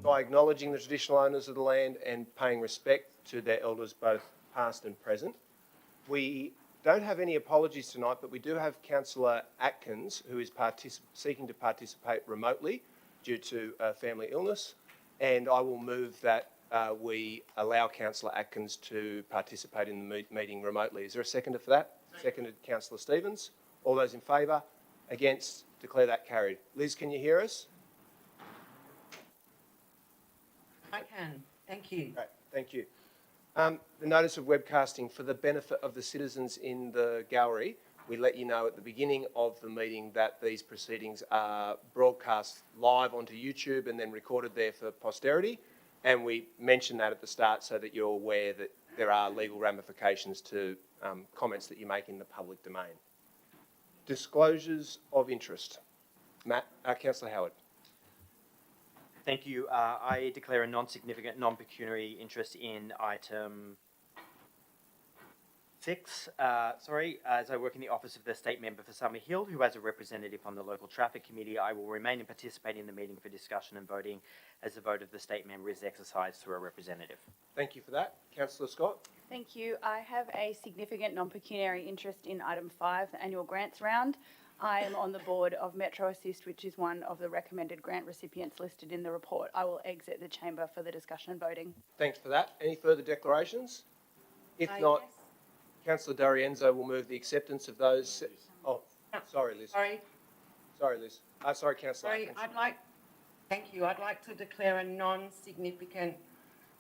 by acknowledging the traditional owners of the land and paying respect to their elders, both past and present. We don't have any apologies tonight, but we do have Councillor Atkins, who is seeking to participate remotely due to family illness, and I will move that we allow Councillor Atkins to participate in the meeting remotely. Is there a seconder for that? Seconded, Councillor Stevens. All those in favour? Against? Declare that carried. Liz, can you hear us? I can. Thank you. Great, thank you. The notice of webcasting, for the benefit of the citizens in the gallery, we let you know at the beginning of the meeting that these proceedings are broadcast live onto YouTube and then recorded there for posterity. And we mentioned that at the start so that you're aware that there are legal ramifications to comments that you make in the public domain. Disclosures of interest. Councillor Howard. Thank you. I declare a non-significant, non-pecuniary interest in item 6. As I work in the office of the State Member for Summer Hill, who has a representative on the Local Traffic Committee, I will remain and participate in the meeting for discussion and voting as the vote of the State Member is exercised through a representative. Thank you for that. Councillor Scott. Thank you. I have a significant non-pecuniary interest in item 5, the annual grants round. I am on the board of Metro Assist, which is one of the recommended grant recipients listed in the report. I will exit the chamber for the discussion and voting. Thanks for that. Any further declarations? If not, Yes. Councillor D'Arienzo will move the acceptance of those. Oh, sorry, Liz. Sorry. Sorry, Liz. Sorry, Councillor. Sorry, thank you. I'd like to declare a non-significant,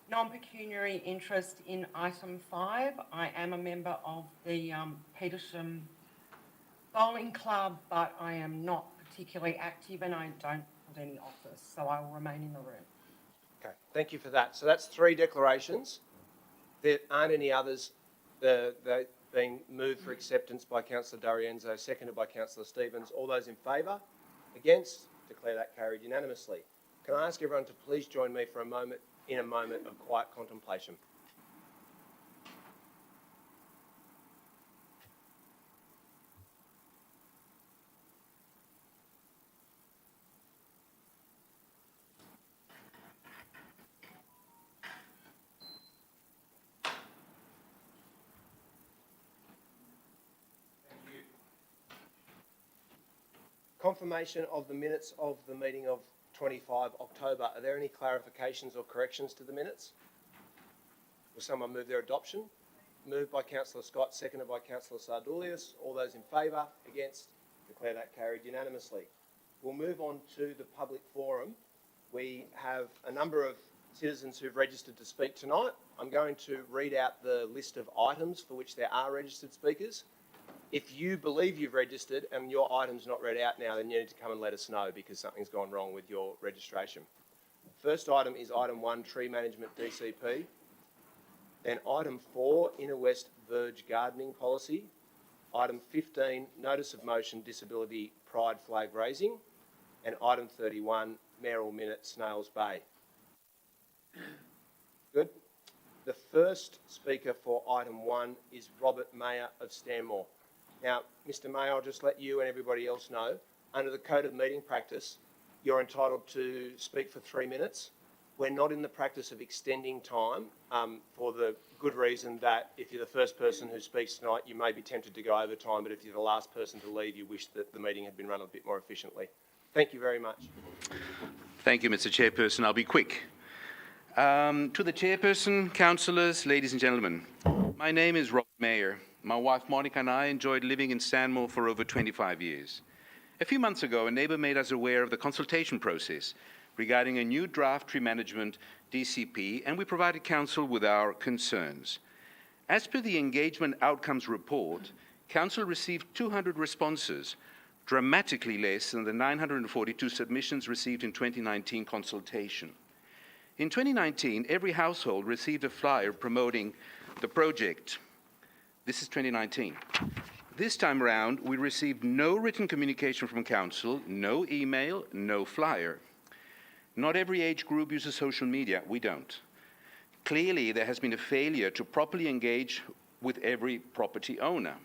non-pecuniary interest in item 5. I am a member of the Petersham Bowling Club, but I am not particularly active and I don't hold any office, so I will remain in the room. Okay, thank you for that. So that's 3 declarations. There aren't any others. They're being moved for acceptance by Councillor D'Arienzo, seconded by Councillor Stevens. All those in favour? Against? Declare that carried unanimously. Can I ask everyone to please join me for a moment of quiet contemplation? Confirmation of the minutes of the meeting of 25 October. Are there any clarifications or corrections to the minutes? Will someone move their adoption? Moved by Councillor Scott, seconded by Councillor Sardulius. All those in favour? Against? Declare that carried unanimously. We'll move on to the public forum. We have a number of citizens who've registered to speak tonight. I'm going to read out the list of items for which there are registered speakers. If you believe you've registered and your item's not read out now, then you need to come and let us know because something's gone wrong with your registration. First item is item 1, tree management DCP. Then item 4, Inner West Verge gardening policy. Item 15, notice of motion disability pride flag raising. And item 31, mayoral minute Snails Bay. Good. The first speaker for item 1 is Robert Mayer of Stanmore. Now, Mr Mayor, I'll just let you and everybody else know, under the Code of Meeting Practice, you're entitled to speak for 3 minutes. We're not in the practice of extending time for the good reason that if you're the first person who speaks tonight, you may be tempted to go over time, but if you're the last person to leave, you wish that the meeting had been run a bit more efficiently. Thank you very much. Thank you, Mr Chairperson. I'll be quick. To the Chairperson, councillors, ladies and gentlemen, my name is Robert Mayer. My wife Monica and I enjoyed living in Stanmore for over 25 years. A few months ago, a neighbour made us aware of the consultation process regarding a new draft tree management DCP, and we provided council with our concerns. As per the engagement outcomes report, council received 200 responses, dramatically less than the 942 submissions received in 2019 consultation. In 2019, every household received a flyer promoting the project. This is 2019. This time around, we received no written communication from council, no email, no flyer. Not every age group uses social media. We don't. Clearly, there has been a failure to properly engage with every property owner.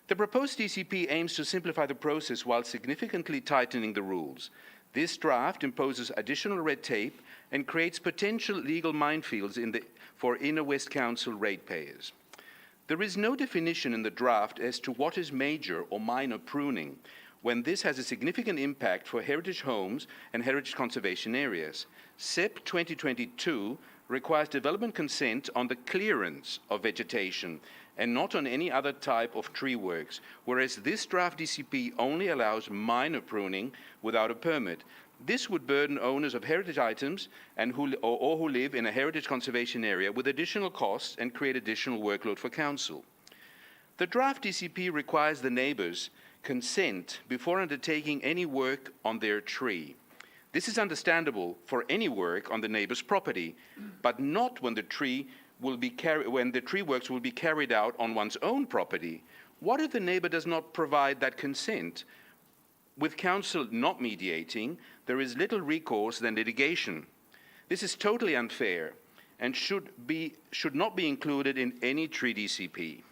The proposed DCP aims to simplify the process while significantly tightening the rules. This draft imposes additional red tape and creates potential legal minefields for Inner West Council ratepayers. There is no definition in the draft as to what is major or minor pruning, when this has a significant impact for heritage homes and heritage conservation areas. SEP 2022 requires development consent on the clearance of vegetation and not on any other type of tree works, whereas this draft DCP only allows minor pruning without a permit. This would burden owners of heritage items and who live in a heritage conservation area with additional costs and create additional workload for council. The draft DCP requires the neighbours consent before undertaking any work on their tree. This is understandable for any work on the neighbour's property, but not when the tree works will be carried out on one's own property. What if the neighbour does not provide that consent? With council not mediating, there is little recourse than litigation. This is totally unfair and should not be included in any tree DCP.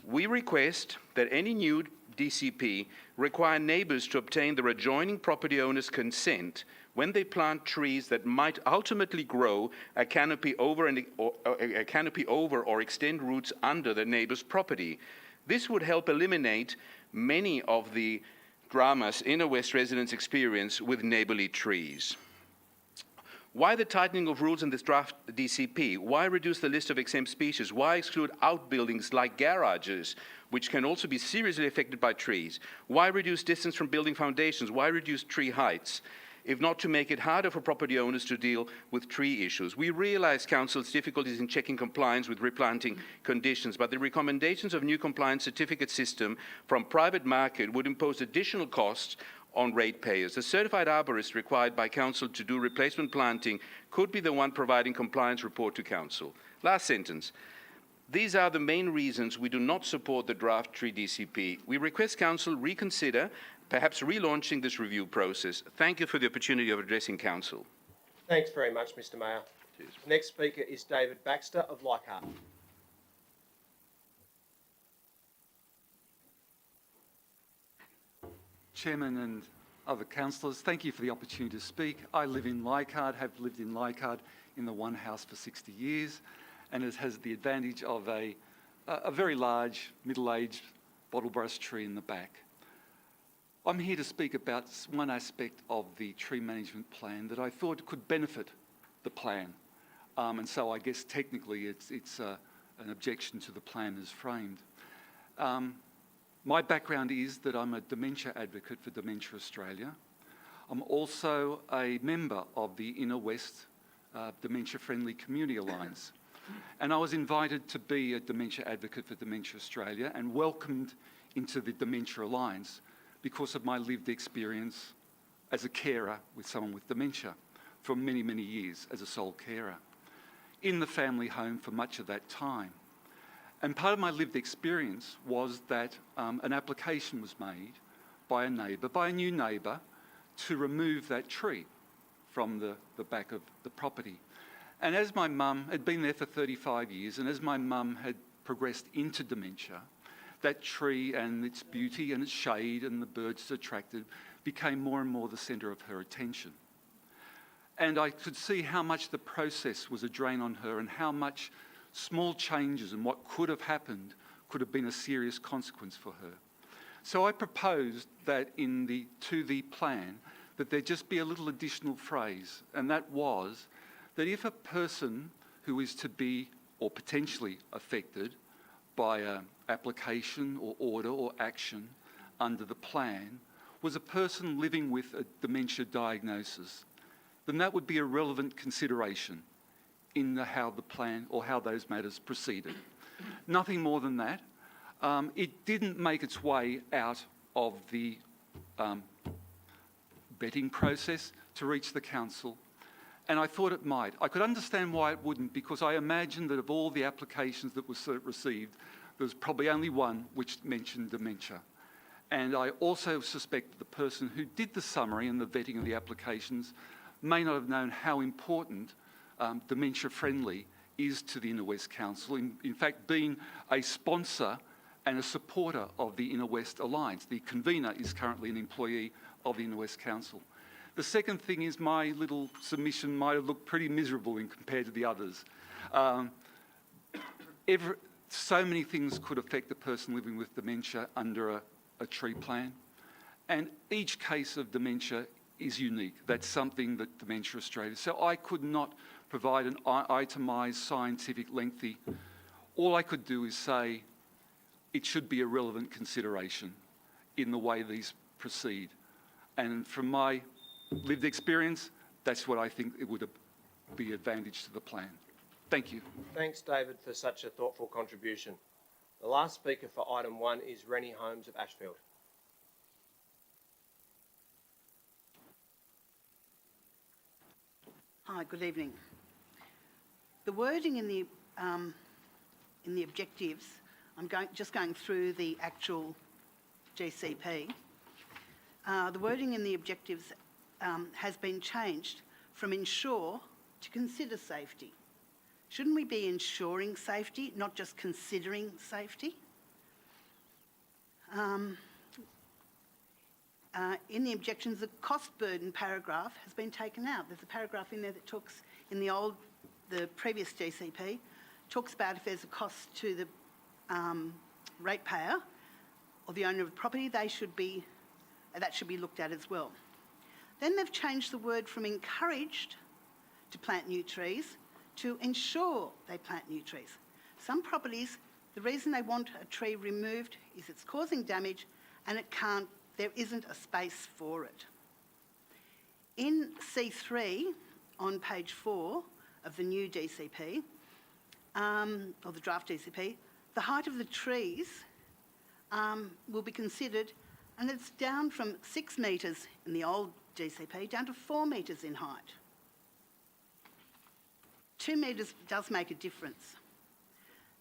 We request that any new DCP require neighbours to obtain their adjoining property owners' consent when they plant trees that might ultimately grow a canopy over or extend roots under the neighbour's property. This would help eliminate many of the dramas Inner West residents experience with neighbourly trees. Why the tightening of rules in this draft DCP? Why reduce the list of exempt species? Why exclude outbuildings like garages, which can also be seriously affected by trees? Why reduce distance from building foundations? Why reduce tree heights, if not to make it harder for property owners to deal with tree issues? We realize Council's difficulties in checking compliance with replanting conditions, but the recommendations of new compliance certificate system from private market would impose additional costs on ratepayers. The certified arborist required by Council to do replacement planting could be the one providing compliance report to Council. Last sentence. These are the main reasons we do not support the draft tree DCP. We request Council reconsider, perhaps relaunching this review process. Thank you for the opportunity of addressing Council. Thanks very much, Mr Mayor. Cheers. Next speaker is David Baxter of Leichhardt. Chairman and other councillors, thank you for the opportunity to speak. I live in Leichhardt, have lived in Leichhardt in the one house for 60 years, and it has the advantage of a very large, middle-aged bottlebrush tree in the back. I'm here to speak about one aspect of the tree management plan that I thought could benefit the plan. And so I guess technically it's an objection to the plan as framed. My background is that I'm a dementia advocate for Dementia Australia. I'm also a member of the Inner West Dementia Friendly Community Alliance. And I was invited to be a dementia advocate for Dementia Australia and welcomed into the Dementia Alliance because of my lived experience as a carer with someone with dementia for many, many years as a sole carer in the family home for much of that time. And part of my lived experience was that an application was made by a neighbour, by a new neighbour, to remove that tree from the back of the property. And as my mum had been there for 35 years, and as my mum had progressed into dementia, that tree and its beauty and its shade and the birds it attracted became more and more the centre of her attention. And I could see how much the process was a drain on her and how much small changes and what could have happened could have been a serious consequence for her. So I proposed that to the plan that there just be a little additional phrase, and that was that if a person who is to be or potentially affected by an application or order or action under the plan was a person living with a dementia diagnosis, then that would be a relevant consideration in how the plan or how those matters proceeded. Nothing more than that. It didn't make its way out of the vetting process to reach the council, and I thought it might. I could understand why it wouldn't, because I imagined that of all the applications that were received, there was probably only one which mentioned dementia. And I also suspect that the person who did the summary and the vetting of the applications may not have known how important dementia friendly is to the Inner West Council. In fact, being a sponsor and a supporter of the Inner West Alliance. The convener is currently an employee of the Inner West Council. The second thing is my little submission might have looked pretty miserable in compared to the others. So many things could affect a person living with dementia under a tree plan, and each case of dementia is unique. That's something that Dementia Australia. So I could not provide an itemised, scientific, lengthy. All I could do is say it should be a relevant consideration in the way these proceed. And from my lived experience, that's what I think it would be advantage to the plan. Thank you. Thanks, David, for such a thoughtful contribution. The last speaker for item 1 is Rennie Holmes of Ashfield. Hi, good evening. The wording in the objectives, I'm just going through the actual GCP. The wording in the objectives has been changed from ensure to consider safety. Shouldn't we be ensuring safety, not just considering safety? In the objections, the cost burden paragraph has been taken out. There's a paragraph in there that talks, in the previous GCP, talks about if there's a cost to the ratepayer or the owner of the property, that should be looked at as well. Then they've changed the word from encouraged to plant new trees to ensure they plant new trees. Some properties, the reason they want a tree removed is it's causing damage and there isn't a space for it. In C3 on page 4 of the new DCP, or the draft DCP, the height of the trees will be considered, and it's down from 6 metres in the old DCP down to 4 metres in height. 2 metres does make a difference.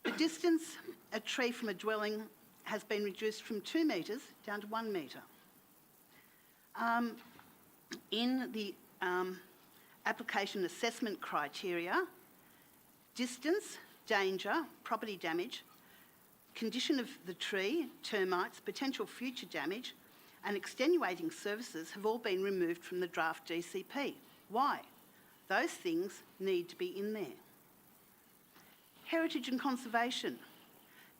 The distance a tree from a dwelling has been reduced from 2 metres down to 1 metre. In the application assessment criteria, distance, danger, property damage, condition of the tree, termites, potential future damage, and extenuating services have all been removed from the draft DCP. Why? Those things need to be in there. Heritage and conservation.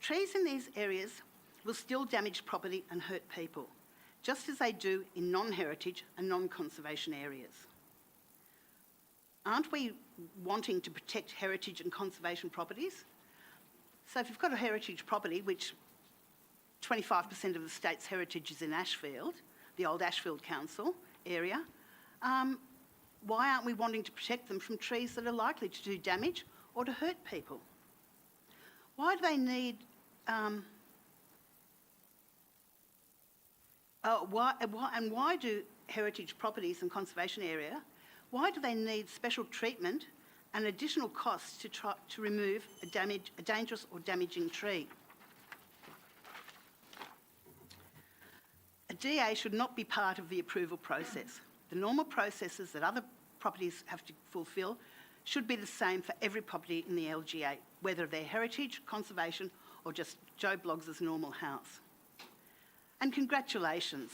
Trees in these areas will still damage property and hurt people, just as they do in non-heritage and non-conservation areas. Aren't we wanting to protect heritage and conservation properties? So if you've got a heritage property, which 25% of the state's heritage is in Ashfield, the old Ashfield Council area, why aren't we wanting to protect them from trees that are likely to do damage or to hurt people? Why do they need... why do heritage properties and conservation area, why do they need special treatment and additional costs to remove a dangerous or damaging tree? A DA should not be part of the approval process. The normal processes that other properties have to fulfil should be the same for every property in the LGA, whether they're heritage, conservation, or just Joe Bloggs' normal house. And congratulations.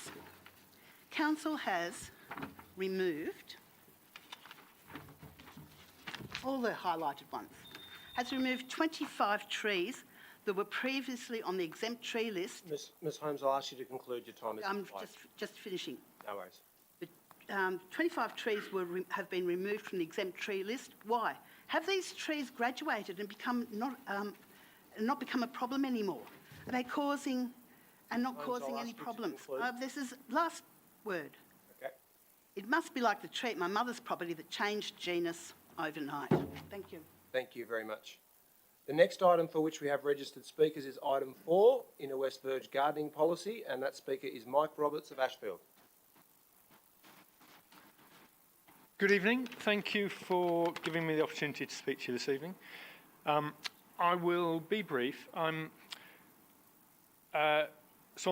Council has removed all the highlighted ones, has removed 25 trees that were previously on the exempt tree list. Ms Holmes, I'll ask you to conclude your time. I'm just finishing. No worries. 25 trees have been removed from the exempt tree list. Why? Have these trees graduated and not become a problem anymore? Are they causing and not Holmes, causing I'll any ask you to problems? conclude. This is last word. Okay. It must be like the tree at my mother's property that changed genus overnight. Thank you. Thank you very much. The next item for which we have registered speakers is item 4, Inner West Verge Gardening Policy, and that speaker is Mike Roberts of Ashfield. Good evening. Thank you for giving me the opportunity to speak to you this evening. I will be brief. I'm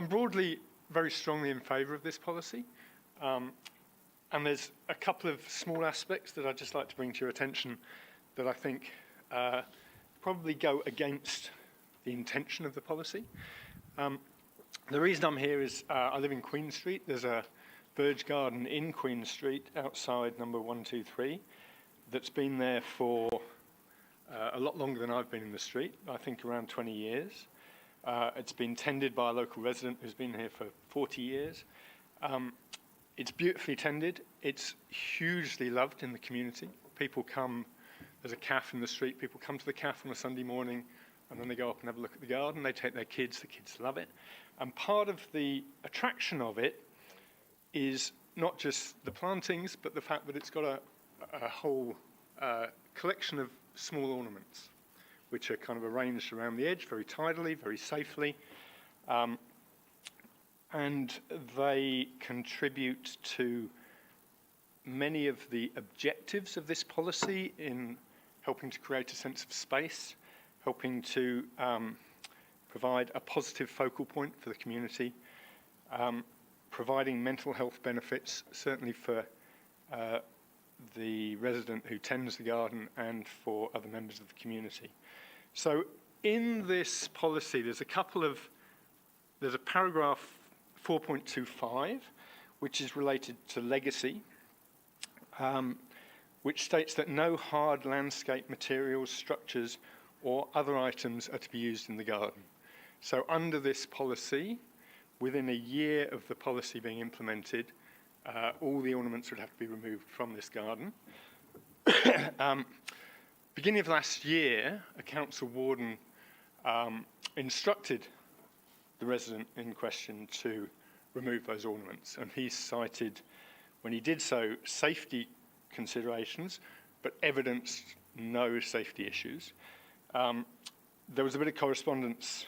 broadly very strongly in favour of this policy, and there's a couple of small aspects that I'd just like to bring to your attention that I think probably go against the intention of the policy. The reason I'm here is I live in Queen Street. There's a Verge Garden in Queen Street, outside number 123, that's been there for a lot longer than I've been in the street, I think around 20 years. It's been tended by a local resident who's been here for 40 years. It's beautifully tended. It's hugely loved in the community. People come, there's a cafe in the street, people come to the cafe on a Sunday morning and then they go up and have a look at the garden. They take their kids, the kids love it. And part of the attraction of it is not just the plantings, but the fact that it's got a whole collection of small ornaments, which are kind of arranged around the edge very tidily, very safely. And they contribute to many of the objectives of this policy in helping to create a sense of space, helping to provide a positive focal point for the community, providing mental health benefits, certainly for the resident who tends the garden and for other members of the community. So in this policy, there's a paragraph 4.25, which is related to legacy, which states that no hard landscape materials, structures, or other items are to be used in the garden. So under this policy, within a year of the policy being implemented, all the ornaments would have to be removed from this garden. Beginning of last year, a council warden instructed the resident in question to remove those ornaments, and he cited, when he did so, safety considerations, but evidenced no safety issues. There was a bit of correspondence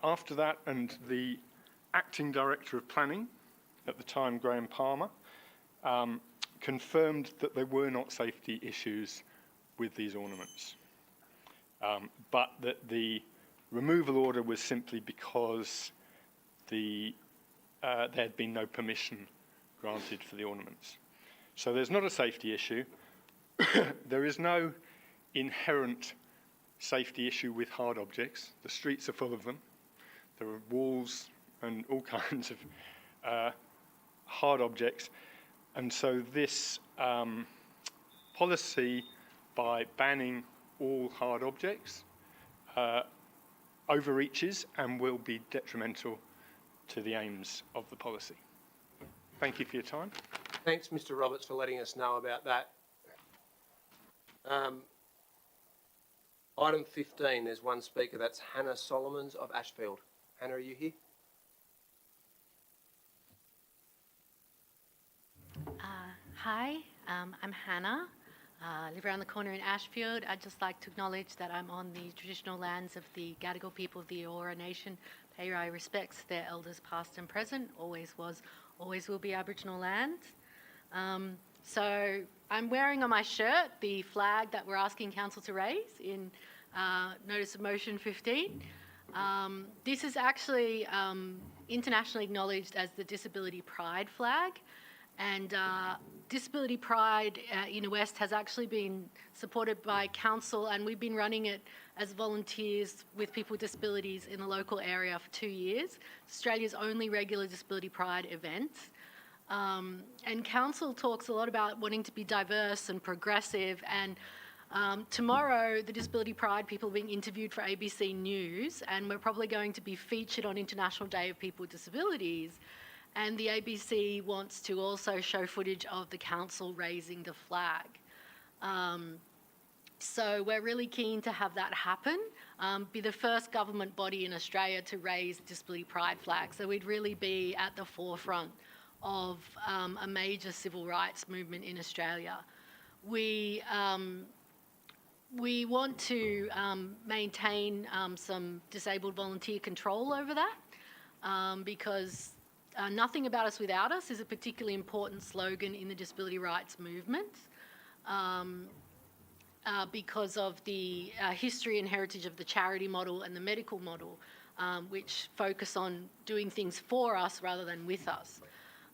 after that, and the acting director of planning at the time, Graham Palmer, confirmed that there were not safety issues with these ornaments, but that the removal order was simply because there had been no permission granted for the ornaments. So there's not a safety issue. There is no inherent safety issue with hard objects. The streets are full of them. There are walls and all kinds of hard objects. And so this policy, by banning all hard objects, overreaches and will be detrimental to the aims of the policy. Thank you for your time. Thanks, Mr. Roberts, for letting us know about that. Item 15, there's one speaker, that's Hannah Solomons of Ashfield. Hannah, are you here? Hi, I'm Hannah. I live around the corner in Ashfield. I'd just like to acknowledge that I'm on the traditional lands of the Gadigal people of the Eora Nation. Pay my respects to their elders past and present, always was, always will be Aboriginal land. So I'm wearing on my shirt the flag that we're asking Council to raise in Notice of Motion 15. This is actually internationally acknowledged as the Disability Pride flag. And Disability Pride in the West has actually been supported by council, and we've been running it as volunteers with people with disabilities in the local area for 2 years. It's Australia's only regular Disability Pride event. And council talks a lot about wanting to be diverse and progressive, and tomorrow the Disability Pride people are being interviewed for ABC News, and we're probably going to be featured on International Day of People with Disabilities. And the ABC wants to also show footage of the council raising the flag. So we're really keen to have that happen, be the first government body in Australia to raise Disability Pride flag. So we'd really be at the forefront of a major civil rights movement in Australia. We want to maintain some disabled volunteer control over that because nothing about us without us is a particularly important slogan in the disability rights movement because of the history and heritage of the charity model and the medical model, which focus on doing things for us rather than with us.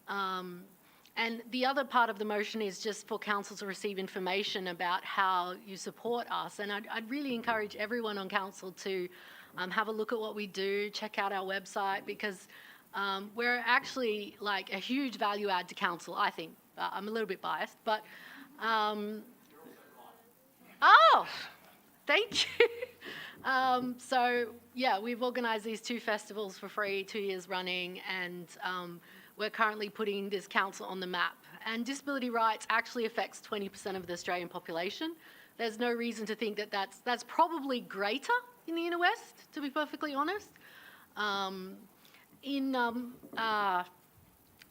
And the other part of the motion is just for council to receive information about how you support us. And I'd really encourage everyone on council to have a look at what we do, check out our website, because we're actually like a huge value add to council, I think. I'm a little bit biased, but, oh, thank you. So, yeah, we've organised these 2 festivals for free, 2 years running, and we're currently putting this council on the map. And disability rights actually affects 20% of the Australian population. There's no reason to think that that's probably greater in the inner west, to be perfectly honest.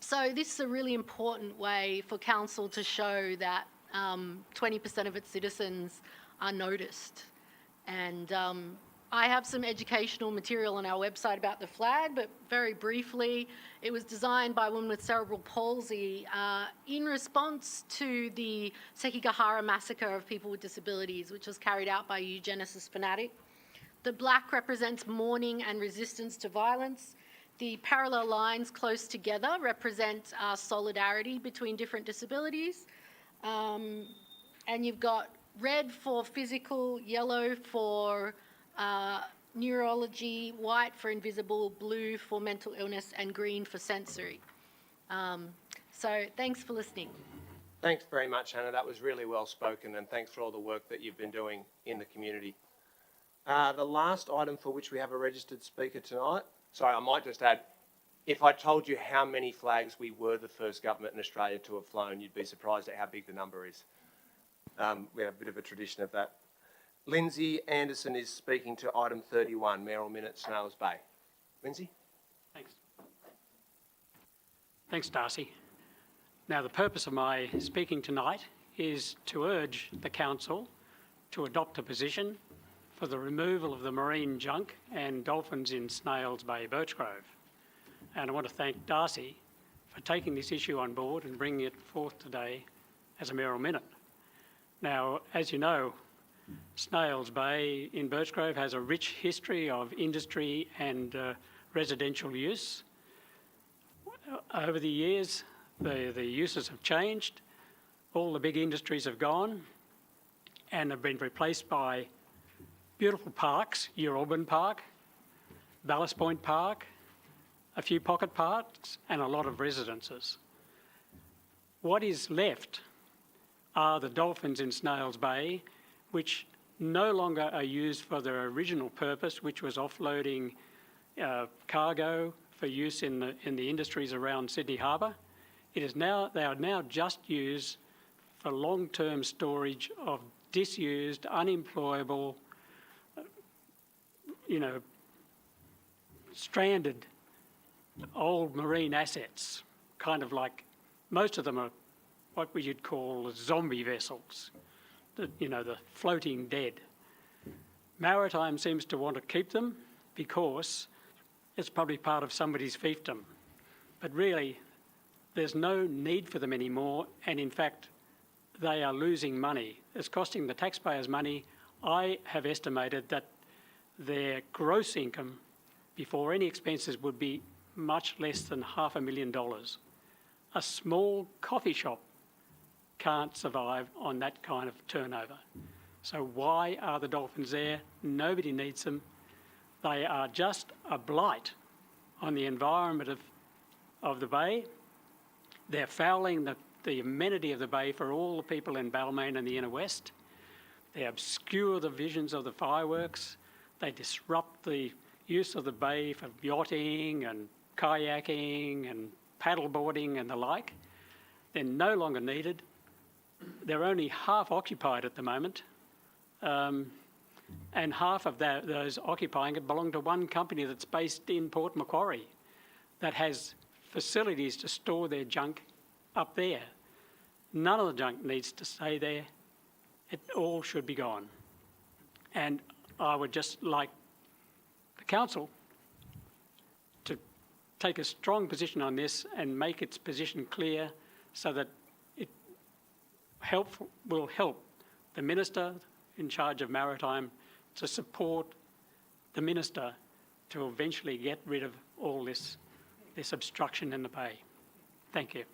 So this is a really important way for council to show that 20% of its citizens are noticed. And I have some educational material on our website about the flag, but very briefly, it was designed by a woman with cerebral palsy in response to the Sekigahara massacre of people with disabilities, which was carried out by a eugenicist fanatic. The black represents mourning and resistance to violence. The parallel lines close together represent solidarity between different disabilities. And you've got red for physical, yellow for neurology, white for invisible, blue for mental illness, and green for sensory. So thanks for listening. Thanks very much, Hannah. That was really well spoken, and thanks for all the work that you've been doing in the community. The last item for which we have a registered speaker tonight, sorry, I might just add, if I told you how many flags we were the first government in Australia to have flown, you'd be surprised at how big the number is. We have a bit of a tradition of that. Lindsay Anderson is speaking to item 31, Mayoral Minutes, Snails Bay. Lindsay? Thanks. Thanks, Darcy. Now, the purpose of my speaking tonight is to urge the Council to adopt a position for the removal of the marine junk and dolphins in Snails Bay, Birchgrove. And I want to thank Darcy for taking this issue on board and bringing it forth today as a mayoral minute. Now, as you know, Snails Bay in Birchgrove has a rich history of industry and residential use. Over the years, the uses have changed. All the big industries have gone and have been replaced by beautiful parks, Uralbin Park, Ballast Point Park, a few pocket parks, and a lot of residences. What is left are the dolphins in Snails Bay, which no longer are used for their original purpose, which was offloading cargo for use in the industries around Sydney Harbour. They are now just used for long-term storage of disused, unemployable, stranded old marine assets, kind of like most of them are what you'd call zombie vessels, the floating dead. Maritime seems to want to keep them because it's probably part of somebody's fiefdom. But really, there's no need for them anymore, and in fact, they are losing money. It's costing the taxpayers money. I have estimated that their gross income before any expenses would be much less than $500,000. A small coffee shop can't survive on that kind of turnover. So why are the dolphins there? Nobody needs them. They are just a blight on the environment of the bay. They're fouling the amenity of the bay for all the people in Balmain and the inner west. They obscure the visions of the fireworks. They disrupt the use of the bay for yachting and kayaking and paddleboarding and the like. They're no longer needed. They're only half occupied at the moment. And half of those occupying it belong to one company that's based in Port Macquarie that has facilities to store their junk up there. None of the junk needs to stay there. It all should be gone. And I would just like the council to take a strong position on this and make its position clear so that it will help the Minister in charge of Maritime to support the Minister to eventually get rid of all this obstruction in the bay. Thank you.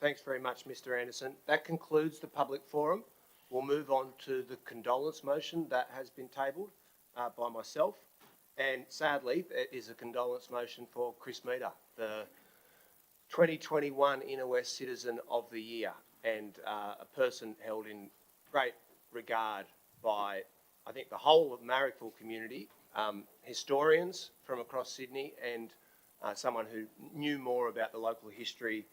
Thanks very much, Mr. Anderson. That concludes the public forum. We'll move on to the condolence motion that has been tabled by myself. And sadly, there is a condolence motion for Chris Meader, the 2021 Inner West Citizen of the Year, and a person held in great regard by, I think, the whole of Marrickville community, historians from across Sydney, and someone who knew more about the local history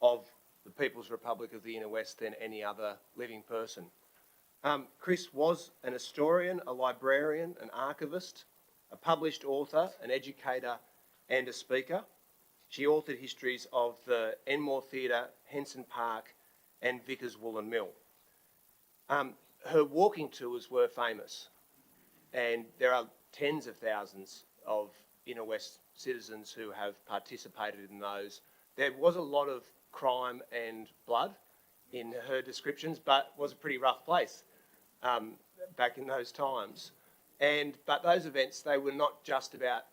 of the People's Republic of the Inner West than any other living person. Chris was an historian, a librarian, an archivist, a published author, an educator and a speaker. She authored histories of the Enmore Theatre, Henson Park and Vickers Woolen Mill. Her walking tours were famous, and there are tens of thousands of Inner West citizens who have participated in those. There was a lot of crime and blood in her descriptions, but was a pretty rough place back in those times. But those events, they were not just about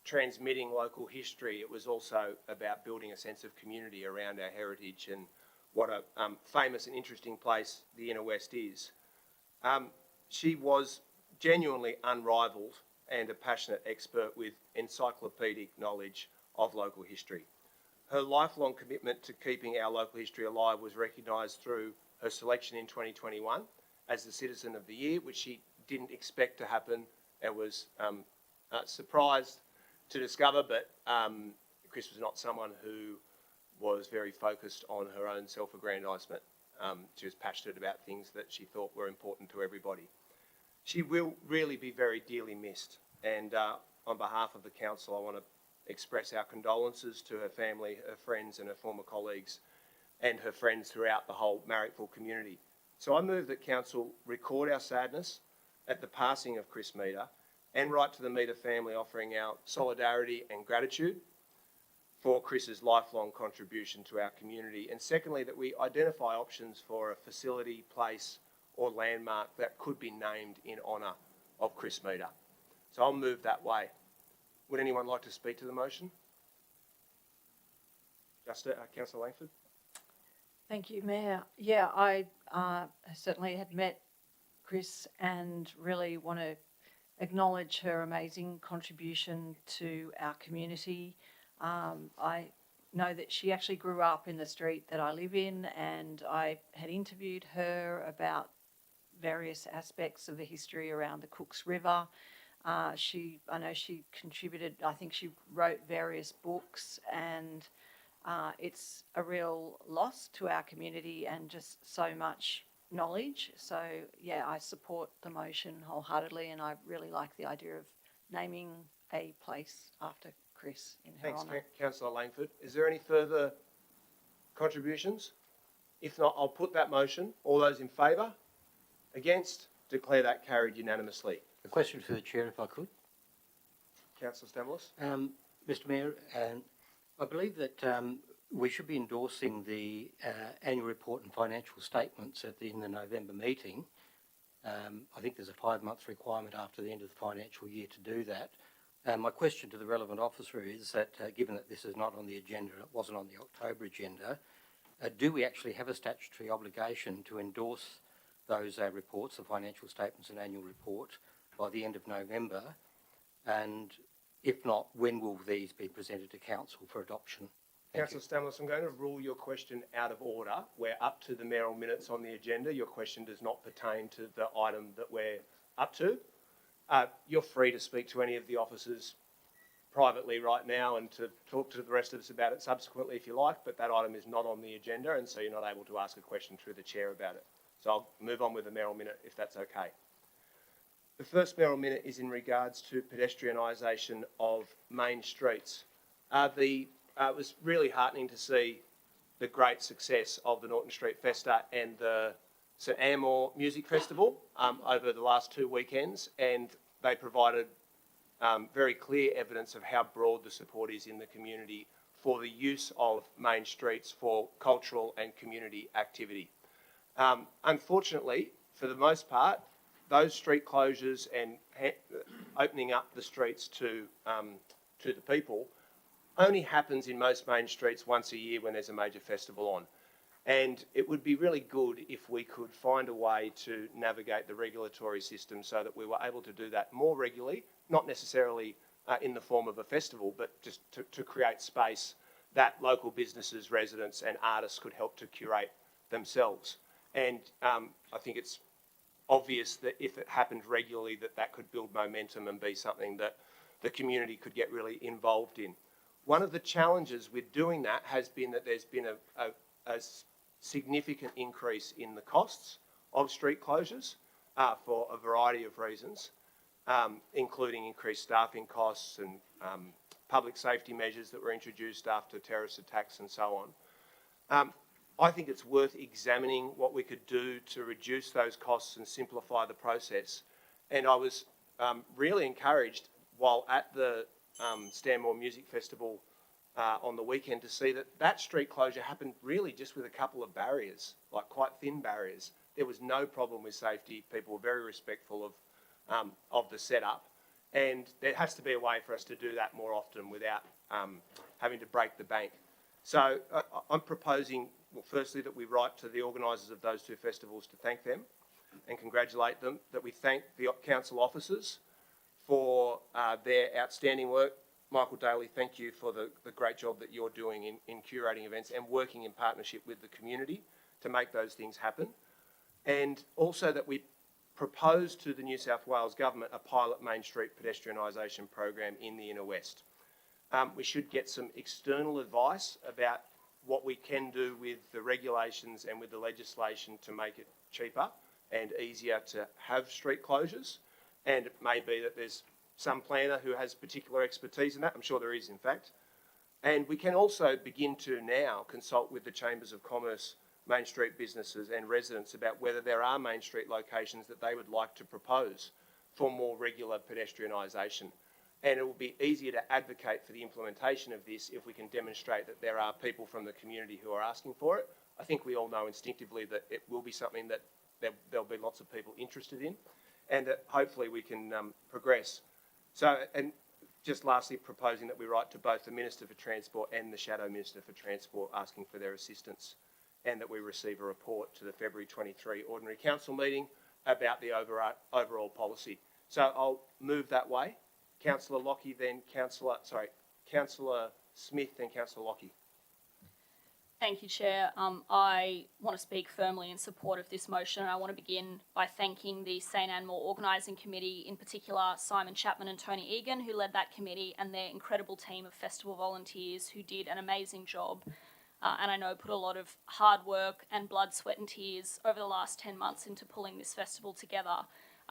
transmitting local history, it was also about building a sense of community around our heritage and what a famous and interesting place the Inner West is. She was genuinely unrivalled and a passionate expert with encyclopedic knowledge of local history. Her lifelong commitment to keeping our local history alive was recognised through her selection in 2021 as the Citizen of the Year, which she didn't expect to happen and was surprised to discover, but Chris was not someone who was very focused on her own self-aggrandisement. She was passionate about things that she thought were important to everybody. She will really be very dearly missed, and on behalf of the council, I want to express our condolences to her family, her friends and her former colleagues and her friends throughout the whole Marrickville community. So I move that council record our sadness at the passing of Chris Meader and write to the Meader family offering our solidarity and gratitude for Chris's lifelong contribution to our community. And secondly, that we identify options for a facility, place or landmark that could be named in honour of Chris Meader. So I'll move that way. Would anyone like to speak to the motion? Councillor Langford. Thank you, Mayor. Yeah, I certainly had met Chris and really want to acknowledge her amazing contribution to our community. I know that she actually grew up in the street that I live in, and I had interviewed her about various aspects of the history around the Cooks River. I know she contributed, I think she wrote various books, and it's a real loss to our community and just so much knowledge. So yeah, I support the motion wholeheartedly, and I really like the idea of naming a place after Chris in her Thanks, honour. Councillor Langford. Is there any further contributions? If not, I'll put that motion. All those in favour? Against? Declare that carried unanimously. A question for the Chair, if I could. Councillor Stamoulis. Mr Mayor, I believe that we should be endorsing the annual report and financial statements in the November meeting. I think there's a 5-month requirement after the end of the financial year to do that. My question to the relevant officer is that, given that this is not on the agenda, it wasn't on the October agenda, do we actually have a statutory obligation to endorse those reports, the financial statements and annual report, by the end of November? And if not, when will these be presented to Council for adoption? Councillor Stamoulis, I'm going to rule your question out of order. We're up to the mayoral minutes on the agenda. Your question does not pertain to the item that we're up to. You're free to speak to any of the officers privately right now and to talk to the rest of us about it subsequently if you like, but that item is not on the agenda, and so you're not able to ask a question through the chair about it. So I'll move on with the mayoral minute if that's okay. The first mayoral minute is in regards to pedestrianisation of main streets. It was really heartening to see the great success of the Norton Street Festa and the St Amour Music Festival over the last 2 weekends, and they provided very clear evidence of how broad the support is in the community for the use of main streets for cultural and community activity. Unfortunately, for the most part, those street closures and opening up the streets to the people only happens in most main streets once a year when there's a major festival on. And it would be really good if we could find a way to navigate the regulatory system so that we were able to do that more regularly, not necessarily in the form of a festival, but just to create space that local businesses, residents and artists could help to curate themselves. And I think it's obvious that if it happened regularly, that could build momentum and be something that the community could get really involved in. One of the challenges with doing that has been that there's been a significant increase in the costs of street closures for a variety of reasons, including increased staffing costs and public safety measures that were introduced after terrorist attacks and so on. I think it's worth examining what we could do to reduce those costs and simplify the process. And I was really encouraged while at the Stanmore Music Festival on the weekend to see that street closure happened really just with a couple of barriers, like quite thin barriers. There was no problem with safety. People were very respectful of the setup. And there has to be a way for us to do that more often without having to break the bank. So I'm proposing, well, firstly, that we write to the organisers of those two festivals to thank them and congratulate them, that we thank the council officers for their outstanding work. Michael Daly, thank you for the great job that you're doing in curating events and working in partnership with the community to make those things happen. And also that we propose to the New South Wales Government a pilot Main Street pedestrianisation program in the Inner West. We should get some external advice about what we can do with the regulations and with the legislation to make it cheaper and easier to have street closures. And it may be that there's some planner who has particular expertise in that. I'm sure there is, in fact. And we can also begin to now consult with the Chambers of Commerce, Main Street businesses and residents about whether there are Main Street locations that they would like to propose for more regular pedestrianisation. And it will be easier to advocate for the implementation of this if we can demonstrate that there are people from the community who are asking for it. I think we all know instinctively that it will be something that there'll be lots of people interested in, and that hopefully we can progress. So, and just lastly, proposing that we write to both the Minister for Transport and the Shadow Minister for Transport asking for their assistance, and that we receive a report to the February 23 Ordinary Council meeting about the overall policy. So I'll move that way. Councillor Lockie, then Councillor Smith, then Councillor Lockie. Thank you, Chair. I want to speak firmly in support of this motion. I want to begin by thanking the St Anne-More Organising Committee, in particular Simon Chapman and Tony Egan, who led that committee, and their incredible team of festival volunteers who did an amazing job and I know put a lot of hard work and blood, sweat and tears over the last 10 months into pulling this festival together.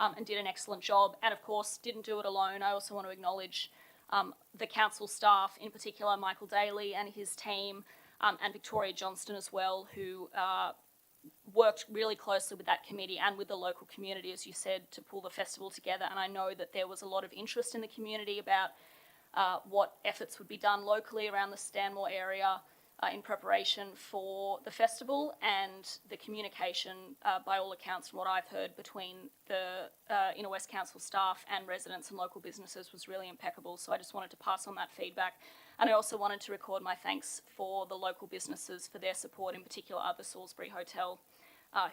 And did an excellent job, and of course didn't do it alone. I also want to acknowledge the council staff, in particular Michael Daly and his team, and Victoria Johnston as well, who worked really closely with that committee and with the local community, as you said, to pull the festival together. And I know that there was a lot of interest in the community about what efforts would be done locally around the Stanmore area in preparation for the festival, and the communication, by all accounts from what I've heard, between the Inner West Council staff and residents and local businesses was really impeccable. So I just wanted to pass on that feedback. And I also wanted to record my thanks for the local businesses for their support, in particular the Salisbury Hotel,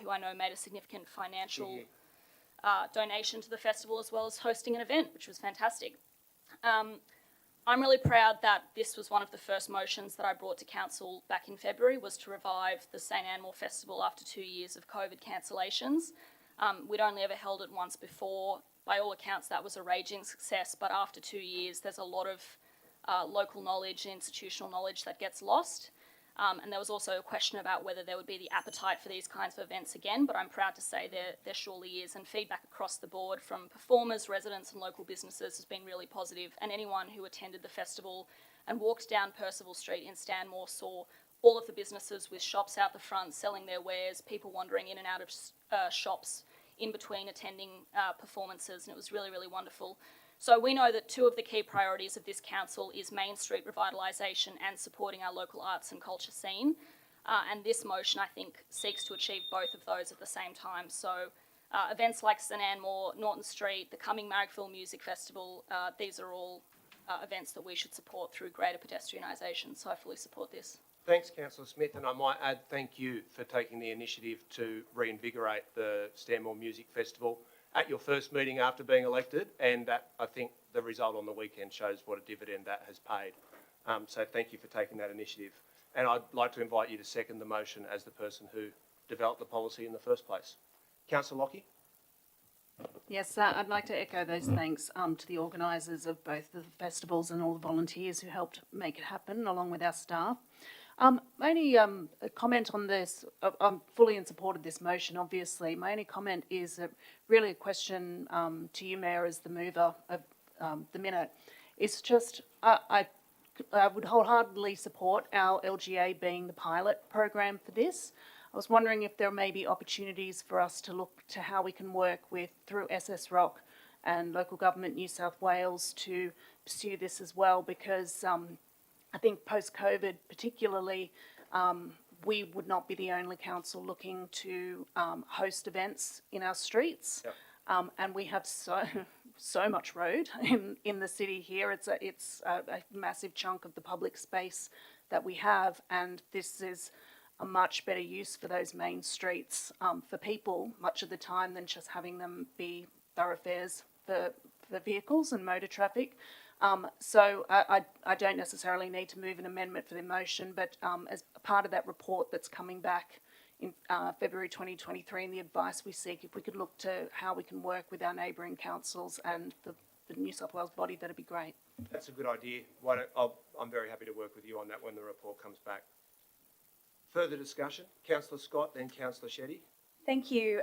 who I know made a significant financial donation to the festival, as well as hosting an event, which was fantastic. I'm really proud that this was one of the first motions that I brought to council back in February, was to revive the St Anne-More Festival after 2 years of COVID cancellations. We'd only ever held it once before. By all accounts, that was a raging success, but after 2 years, there's a lot of local knowledge and institutional knowledge that gets lost. And there was also a question about whether there would be the appetite for these kinds of events again, but I'm proud to say there surely is, and feedback across the board from performers, residents and local businesses has been really positive. And anyone who attended the festival and walked down Percival Street in Stanmore saw all of the businesses with shops out the front selling their wares, people wandering in and out of shops in between attending performances, and it was really, really wonderful. So we know that two of the key priorities of this council is Main Street revitalisation and supporting our local arts and culture scene. And this motion, I think, seeks to achieve both of those at the same time. So events like St Anne-More, Norton Street, the coming Marrickville Music Festival, these are all events that we should support through greater pedestrianisation. So I fully support this. Thanks, Councillor Smith, and I might add thank you for taking the initiative to reinvigorate the Stanmore Music Festival at your first meeting after being elected, and that, I think the result on the weekend shows what a dividend that has paid. So thank you for taking that initiative. And I'd like to invite you to second the motion as the person who developed the policy in the first place. Councillor Lockie? Yes, I'd like to echo those thanks to the organisers of both the festivals and all the volunteers who helped make it happen, along with our staff. My only comment on this, I'm fully in support of this motion, obviously. My only comment is really a question to you, Mayor, as the mover of the minute. It's just, I would wholeheartedly support our LGA being the pilot program for this. I was wondering if there may be opportunities for us to look to how we can work with, through SS Rock and Local Government New South Wales, to pursue this as well, because I think post-COVID particularly, we would not be the only council looking to host events in our streets. Yep. And we have so much road in the city here. It's a massive chunk of the public space that we have, and this is a much better use for those main streets for people much of the time than just having them be thoroughfares for vehicles and motor traffic. So I don't necessarily need to move an amendment for the motion, but as a part of that report that's coming back in February 2023 and the advice we seek, if we could look to how we can work with our neighbouring councils and the New South Wales body, that'd be great. That's a good idea. I'm very happy to work with you on that when the report comes back. Further discussion? Councillor Scott, then Councillor Shetty. Thank you.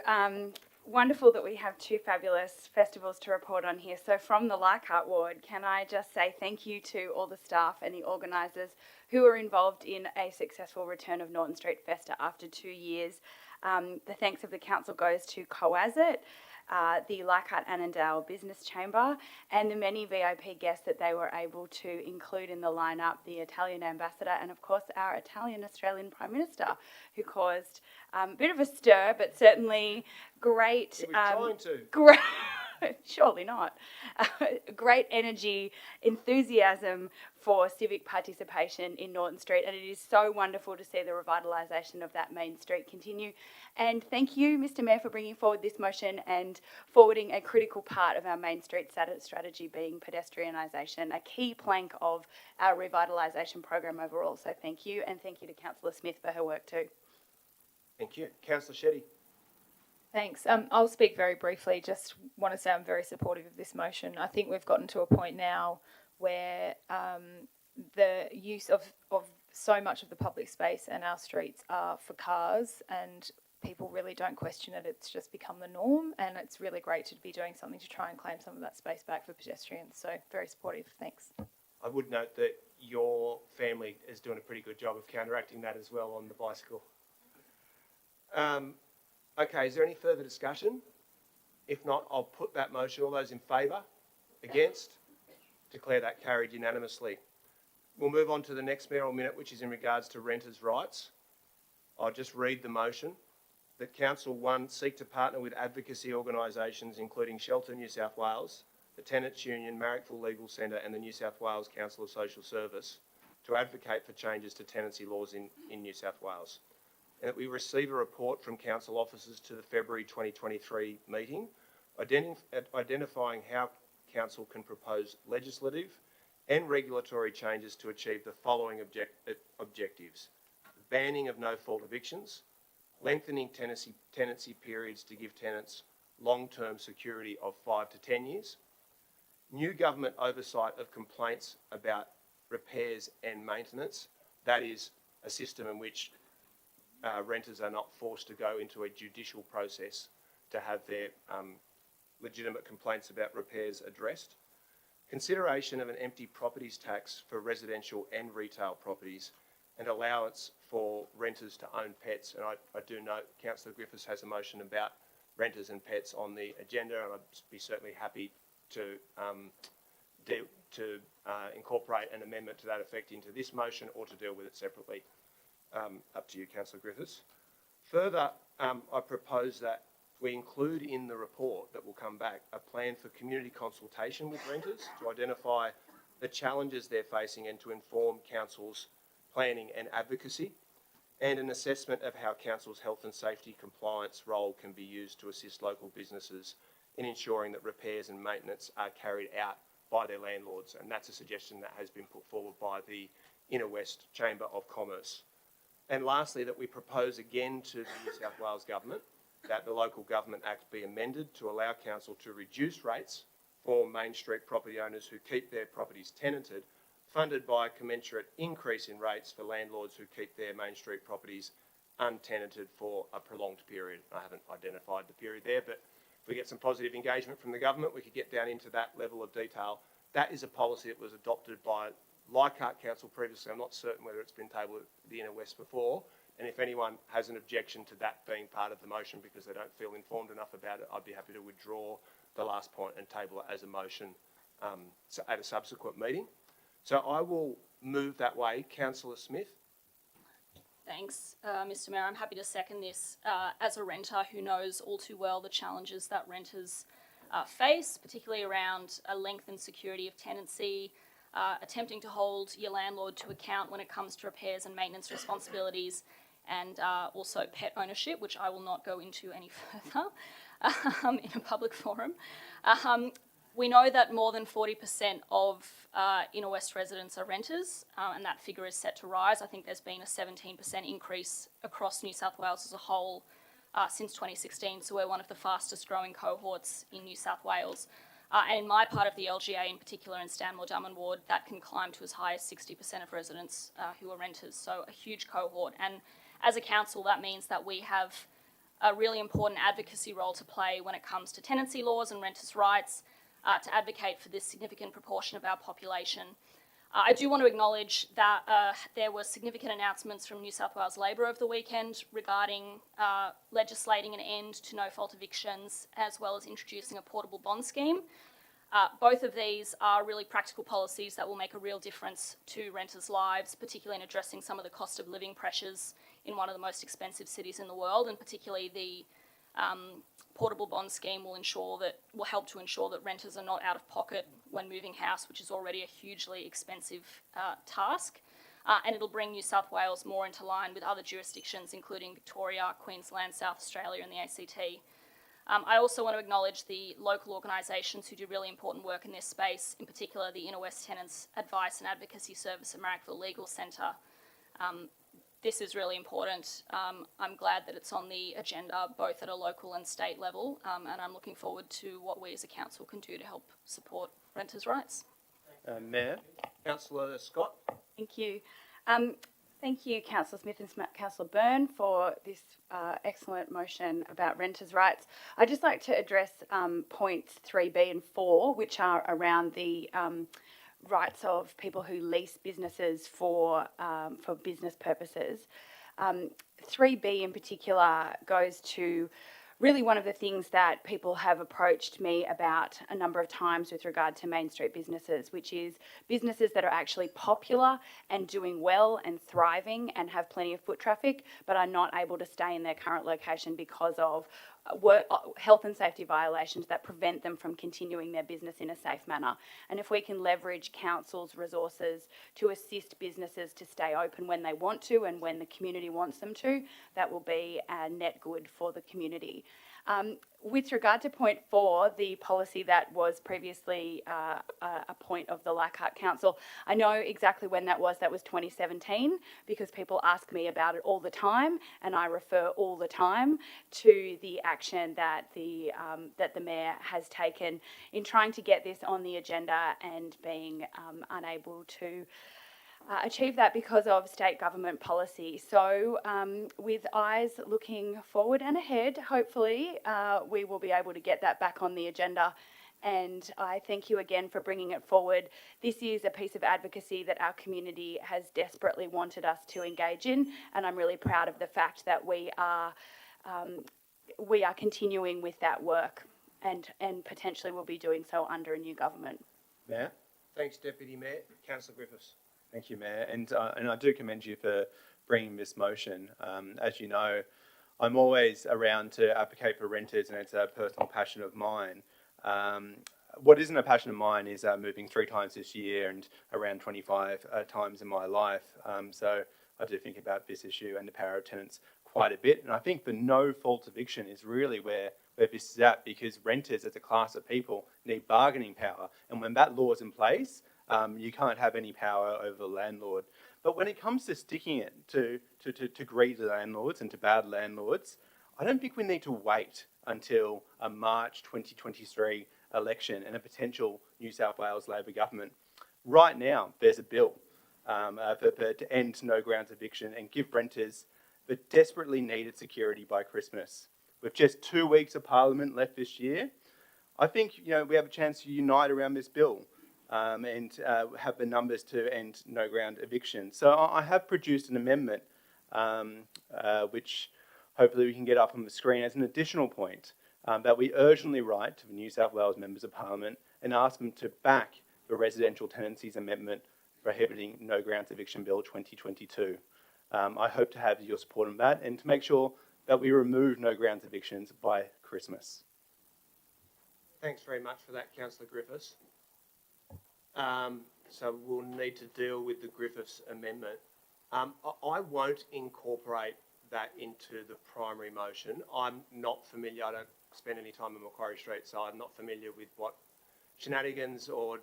Wonderful that we have two fabulous festivals to report on here. So from the Leichhardt ward, can I just say thank you to all the staff and the organisers who were involved in a successful return of Norton Street Festa after 2 years. The thanks of the council goes to COASIT, the Leichhardt Annandale Business Chamber, and the many VIP guests that they were able to include in the lineup, the Italian ambassador and of course our Italian-Australian Prime Minister, who caused a bit of a stir, but certainly great... Trying to. Great, surely not. Great energy, enthusiasm for civic participation in Norton Street, and it is so wonderful to see the revitalisation of that main street continue. And thank you, Mr Mayor, for bringing forward this motion and forwarding a critical part of our main street strategy being pedestrianisation, a key plank of our revitalisation program overall. So thank you, and thank you to Councillor Smith for her work too. Thank you. Councillor Shetty. Thanks. I'll speak very briefly. Just want to say I'm very supportive of this motion. I think we've gotten to a point now where the use of so much of the public space and our streets are for cars, and people really don't question it. It's just become the norm, and it's really great to be doing something to try and claim some of that space back for pedestrians. So very supportive. Thanks. I would note that your family is doing a pretty good job of counteracting that as well on the bicycle. Okay, is there any further discussion? If not, I'll put that motion. All those in favour? Against? Declare that carried unanimously. We'll move on to the next mayoral minute, which is in regards to renters' rights. I'll just read the motion. That Council 1 seek to partner with advocacy organisations including Shelter New South Wales, the Tenants Union, Marrickville Legal Centre and the New South Wales Council of Social Service to advocate for changes to tenancy laws in New South Wales. And that we receive a report from council officers to the February 2023 meeting, identifying how council can propose legislative and regulatory changes to achieve the following objectives: banning of no-fault evictions, lengthening tenancy periods to give tenants long-term security of 5 to 10 years, new government oversight of complaints about repairs and maintenance, that is a system in which renters are not forced to go into a judicial process to have their legitimate complaints about repairs addressed. Consideration of an empty properties tax for residential and retail properties, and allowance for renters to own pets. And I do note Councillor Griffiths has a motion about renters and pets on the agenda, and I'd be certainly happy to incorporate an amendment to that effect into this motion or to deal with it separately. Up to you, Councillor Griffiths. Further, I propose that we include in the report that will come back a plan for community consultation with renters to identify the challenges they're facing and to inform councils planning and advocacy, and an assessment of how council's health and safety compliance role can be used to assist local businesses in ensuring that repairs and maintenance are carried out by their landlords. And that's a suggestion that has been put forward by the Inner West Chamber of Commerce. And lastly, that we propose again to the New South Wales Government that the Local Government Act be amended to allow council to reduce rates for Main Street property owners who keep their properties tenanted, funded by a commensurate increase in rates for landlords who keep their Main Street properties untenanted for a prolonged period. I haven't identified the period there, but if we get some positive engagement from the government, we could get down into that level of detail. That is a policy that was adopted by Leichhardt Council previously. I'm not certain whether it's been tabled at the Inner West before, and if anyone has an objection to that being part of the motion because they don't feel informed enough about it, I'd be happy to withdraw the last point and table it as a motion at a subsequent meeting. So I will move that way. Councillor Smith. Thanks, Mr. Mayor. I'm happy to second this. As a renter who knows all too well the challenges that renters face, particularly around a length and security of tenancy, attempting to hold your landlord to account when it comes to repairs and maintenance responsibilities, and also pet ownership, which I will not go into any further in a public forum. We know that more than 40% of Inner West residents are renters, and that figure is set to rise. I think there's been a 17% increase across New South Wales as a whole since 2016, so we're one of the fastest growing cohorts in New South Wales. And in my part of the LGA in particular, in Stanmore-Dummen Ward, that can climb to as high as 60% of residents who are renters, so a huge cohort. And as a council, that means that we have a really important advocacy role to play when it comes to tenancy laws and renters' rights, to advocate for this significant proportion of our population. I do want to acknowledge that there were significant announcements from New South Wales Labor over the weekend regarding legislating an end to no-fault evictions, as well as introducing a portable bond scheme. Both of these are really practical policies that will make a real difference to renters' lives, particularly in addressing some of the cost of living pressures in one of the most expensive cities in the world, and particularly the portable bond scheme will help to ensure that renters are not out of pocket when moving house, which is already a hugely expensive task. And it'll bring New South Wales more into line with other jurisdictions, including Victoria, Queensland, South Australia and the ACT. I also want to acknowledge the local organisations who do really important work in this space, in particular the Inner West Tenants Advice and Advocacy Service at Marrickville Legal Centre. This is really important. I'm glad that it's on the agenda, both at a local and state level, and I'm looking forward to what we as a council can do to help support renters' rights. Mayor. Councillor Scott. Thank you. Thank you, Councillor Smith and Councillor Byrne, for this excellent motion about renters' rights. I'd just like to address points 3B and 4, which are around the rights of people who lease businesses for business purposes. 3B in particular goes to really one of the things that people have approached me about a number of times with regard to Main Street businesses, which is businesses that are actually popular and doing well and thriving and have plenty of foot traffic, but are not able to stay in their current location because of health and safety violations that prevent them from continuing their business in a safe manner. And if we can leverage council's resources to assist businesses to stay open when they want to and when the community wants them to, that will be a net good for the community. With regard to point 4, the policy that was previously a point of the Leichhardt Council, I know exactly when that was 2017, because people ask me about it all the time, and I refer all the time to the action that the Mayor has taken in trying to get this on the agenda and being unable to achieve that because of state government policy. So with eyes looking forward and ahead, hopefully we will be able to get that back on the agenda. And I thank you again for bringing it forward. This is a piece of advocacy that our community has desperately wanted us to engage in, and I'm really proud of the fact that we are continuing with that work, and potentially will be doing so under a new government. Mayor. Thanks, Deputy Mayor. Councillor Griffiths. Thank you, Mayor, and I do commend you for bringing this motion. As you know, I'm always around to advocate for renters, and it's a personal passion of mine. what isn't a passion of mine is moving 3 times this year and around 25 times in my life. So I do think about this issue and the power of tenants quite a bit. And I think the no-fault eviction is really where this is at, because renters as a class of people need bargaining power. And when that law is in place, you can't have any power over the landlord. But when it comes to sticking it to greedy landlords and to bad landlords, I don't think we need to wait until a March 2023 election and a potential New South Wales Labor government. Right now, there's a bill to end no grounds eviction and give renters the desperately needed security by Christmas. With just 2 weeks of Parliament left this year, I think we have a chance to unite around this bill and have the numbers to end no ground eviction. So I have produced an amendment which hopefully we can get up on the screen as an additional point that we urgently write to the New South Wales Members of Parliament and ask them to back the Residential Tenancies Amendment prohibiting no grounds eviction bill 2022. I hope to have your support on that and to make sure that we remove no grounds evictions by Christmas. Thanks very much for that, Councillor Griffiths. So we'll need to deal with the Griffiths amendment. I won't incorporate that into the primary motion. I'm not familiar, I don't spend any time in Macquarie Street, so I'm not familiar with what shenanigans or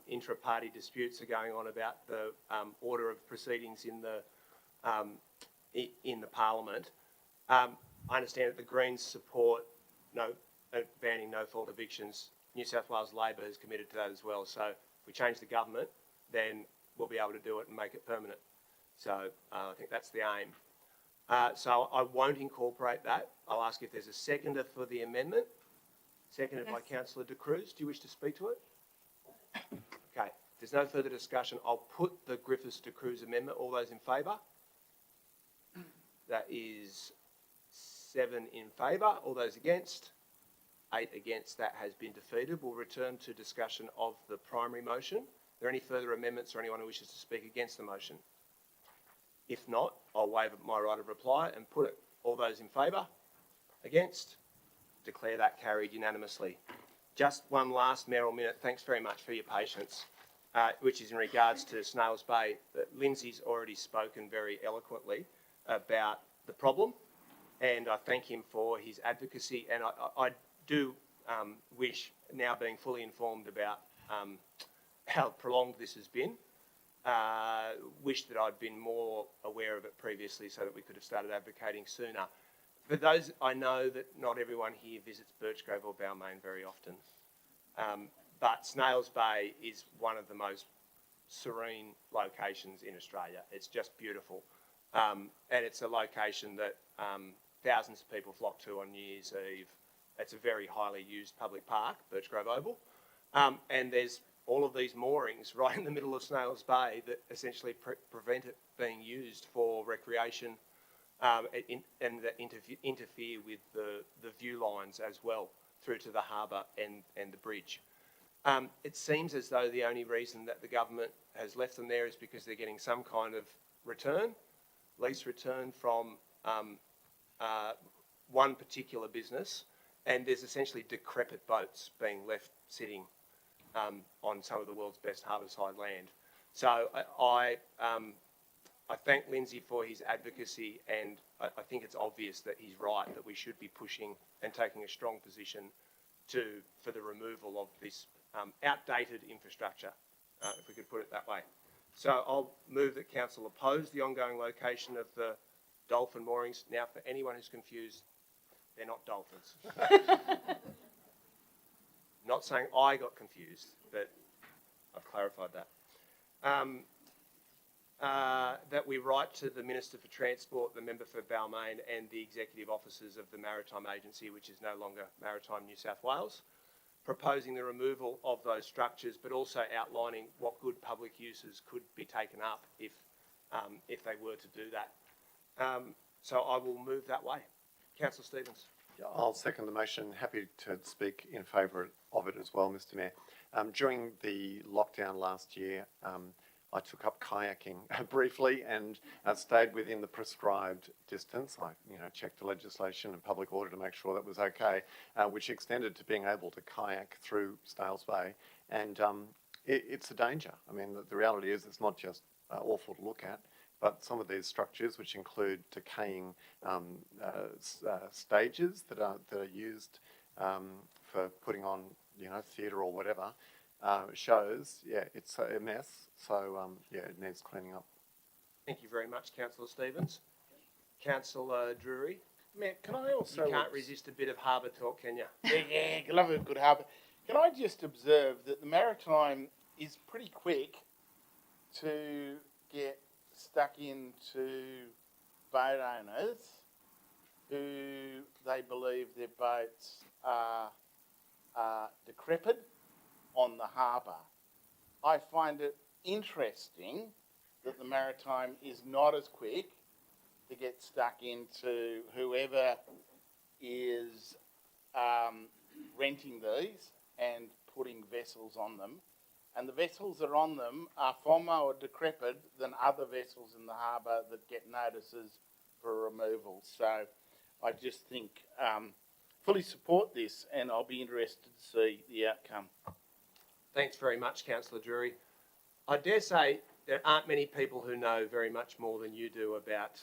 intra-party disputes are going on about the order of proceedings in the Parliament. I understand that the Greens support banning no-fault evictions. New South Wales Labor has committed to that as well. So if we change the government, then we'll be able to do it and make it permanent. So I think that's the aim. So I won't incorporate that. I'll ask if there's a seconder for the amendment. Seconded by Councillor De Cruz. Do you wish to speak to it? Okay. If there's no further discussion, I'll put the Griffiths De Cruz amendment. All those in favour? That is 7 in favour. All those against? 8 against. That has been defeated. We'll return to discussion of the primary motion. Are there any further amendments or anyone who wishes to speak against the motion? If not, I'll waive my right of reply and put it. All those in favour? Against? Declare that carried unanimously. Just one last mayoral minute. Thanks very much for your patience, which is in regards to Snails Bay. Lindsay's already spoken very eloquently about the problem, and I thank him for his advocacy. And I do wish, now being fully informed about how prolonged this has been, wish that I'd been more aware of it previously so that we could have started advocating sooner. For those, I know that not everyone here visits Birchgrove or Balmain very often, but Snails Bay is one of the most serene locations in Australia. It's just beautiful. And it's a location that thousands of people flock to on New Year's Eve. It's a very highly used public park, Birchgrove Oval. And there's all of these moorings right in the middle of Snails Bay that essentially prevent it being used for recreation and that interfere with the view lines as well through to the harbour and the bridge. It seems as though the only reason that the government has left them there is because they're getting some kind of lease return from one particular business, and there's essentially decrepit boats being left sitting on some of the world's best harbourside land. So I thank Lindsay for his advocacy, and I think it's obvious that he's right, that we should be pushing and taking a strong position for the removal of this outdated infrastructure, if we could put it that way. So I'll move that council oppose the ongoing location of the dolphin moorings. Now, for anyone who's confused, they're not dolphins. Not saying I got confused, but I've clarified that. That we write to the Minister for Transport, the member for Balmain, and the executive officers of the Maritime Agency, which is no longer Maritime New South Wales, proposing the removal of those structures, but also outlining what good public uses could be taken up if they were to do that. So I will move that way. Councillor Stevens. I'll second the motion. Happy to speak in favour of it as well, Mr Mayor. During the lockdown last year, I took up kayaking briefly and stayed within the prescribed distance. I, checked the legislation and public order to make sure that was okay, which extended to being able to kayak through Stales Bay. And it's a danger. I mean, the reality is it's not just awful to look at, but some of these structures, which include decaying stages that are used for putting on, theatre or whatever, shows, it's a mess. So, it needs cleaning up. Thank you very much, Councillor Stevens. Councillor Drury. Mayor, can I also... You can't resist a bit of harbour talk, can you? Yeah, love a good harbour. Can I just observe that the Maritime is pretty quick to get stuck into boat owners who they believe their boats are decrepit on the harbour. I find it interesting that the Maritime is not as quick to get stuck into whoever is renting these and putting vessels on them. And the vessels that are on them are far more decrepit than other vessels in the harbour that get notices for removal. So I just think fully support this, and I'll be interested to see the outcome. Thanks very much, Councillor Drury. I dare say there aren't many people who know very much more than you do about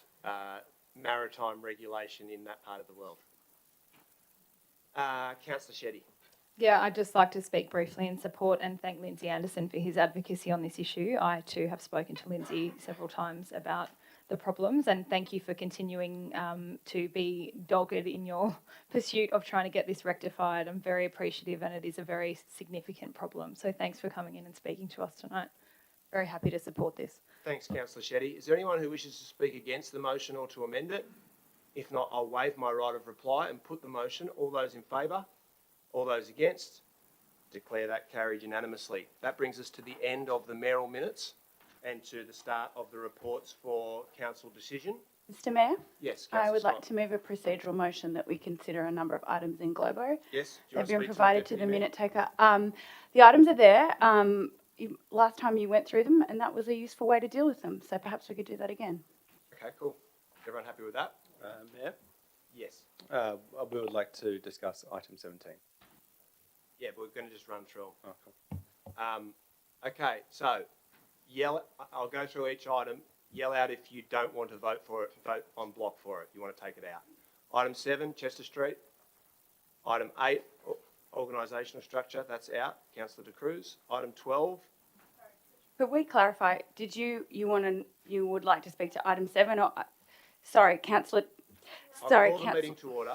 maritime regulation in that part of the world. Councillor Shetty. Yeah, I'd just like to speak briefly in support and thank Lindsay Anderson for his advocacy on this issue. I too have spoken to Lindsay several times about the problems, and thank you for continuing to be dogged in your pursuit of trying to get this rectified. I'm very appreciative, and it is a very significant problem. So thanks for coming in and speaking to us tonight. Very happy to support this. Thanks, Councillor Shetty. Is there anyone who wishes to speak against the motion or to amend it? If not, I'll waive my right of reply and put the motion. All those in favour? All those against? Declare that carried unanimously. That brings us to the end of the mayoral minutes and to the start of the reports for council decision. Mr Mayor? Yes, I Councillor would like Scott. to move a procedural motion that we consider a number of items in globo. Yes, do you They've want to been speak provided to to the the Deputy minute taker. The items are there. Last time you went through them, and that was a useful way to deal with them. So perhaps we could do that again. Mayor? Okay, cool. Everyone happy with that? Mayor, Yes. we would like to discuss item 17. Yeah, but we're going to just run through them. Oh, cool. Okay, so I'll go through each item. Yell out if you don't want to vote for it. Vote on block for it. You want to take it out. Item 7, Chester Street. Item 8, organisational structure. That's out. Councillor De Cruz. Item 12. Could we clarify? Did you would like to speak to item 7 or? Sorry, Councillor. Sorry, I'll call the meeting to order.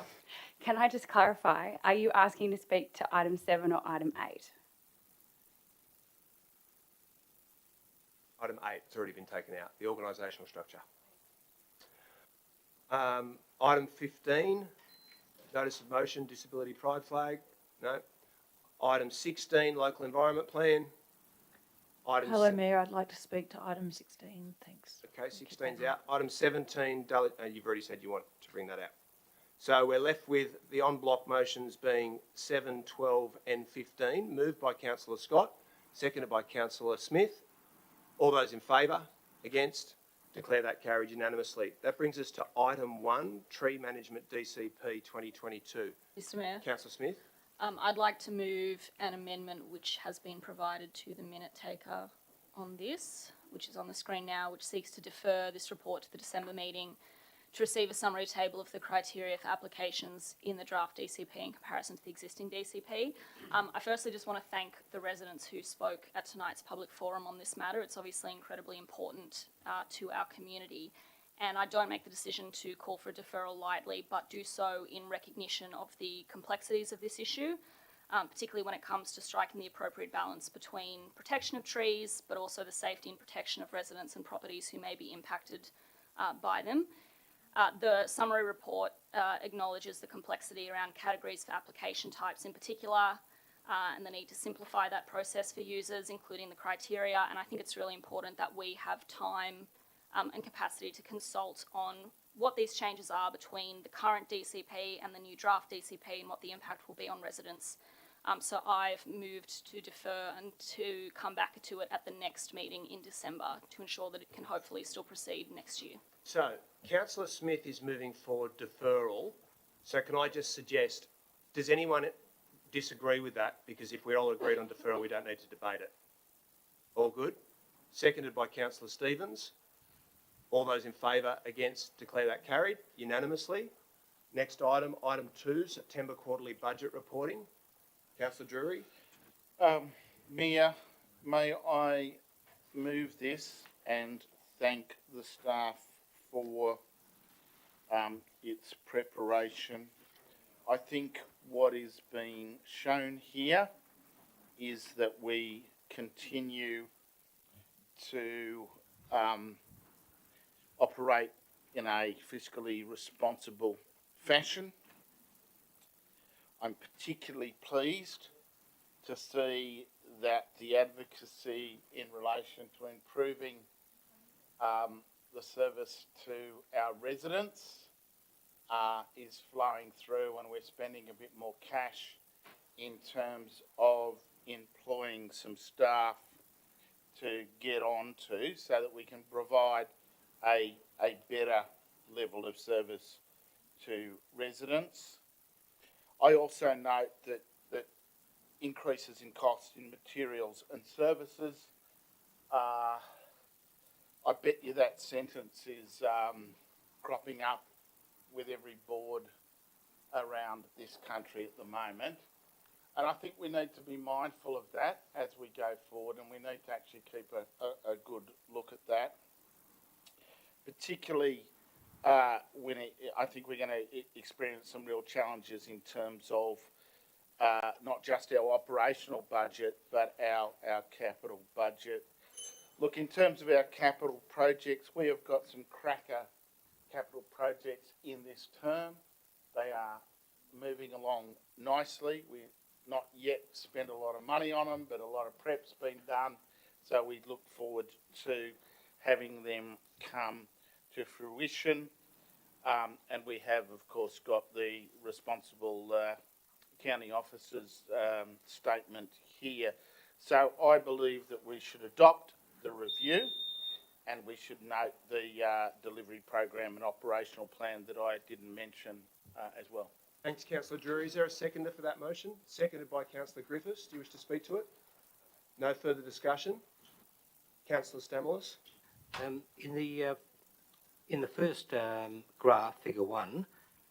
Can I just clarify? Are you asking to speak to item 7 or item 8? Item 8, it's already been taken out. The organisational structure. Item 15, notice of motion, disability pride flag. No. Item 16, local environment plan. Item Hello, Mayor. I'd like to speak to item 16. Thanks. Okay, 16's out. Item 17, you've already said you want to bring that out. So we're left with the on-block motions being 7, 12 and 15, moved by Councillor Scott, seconded by Councillor Smith. All those in favour? Against? Declare that carried unanimously. That brings us to item 1, Tree Management DCP 2022. Mr Mayor, Councillor Smith? I'd like to move an amendment which has been provided to the minute taker on this, which is on the screen now, which seeks to defer this report to the December meeting to receive a summary table of the criteria for applications in the draft DCP in comparison to the existing DCP. I firstly just want to thank the residents who spoke at tonight's public forum on this matter. It's obviously incredibly important to our community, and I don't make the decision to call for a deferral lightly, but do so in recognition of the complexities of this issue, particularly when it comes to striking the appropriate balance between protection of trees, but also the safety and protection of residents and properties who may be impacted by them. The summary report acknowledges the complexity around categories for application types in particular, and the need to simplify that process for users, including the criteria. And I think it's really important that we have time and capacity to consult on what these changes are between the current DCP and the new draft DCP and what the impact will be on residents So I've moved to defer and to come back to it at the next meeting in December to ensure that it can hopefully still proceed next year. So, Councillor Smith is moving forward deferral. So can I just suggest, does anyone disagree with that? Because if we're all agreed on deferral, we don't need to debate it. All good? Seconded by Councillor Stevens. All those in favour, against, declare that carried unanimously. Next item, item 2, September quarterly budget reporting. Councillor Drury. Mayor, may I move this and thank the staff for its preparation. I think what is being shown here is that we continue to operate in a fiscally responsible fashion. I'm particularly pleased to see that the advocacy in relation to improving the service to our residents is flowing through, and we're spending a bit more cash in terms of employing some staff to get on to so that we can provide a better level of service to residents. I also note that increases in costs in materials and services, I bet you that sentence is cropping up with every board around this country at the moment. And I think we need to be mindful of that as we go forward, and we need to actually keep a good look at that. Particularly when I think we're going to experience some real challenges in terms of not just our operational budget, but our capital budget. Look, in terms of our capital projects, we have got some cracker capital projects in this term. They are moving along nicely. We've not yet spent a lot of money on them, but a lot of prep's been done. So we look forward to having them come to fruition. And we have, of course, got the responsible county officer's statement here. So I believe that we should adopt the review, and we should note the delivery program and operational plan that I didn't mention as well. Thanks, Councillor Drury. Is there a seconder for that motion? Seconded by Councillor Griffiths. Do you wish to speak to it? No further discussion. Councillor Stamoulis. In the first graph, figure 1,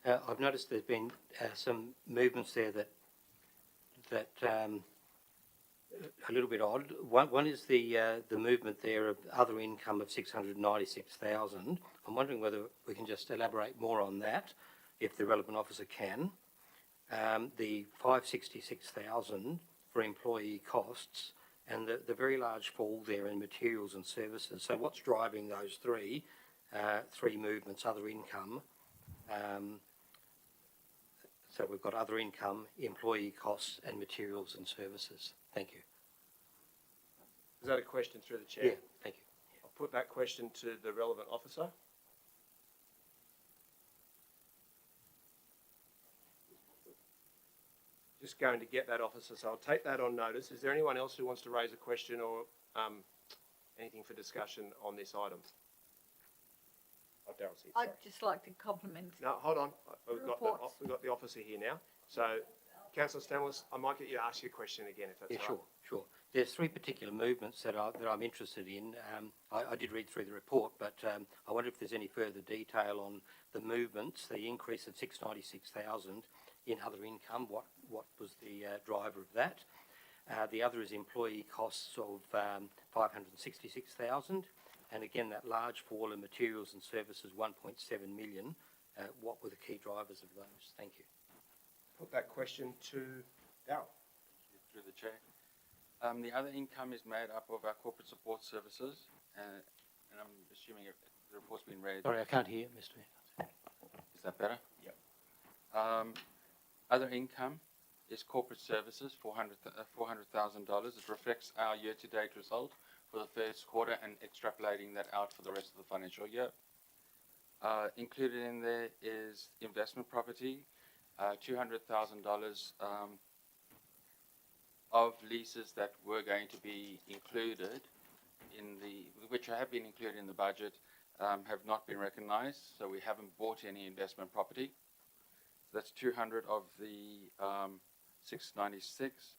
I've noticed there's been some movements there that a little bit odd. One is the movement there of other income of 696,000. I'm wondering whether we can just elaborate more on that, if the relevant officer can. The 566,000 for employee costs, and the very large fall there in materials and services. So what's driving those three movements? Other income. So we've got other income, employee costs, and materials and services. Thank you. Is that a question through the chair? Yeah, thank you. I'll put that question to the relevant officer. Just going to get that officer, so I'll take that on notice. Is there anyone else who wants to raise a question or anything for discussion on this item? Oh, Daryl's here. I'd just like to compliment. No, hold on. We've got the officer here now. So, Councillor Stamoulis, I might get you to ask your question again if that's all right. Sure. There's three particular movements that I'm interested in. I did read through the report, but I wonder if there's any further detail on the movements, the increase of 696,000 in other income. What was the driver of that? The other is employee costs of 566,000. And again, that large fall in materials and services, 1.7 million. What were the key drivers of those? Thank you. Put that question to Daryl. Through the chair. The other income is made up of our corporate support services, and I'm assuming the report's been read. Sorry, I can't hear, Mr. Mayor. Is that better? Yep. Other income is corporate services, $400,000. It reflects our year-to-date result for the first quarter and extrapolating that out for the rest of the financial year. Included in there is investment property, $200,000 of leases that were going to be included which have been included in the budget, have not been recognised, so we haven't bought any investment property. So that's 200 of the 696.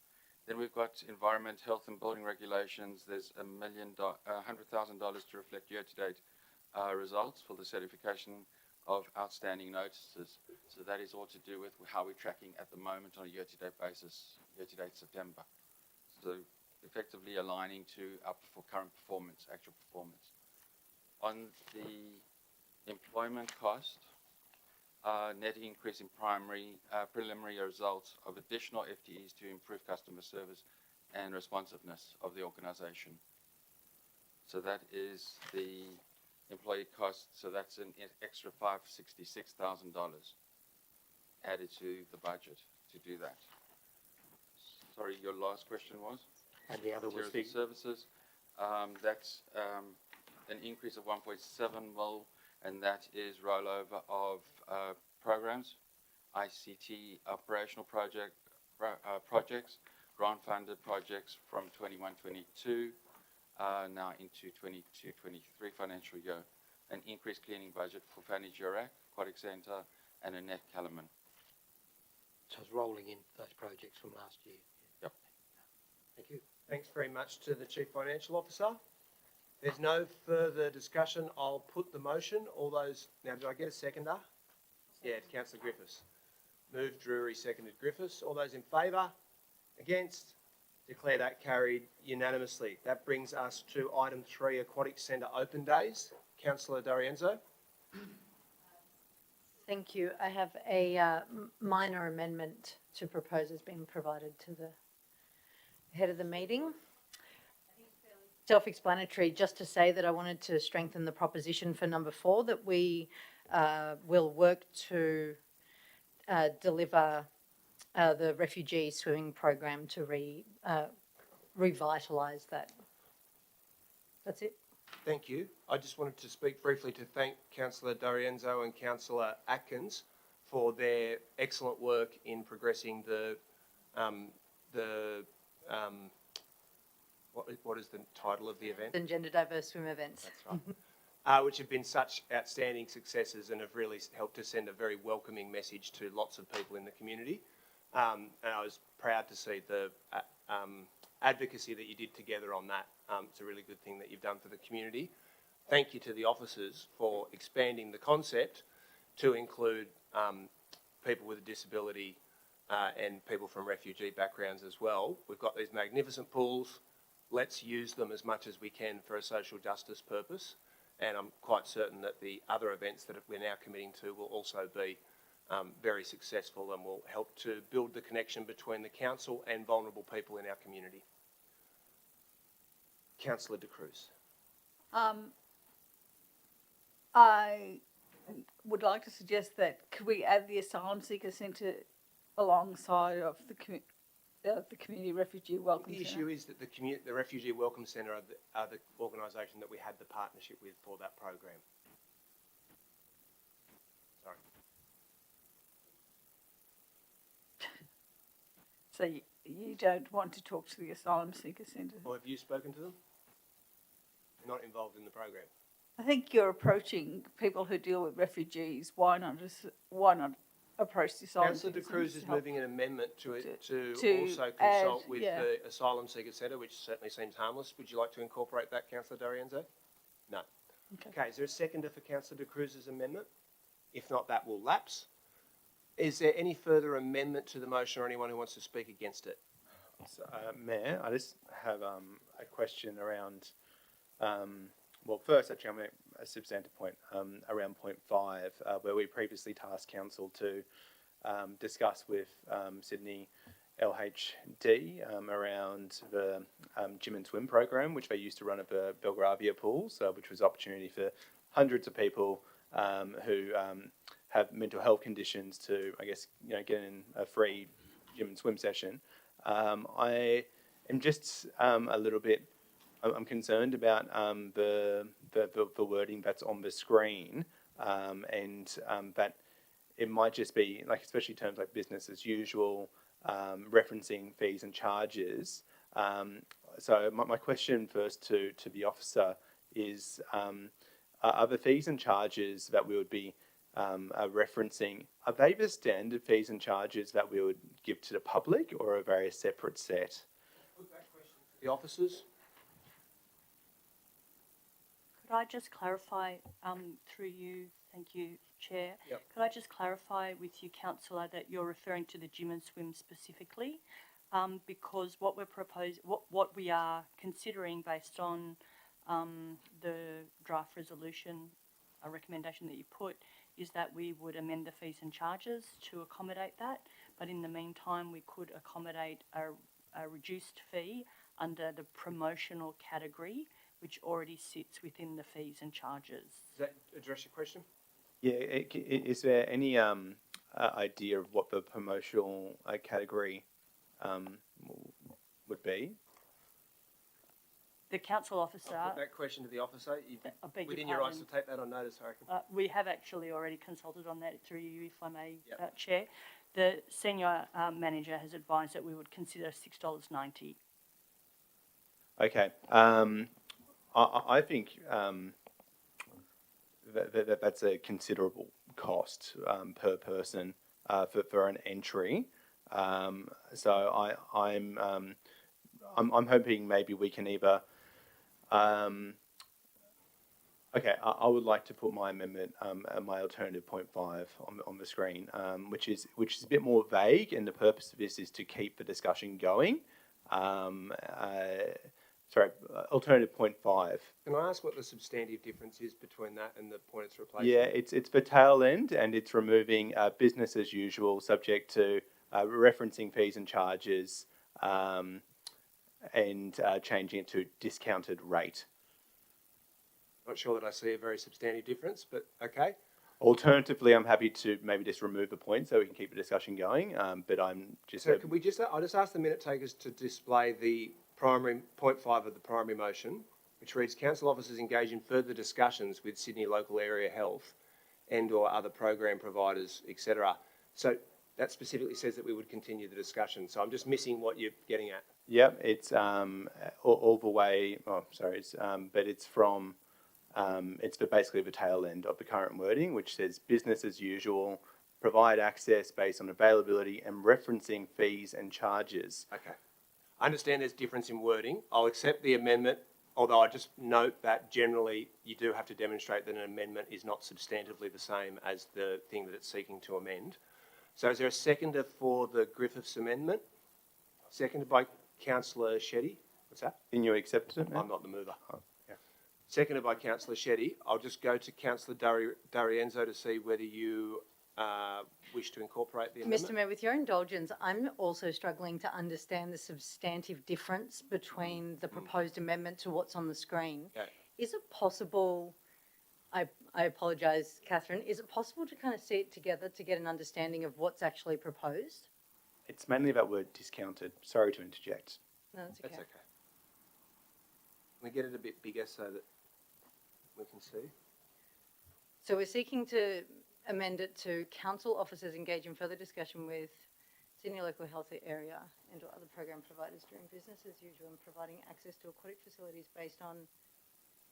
Then we've got environment, health and building regulations. There's $100,000 to reflect year-to-date results for the certification of outstanding notices. So that is all to do with how we're tracking at the moment on a year-to-date basis, year-to-date September. So effectively aligning to for current performance, actual performance. On the employment cost, net increase in preliminary results of additional FTEs to improve customer service and responsiveness of the organisation. So that is the employee cost. So that's an extra $566,000 added to the budget to do that. Sorry, your last question was? And the other was Materials and services. That's an increase of 1.7 mil, and that is rollover of programs, ICT operational projects, grant-funded projects from 21-22 now into 22-23 financial year. An increased cleaning budget for Fanny Jurac, Aquatic Centre, and Annette Kellerman. So it's rolling in those projects from last year. Yep. Thank you. Thanks very much to the Chief Financial Officer. There's no further discussion. I'll put the motion. All those, now did I get a seconder? Yeah, Councillor Griffiths. Moved Drury, seconded Griffiths. All those in favour? Against? Declare that carried unanimously. That brings us to item 3, Aquatic Centre Open Days. Councillor D'Arienzo. Thank you. I have a minor amendment to propose as being provided to the head of the meeting. Self-explanatory, just to say that I wanted to strengthen the proposition for number 4, that we will work to deliver the refugee swimming program to revitalise that. That's it. Thank you. I just wanted to speak briefly to thank Councillor D'Arienzo and Councillor Atkins for their excellent work in progressing what is the title of the event? And gender diverse swim events. That's right. Which have been such outstanding successes and have really helped to send a very welcoming message to lots of people in the community. And I was proud to see the advocacy that you did together on that. It's a really good thing that you've done for the community. Thank you to the officers for expanding the concept to include people with a disability and people from refugee backgrounds as well. We've got these magnificent pools. Let's use them as much as we can for a social justice purpose. And I'm quite certain that the other events that we're now committing to will also be very successful and will help to build the connection between the council and vulnerable people in our community. Councillor De Cruz. I would like to suggest that could we add the Asylum Seeker Centre alongside of the Community Refugee Welcome The Centre? issue is that the Refugee Welcome Centre are the organisation that we had the partnership with for that program. Sorry. So you don't want to talk to the Asylum Seeker Centre? Or have you spoken to them? You're not involved in the program. I think you're approaching people who deal with refugees. Why not approach the Asylum Councillor De Seeker Cruz Centre is to help? moving an amendment to to also add, consult with yeah. the Asylum Seeker Centre, which certainly seems harmless. Would you like to incorporate that, Councillor D'Arienzo? No. Okay, is there a seconder for Councillor De Cruz's amendment? If not, that will lapse. Is there any further amendment to the motion or anyone who wants to speak against it? So, Mayor, I just have a question around, well, first, actually, I'm going to make a substantive point around point 5, where we previously tasked Council to discuss with Sydney LHD around the gym and swim program, which they used to run at the Belgravia pools, which was an opportunity for hundreds of people who have mental health conditions to, I guess, get in a free gym and swim session. I am just a little bit, I'm concerned about the wording that's on the screen, and that it might just be, like, especially terms like business as usual, referencing fees and charges. So my question first to the officer is, are the fees and charges that we would be referencing, are they the standard fees and charges that we would give to the public, or are they a separate set? Put that question to the officers. Could I just clarify, through you, thank you, Chair. Yep. Could I just clarify with you, Councillor, that you're referring to the gym and swim specifically? Because what what we are considering based on the draft resolution, a recommendation that you put, is that we would amend the fees and charges to accommodate that. But in the meantime, we could accommodate a reduced fee under the promotional category, which already sits within the fees and charges. Does that address your question? Yeah, is there any idea of what the promotional category would be? The council officer. I'll put that question to the officer. I beg your Within your rights to pardon. take that on notice, I reckon. We have actually already consulted on that through you, if I may, Chair. The senior manager has advised that we would consider $6.90. Okay. I think that's a considerable cost per person for an entry. So I'm hoping maybe we can either. Okay, I would like to put my amendment, my alternative 0.5 on the screen, which is a bit more vague, and the purpose of this is to keep the discussion going. Sorry, alternative 0.5. Can I ask what the substantive difference is between that and the point it's replacing? Yeah, it's the tail end, and it's removing business as usual, subject to referencing fees and charges, and changing it to discounted rate. Not sure that I see a very substantive difference, but okay. Alternatively, I'm happy to maybe just remove the point so we can keep the discussion going. But I'm just. So could we just? I'll just ask the minute takers to display the primary 0.5 of the primary motion, which reads: Council officers engage in further discussions with Sydney local area health and/or other program providers, etc. So that specifically says that we would continue the discussion. So I'm just missing what you're getting at. Yep, it's all the way. Oh, sorry, but it's from. It's basically the tail end of the current wording, which says business as usual, provide access based on availability and referencing fees and charges. Okay. I understand there's difference in wording. I'll accept the amendment, although I just note that generally you do have to demonstrate that an amendment is not substantively the same as the thing that it's seeking to amend. So is there a seconder for the Griffiths amendment? Seconded by Councillor Shetty. What's that? Can you accept it? I'm not the mover. Seconded by Councillor Shetty. I'll just go to Councillor D'Arienzo to see whether you wish to incorporate the amendment. Mr Mayor, with your indulgence, I'm also struggling to understand the substantive difference between the proposed amendment to what's on the screen. Okay. Is it possible, I apologise, Catherine, is it possible to kind of see it together to get an understanding of what's actually proposed? It's mainly that word discounted. Sorry to interject. No, that's okay. That's okay. Can we get it a bit bigger so that we can see? So we're seeking to amend it to council officers engage in further discussion with Sydney local health area and or other program providers doing business as usual and providing access to aquatic facilities based on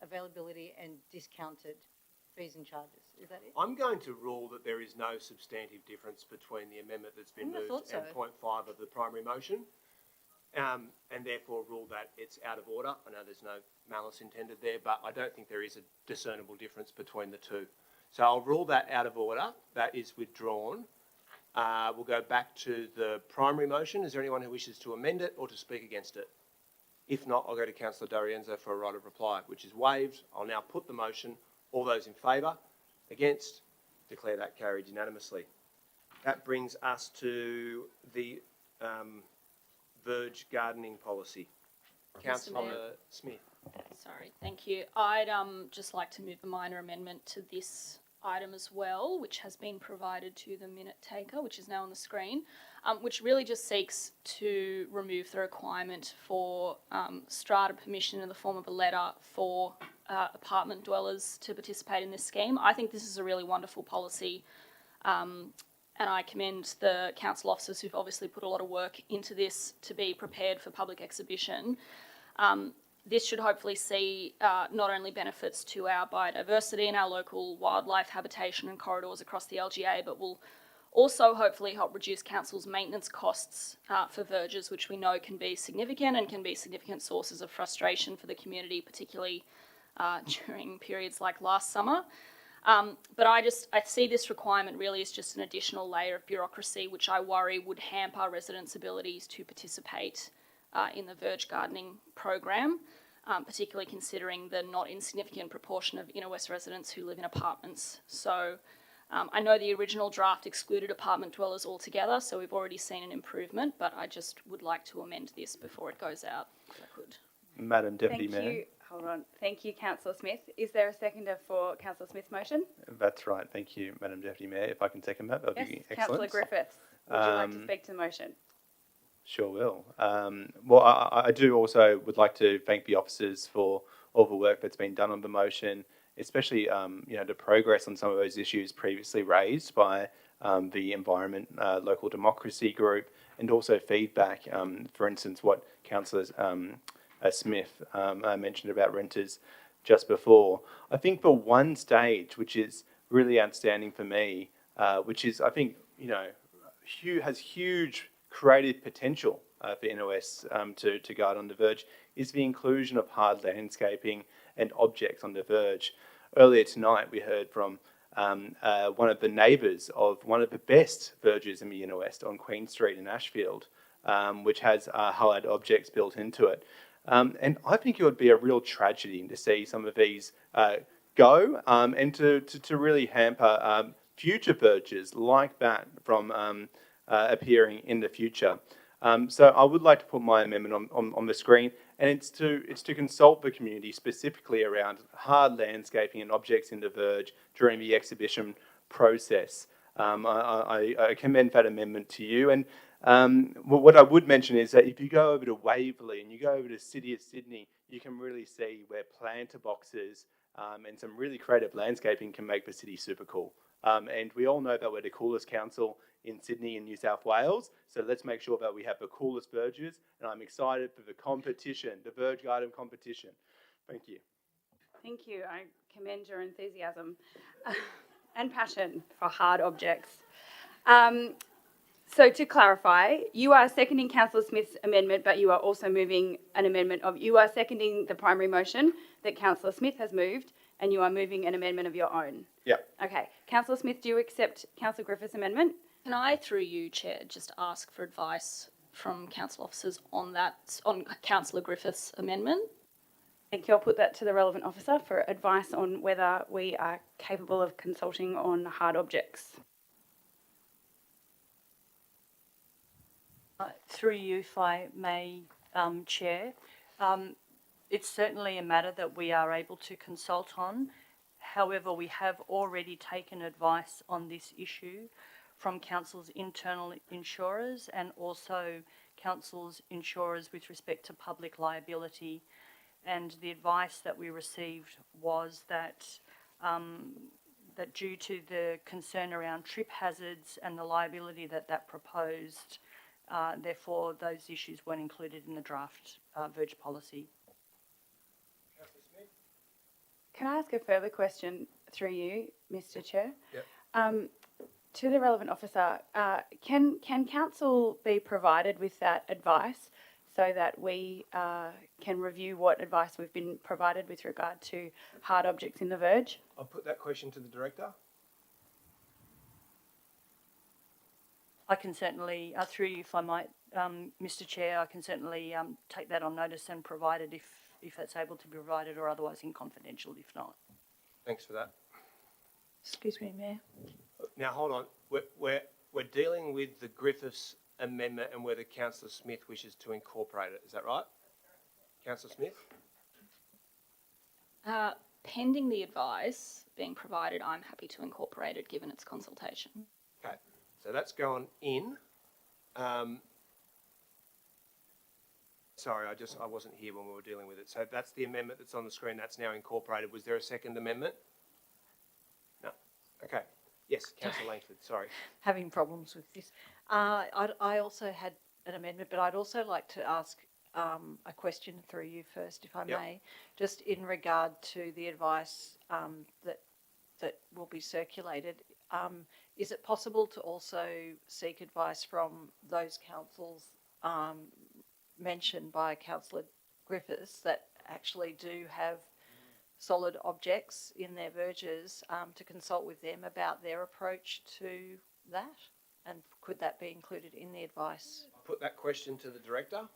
availability and discounted fees and charges. Is that it? I'm going to rule that there is no substantive difference between the amendment that's been I moved thought so. and 0.5 of the primary motion, and therefore rule that it's out of order. I know there's no malice intended there, but I don't think there is a discernible difference between the two. So I'll rule that out of order. That is withdrawn. We'll go back to the primary motion. Is there anyone who wishes to amend it or to speak against it? If not, I'll go to Councillor D'Arienzo for a right of reply, which is waived. I'll now put the motion. All those in favour? Against? Declare that carried unanimously. That brings us to the verge gardening policy. Councillor Smith. Sorry, thank you. I'd just like to move a minor amendment to this item as well, which has been provided to the minute taker, which is now on the screen, which really just seeks to remove the requirement for strata permission in the form of a letter for apartment dwellers to participate in this scheme. I think this is a really wonderful policy, and I commend the council officers who've obviously put a lot of work into this to be prepared for public exhibition. This should hopefully see not only benefits to our biodiversity and our local wildlife habitation and corridors across the LGA, but will also hopefully help reduce council's maintenance costs for verges, which we know can be significant and can be significant sources of frustration for the community, particularly during periods like last summer. But I see this requirement really as just an additional layer of bureaucracy, which I worry would hamper residents' abilities to participate in the verge gardening program, particularly considering the not insignificant proportion of Inner West residents who live in apartments. So I know the original draft excluded apartment dwellers altogether, so we've already seen an improvement, but I just would like to amend this before it goes out, if I could. Madam Deputy Thank Mayor. you. Hold on. Thank you, Councillor Smith. Is there a seconder for Councillor Smith's motion? That's right. Thank you, Madam Deputy Mayor. If I can second that, that would be excellent. Councillor Griffiths, would you like to speak to the motion? Sure will. Well, I do also would like to thank the officers for all the work that's been done on the motion, especially the progress on some of those issues previously raised by the Environment Local Democracy Group, and also feedback. For instance, what Councillor Smith mentioned about renters just before. I think the one stage which is really outstanding for me, which is I think has huge creative potential for NOS to guard on the verge, is the inclusion of hard landscaping and objects on the verge. Earlier tonight we heard from one of the neighbours of one of the best verges in the Inner West on Queen Street in Ashfield, which has hard objects built into it. And I think it would be a real tragedy to see some of these go and to really hamper future verges like that from appearing in the future. So I would like to put my amendment on the screen, and it's to consult the community specifically around hard landscaping and objects in the verge during the exhibition process. I commend that amendment to you. And what I would mention is that if you go over to Waverley and you go over to City of Sydney, you can really see where planter boxes and some really creative landscaping can make the city super cool. And we all know that we're the coolest council in Sydney and New South Wales, so let's make sure that we have the coolest verges, and I'm excited for the competition, the Verge Garden competition. Thank you. Thank you. I commend your enthusiasm and passion for hard objects. So to clarify, you are seconding Councillor Smith's amendment, but you are also moving an amendment you are seconding the primary motion that Councillor Smith has moved, and you are moving an amendment of your own. Yeah. Okay. Councillor Smith, do you accept Councillor Griffiths' amendment? Can I, through you, Chair, just ask for advice from council officers on Councillor Griffiths' amendment? Thank you. I'll put that to the relevant officer for advice on whether we are capable of consulting on hard objects. Through you, if I may, Chair, it's certainly a matter that we are able to consult on. However, we have already taken advice on this issue from Council's internal insurers and also Council's insurers with respect to public liability. And the advice that we received was that that due to the concern around trip hazards and the liability that proposed, therefore those issues weren't included in the draft verge policy. Can I ask a further question through you, Mr. Chair? Yep. To the relevant officer, can council be provided with that advice so that we can review what advice we've been provided with regard to hard objects in the verge? I'll put that question to the director. I can certainly, through you, if I might, Mr. Chair, I can certainly take that on notice and provide it if that's able to be provided, or otherwise in confidential if not. Thanks for that. Excuse me, Mayor. Now, hold on. We're dealing with the Griffiths amendment and whether Councillor Smith wishes to incorporate it. Is that right? Councillor Smith? Pending the advice being provided, I'm happy to incorporate it given its consultation. Okay. So that's gone in. Sorry, I wasn't here when we were dealing with it. So that's the amendment that's on the screen. That's now incorporated. Was there a second amendment? No. Okay. Yes, Councillor Langford, sorry. having problems with this. I also had an amendment, but I'd also like to ask a question through you first, if I Yep. may, just in regard to the advice that will be circulated. Is it possible to also seek advice from those councils mentioned by Councillor Griffiths that actually do have solid objects in their verges, to consult with them about their approach to that? And could that be included in the advice? I'll put that question to the Director.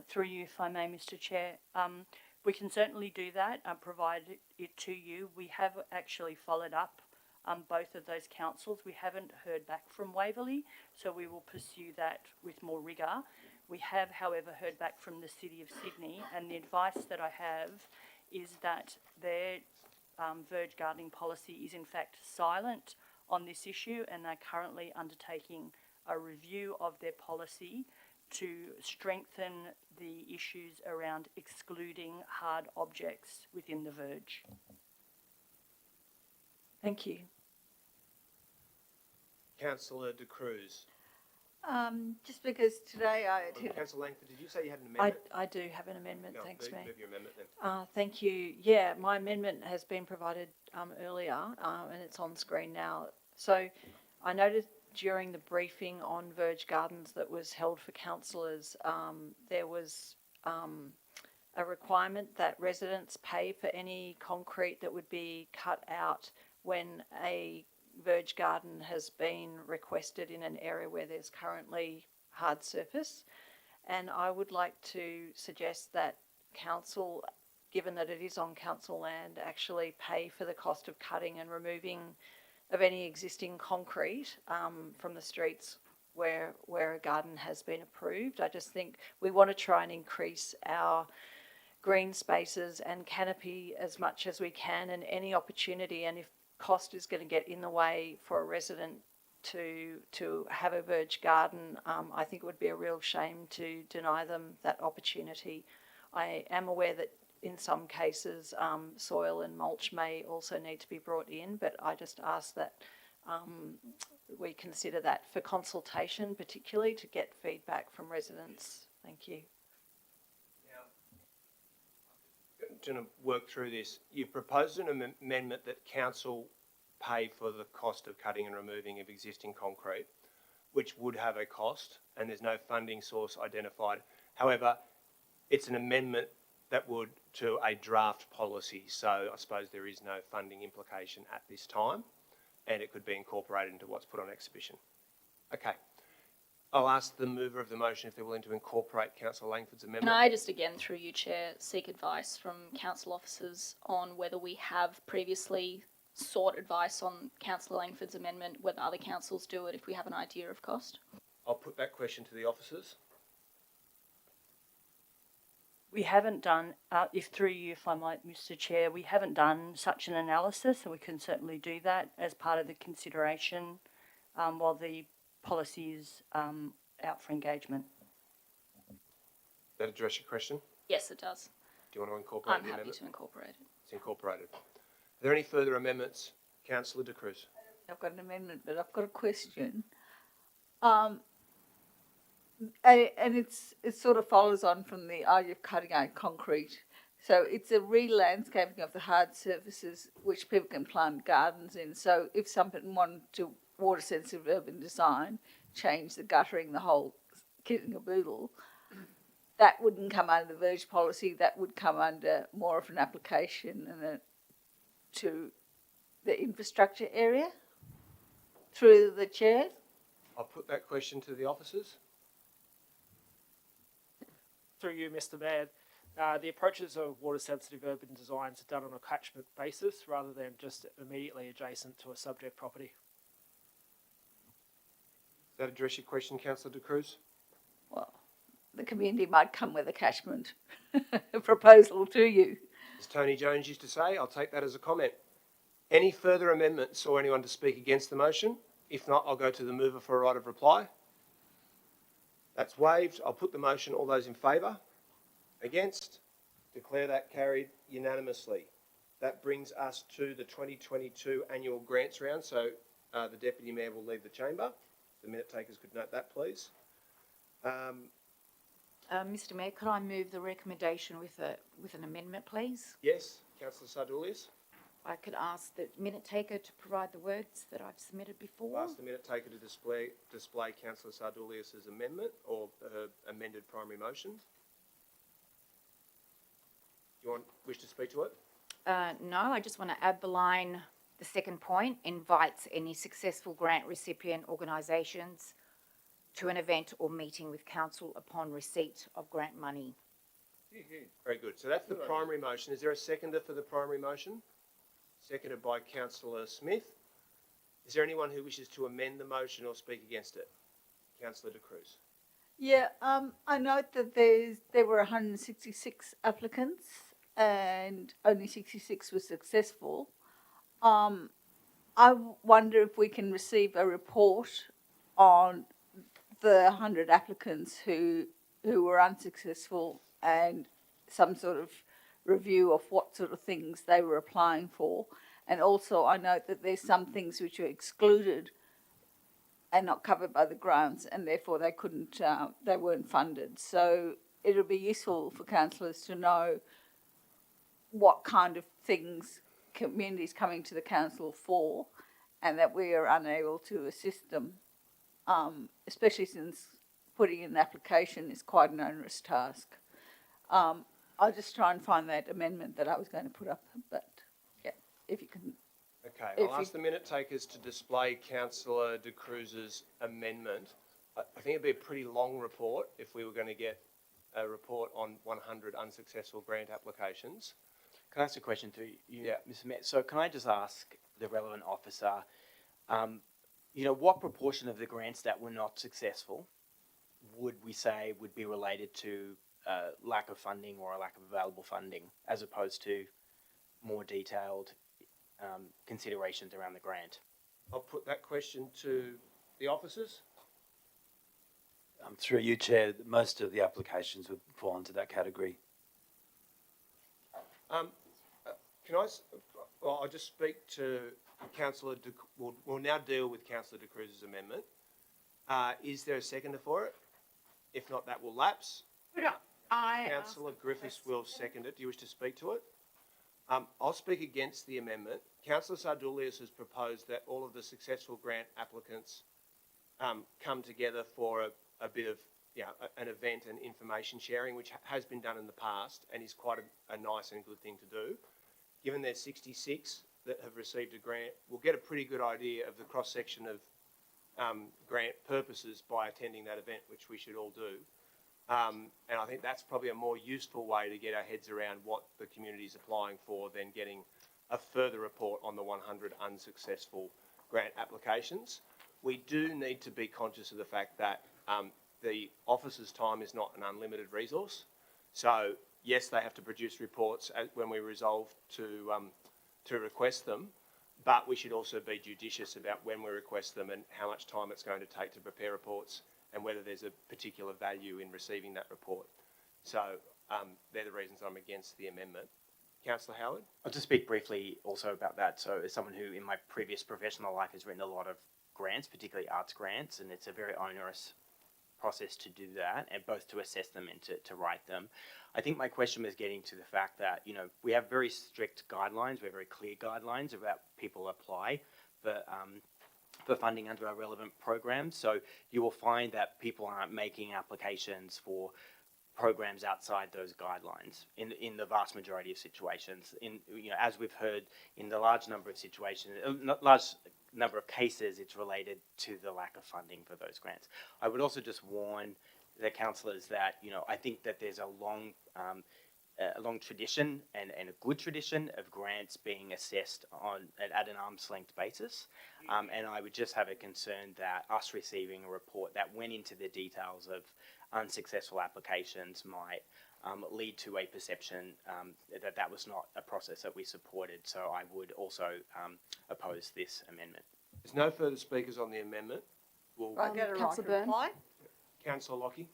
Through you, if I may, Mr. Chair. We can certainly do that, provide it to you. We have actually followed up both of those councils. We haven't heard back from Waverley, so we will pursue that with more rigour. We have, however, heard back from the City of Sydney, and the advice that I have is that their verge gardening policy is in fact silent on this issue, and they're currently undertaking a review of their policy to strengthen the issues around excluding hard objects within the verge. Thank you. Councillor De Cruz. Just because today I attended. Councillor Langford, did you say you had an amendment? I do have an amendment, No, thanks, Mayor. move your amendment then. Thank you. Yeah, my amendment has been provided earlier, and it's on screen now. So I noticed during the briefing on Verge Gardens that was held for councillors, there was a requirement that residents pay for any concrete that would be cut out when a verge garden has been requested in an area where there's currently hard surface. And I would like to suggest that council, given that it is on council land, actually pay for the cost of cutting and removing of any existing concrete from the streets where a garden has been approved. I just think we want to try and increase our green spaces and canopy as much as we can, and any opportunity, and if cost is going to get in the way for a resident to have a verge garden, I think it would be a real shame to deny them that opportunity. I am aware that in some cases soil and mulch may also need to be brought in, but I just ask that we consider that for consultation, particularly to get feedback from residents. Thank you. Going to work through this. You proposed an amendment that council pay for the cost of cutting and removing of existing concrete, which would have a cost, and there's no funding source identified. However, it's an amendment that would to a draft policy, so I suppose there is no funding implication at this time, and it could be incorporated into what's put on exhibition. Okay. I'll ask the mover of the motion if they're willing to incorporate Councillor Langford's amendment. Can I just again, through you, Chair, seek advice from council officers on whether we have previously sought advice on Councillor Langford's amendment, whether other councils do it, if we have an idea of cost? I'll put that question to the officers. We haven't done, if through you, if I might, Mr. Chair, we haven't done such an analysis, and we can certainly do that as part of the consideration while the policy is out for engagement. Does that address your question? Yes, it does. Do you want to incorporate I'm the happy amendment? to incorporate it. It's incorporated. Are there any further amendments? Councillor De Cruz. I've got an amendment, but I've got a question. And it sort of follows on from the idea of cutting out concrete. So it's a re-landscaping of the hard surfaces which people can plant gardens in. So if someone wanted to water sensitive urban design, change the guttering, the whole kit and caboodle, that wouldn't come under the verge policy. That would come under more of an application and to the infrastructure area. Through the chair. I'll put that question to the officers. Through you, Mr. Mayor, the approaches of water-sensitive urban designs are done on a catchment basis rather than just immediately adjacent to a subject property. Does that address your question, Councillor De Cruz? Well, the community might come with a catchment proposal to you. As Tony Jones used to say, I'll take that as a comment. Any further amendments or anyone to speak against the motion? If not, I'll go to the mover for a right of reply. That's waived. I'll put the motion. All those in favour? Against? Declare that carried unanimously. That brings us to the 2022 annual grants round. So the Deputy Mayor will leave the chamber. The minute takers could note that, please. Mr Mayor, could I move the recommendation with an amendment, please? Yes, Councillor Sardulius. I could ask the minute taker to provide the words that I've submitted before. Ask the minute taker to display Councillor Sardulius's amendment or her amended primary motion. Do you wish to speak to it? No, I just want to add the line, the second point, invites any successful grant recipient organisations to an event or meeting with council upon receipt of grant money. Very good. So that's the primary motion. Is there a seconder for the primary motion? Seconded by Councillor Smith. Is there anyone who wishes to amend the motion or speak against it? Councillor De Cruz. Yeah, I note that there were 166 applicants and only 66 were successful. I wonder if we can receive a report on the 100 applicants who were unsuccessful and some sort of review of what sort of things they were applying for. And also I note that there's some things which were excluded and not covered by the grants, and therefore they couldn't, they weren't funded. So it'll be useful for councillors to know what kind of things communities coming to the council for, and that we are unable to assist them, especially since putting in an application is quite an onerous task. I'll just try and find that amendment that I was going to put up, but yeah, if you can. Okay, I'll ask the minute takers to display Councillor De Cruz's amendment. I think it'd be a pretty long report if we were going to get a report on 100 unsuccessful grant applications. Can I ask a question to you, Mr. Mayor? So can I just ask the relevant officer, what proportion of the grants that were not successful would we say would be related to lack of funding or a lack of available funding, as opposed to more detailed considerations around the grant? I'll put that question to the officers. Through you, Chair, most of the applications would fall into that category. I'll just speak to Councillor we'll now deal with Councillor De Cruz's amendment. Is there a seconder for it? If not, that will lapse. Councillor Griffiths will second it. Do you wish to speak to it? I'll speak against the amendment. Councillor Sardulius has proposed that all of the successful grant applicants come together for a bit of an event and information sharing, which has been done in the past and is quite a nice and good thing to do. Given there's 66 that have received a grant, we'll get a pretty good idea of the cross-section of grant purposes by attending that event, which we should all do. And I think that's probably a more useful way to get our heads around what the community is applying for than getting a further report on the 100 unsuccessful grant applications. We do need to be conscious of the fact that the officers' time is not an unlimited resource. So yes, they have to produce reports when we resolve to request them, but we should also be judicious about when we request them and how much time it's going to take to prepare reports and whether there's a particular value in receiving that report. So they're the reasons I'm against the amendment. Councillor Howard? I'll just speak briefly also about that. So as someone who in my previous professional life has written a lot of grants, particularly arts grants, and it's a very onerous process to do that, and both to assess them and to write them. I think my question was getting to the fact that, we have very strict guidelines, we have very clear guidelines about people apply for funding under our relevant programs. So you will find that people aren't making applications for programs outside those guidelines in the vast majority of situations. As we've heard, in the large number of situations, large number of cases, it's related to the lack of funding for those grants. I would also just warn the councillors that, I think that there's a long tradition and a good tradition of grants being assessed at an arm's length basis. And I would just have a concern that us receiving a report that went into the details of unsuccessful applications might lead to a perception that was not a process that we supported. So I would also oppose this amendment. There's no further speakers on the amendment. I get a right to reply. Councillor Lockie?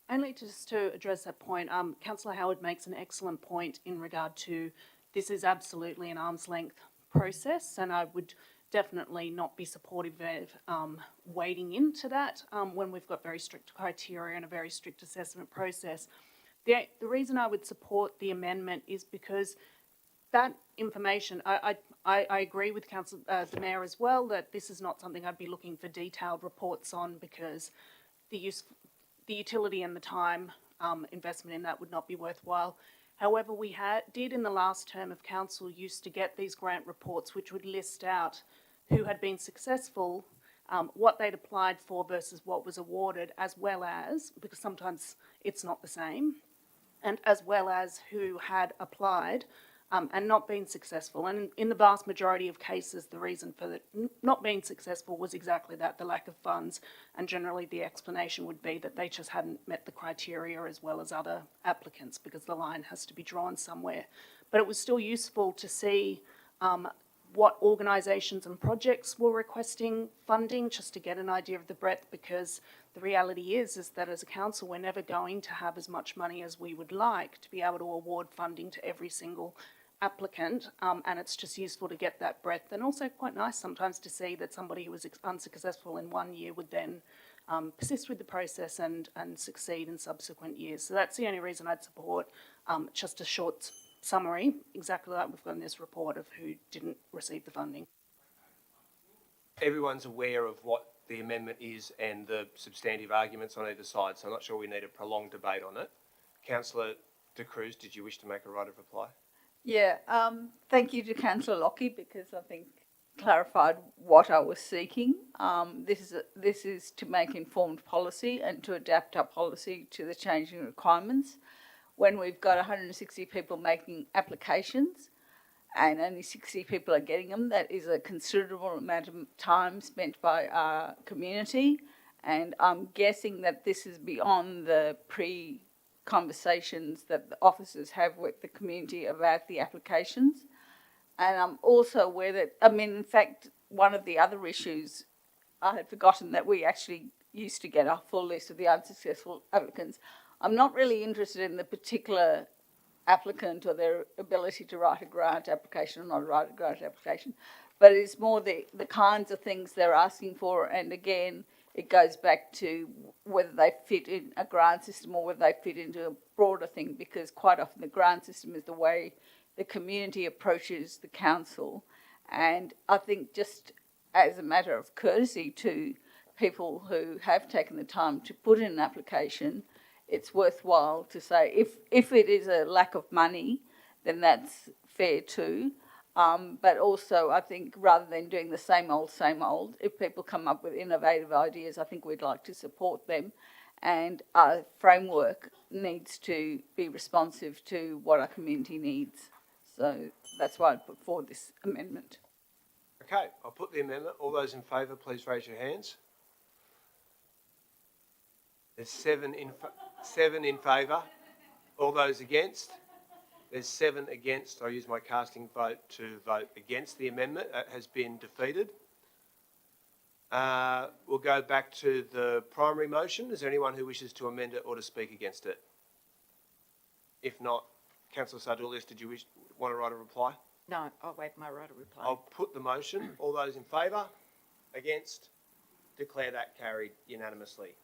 Only just to address that point, Councillor Howard makes an excellent point in regard to this is absolutely an arm's length process, and I would definitely not be supportive of wading into that when we've got very strict criteria and a very strict assessment process. The reason I would support the amendment is because that information, I agree with the Mayor as well, that this is not something I'd be looking for detailed reports on, because the utility and the time investment in that would not be worthwhile. However, we did in the last term of council used to get these grant reports which would list out who had been successful, what they'd applied for versus what was awarded, as well as, because sometimes it's not the same, and as well as who had applied and not been successful. And in the vast majority of cases, the reason for it not being successful was exactly that, the lack of funds. And generally the explanation would be that they just hadn't met the criteria as well as other applicants, because the line has to be drawn somewhere. But it was still useful to see what organisations and projects were requesting funding, just to get an idea of the breadth, because the reality is that as a council, we're never going to have as much money as we would like to be able to award funding to every single applicant, and it's just useful to get that breadth, and also quite nice sometimes to see that somebody who was unsuccessful in one year would then persist with the process and succeed in subsequent years. So that's the only reason I'd support just a short summary, exactly like we've got in this report, of who didn't receive the funding. Everyone's aware of what the amendment is and the substantive arguments on either side, so I'm not sure we need a prolonged debate on it. Councillor De Cruz, did you wish to make a right of reply? Yeah, thank you to Councillor Lockie, because I think clarified what I was seeking. This is to make informed policy and to adapt our policy to the changing requirements. When we've got 160 people making applications and only 60 people are getting them, that is a considerable amount of time spent by our community. And I'm guessing that this is beyond the conversations that the officers have with the community about the applications. And I'm also aware that, in fact, one of the other issues, I had forgotten that we actually used to get a full list of the unsuccessful applicants. I'm not really interested in the particular applicant or their ability to write a grant application or not write a grant application, but it's more the kinds of things they're asking for. And again, it goes back to whether they fit in a grant system or whether they fit into a broader thing, because quite often the grant system is the way the community approaches the council. And I think just as a matter of courtesy to people who have taken the time to put in an application, it's worthwhile to say if it is a lack of money, then that's fair too. But also, I think rather than doing the same old, if people come up with innovative ideas, I think we'd like to support them. And our framework needs to be responsive to what our community needs. So that's why I put forward this amendment. Okay, I'll put the amendment. All those in favour, please raise your hands. There's seven in favour. All those against? There's 7 against. I use my casting vote to vote against the amendment. That has been defeated. We'll go back to the primary motion. Is there anyone who wishes to amend it or to speak against it? If not, Councillor Sardulius, did you want to write a reply? No, I'll waive my right of reply. I'll put the motion. All those in favour? Against? Declare that carried unanimously.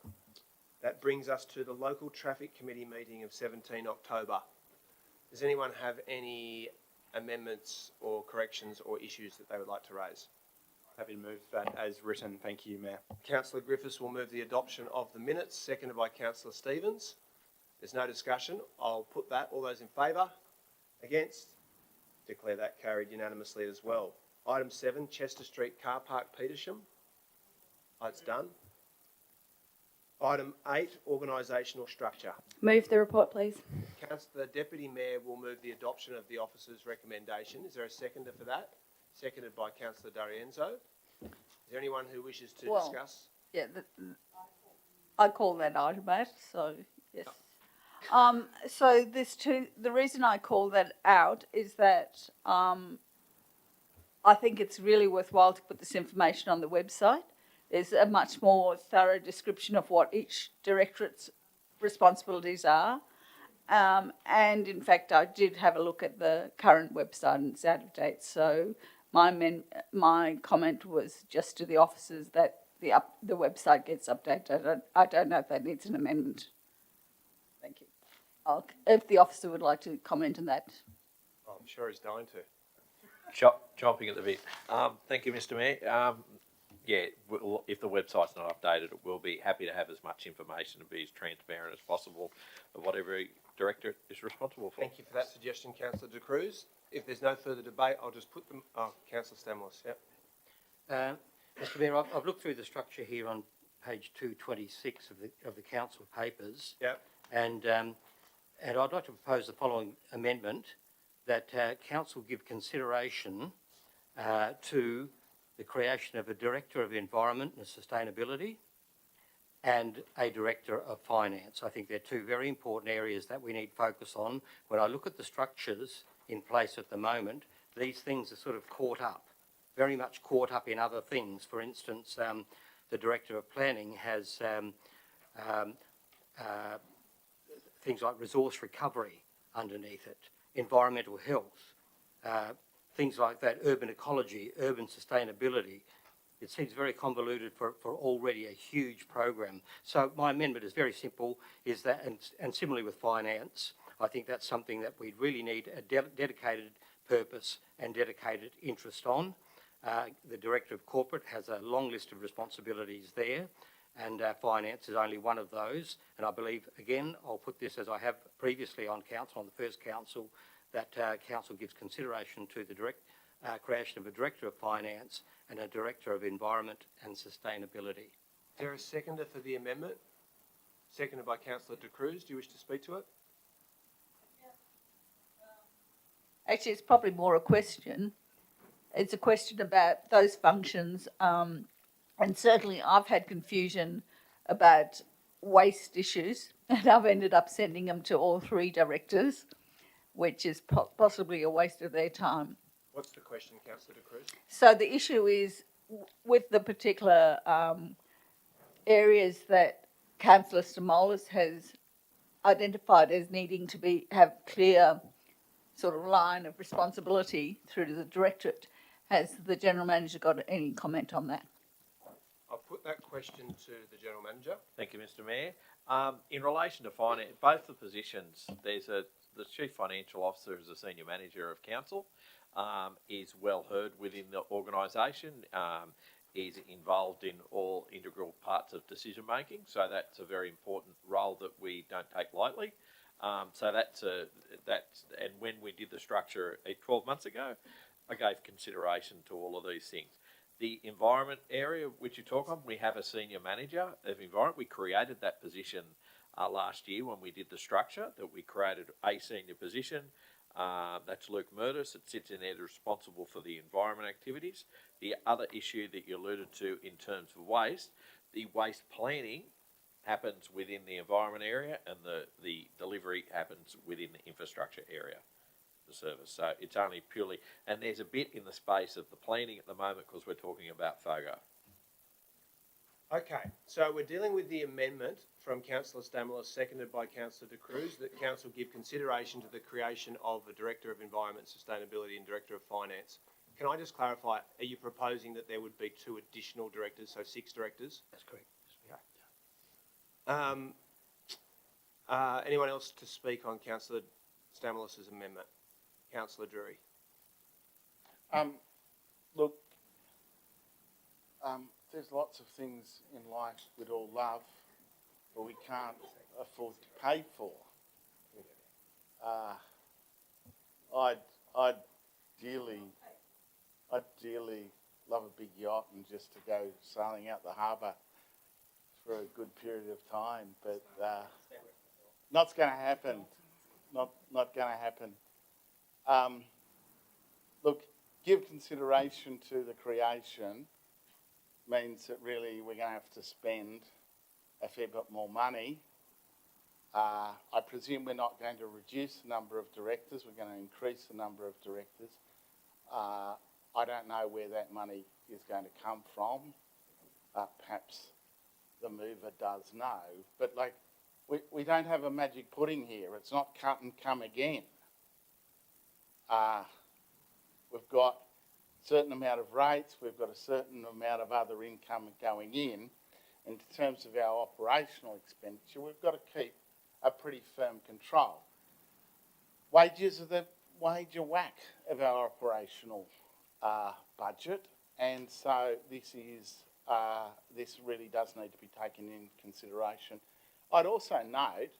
That brings us to the Local Traffic Committee meeting of 17 October. Does anyone have any amendments or corrections or issues that they would like to raise? Happy to move that as written. Thank you, Mayor. Councillor Griffiths will move the adoption of the minutes, seconded by Councillor Stevens. There's no discussion. I'll put that. All those in favour? Against? Declare that carried unanimously as well. Item 7, Chester Street Car Park, Petersham. It's done. Item 8, organisational structure. Move the report, please. The Deputy Mayor will move the adoption of the officer's recommendation. Is there a seconder for that? Seconded by Councillor D'Arienzo. Is there anyone who wishes to discuss? Yeah, I call that item 8, so yes. So the reason I call that out is that I think it's really worthwhile to put this information on the website. There's a much more thorough description of what each directorate's responsibilities are. And in fact, I did have a look at the current website and it's out of date. So my comment was just to the officers that the website gets updated. I don't know if that needs an amendment. Thank you. If the officer would like to comment on that. I'm sure he's dying to. Chomping at the bit. Thank you, Mr. Mayor. Yeah, if the website's not updated, we'll be happy to have as much information and be as transparent as possible of what every director is responsible for. Thank you for that suggestion, Councillor De Cruz. If there's no further debate, I'll just put them. Oh, Councillor Stamoulis, yep. Mr. Mayor, I've looked through the structure here on page 226 of the council papers. Yep. And I'd like to propose the following amendment, that council give consideration to the creation of a Director of Environment and Sustainability and a Director of Finance. I think they're two very important areas that we need focus on. When I look at the structures in place at the moment, these things are sort of caught up, very much caught up in other things. For instance, the Director of Planning has things like resource recovery underneath it, environmental health, things like that, urban ecology, urban sustainability. It seems very convoluted for already a huge program. So my amendment is very simple, is that, and similarly with finance, I think that's something that we really need a dedicated purpose and dedicated interest on. The Director of Corporate has a long list of responsibilities there, and finance is only one of those. And I believe, again, I'll put this as I have previously on council, on the first council, that council gives consideration to the creation of a Director of Finance and a Director of Environment and Sustainability. Is there a seconder for the amendment? Seconded by Councillor De Cruz. Do you wish to speak to it? Actually, it's probably more a question. It's a question about those functions, and certainly I've had confusion about waste issues, and I've ended up sending them to all three directors, which is possibly a waste of their time. What's the question, Councillor De Cruz? So the issue is with the particular areas that Councillor Stamoulis has identified as needing to have clear sort of line of responsibility through to the directorate. Has the General Manager got any comment on that? I'll put that question to the General Manager. Thank you, Mr. Mayor. In relation to finance, both the positions, the Chief Financial Officer is a Senior Manager of Council, is well heard within the organisation, is involved in all integral parts of decision making, so that's a very important role that we don't take lightly. So and when we did the structure 12 months ago, I gave consideration to all of these things. The environment area which you talk on, we have a Senior Manager of Environment. We created that position last year when we did the structure, that we created a senior position. That's Luke Murtis, that sits in there responsible for the environment activities. The other issue that you alluded to in terms of waste, the waste planning happens within the environment area and the delivery happens within the infrastructure area, the service. So it's only purely, and there's a bit in the space of the planning at the moment because we're talking about FOGO. Okay, so we're dealing with the amendment from Councillor Stamoulis, seconded by Councillor De Cruz, that Council give consideration to the creation of a Director of Environment, Sustainability and Director of Finance. Can I just clarify, are you proposing that there would be 2 additional directors, so 6 directors? That's correct. Anyone else to speak on Councillor Stamoulis' amendment? Councillor Drury. Look, there's lots of things in life we'd all love, but we can't afford to pay for. I'd dearly love a big yacht and just to go sailing out the harbour for a good period of time, but not going to happen. Not going to happen. Look, give consideration to the creation means that really we're going to have to spend a fair bit more money. I presume we're not going to reduce the number of directors, we're going to increase the number of directors. I don't know where that money is going to come from. Perhaps the mover does know, but like we don't have a magic pudding here. It's not cut and come again. We've got a certain amount of rates, we've got a certain amount of other income going in. In terms of our operational expenditure, we've got to keep a pretty firm control. Wages are the major whack of our operational budget, and so this really does need to be taken in consideration. I'd also note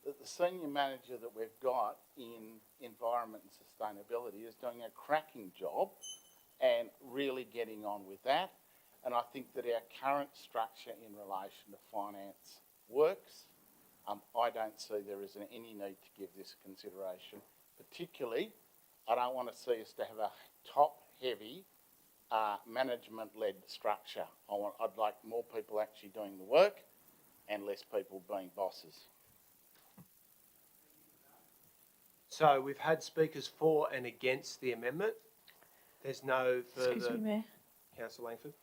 that the senior manager that we've got in environment and sustainability is doing a cracking job and really getting on with that. And I think that our current structure in relation to finance works. I don't see there is any need to give this consideration. Particularly, I don't want to see us to have a top-heavy management-led structure. I'd like more people actually doing the work and less people being bosses. So we've had speakers for and against the amendment. There's no further... Excuse me, Mayor. Councillor Langford.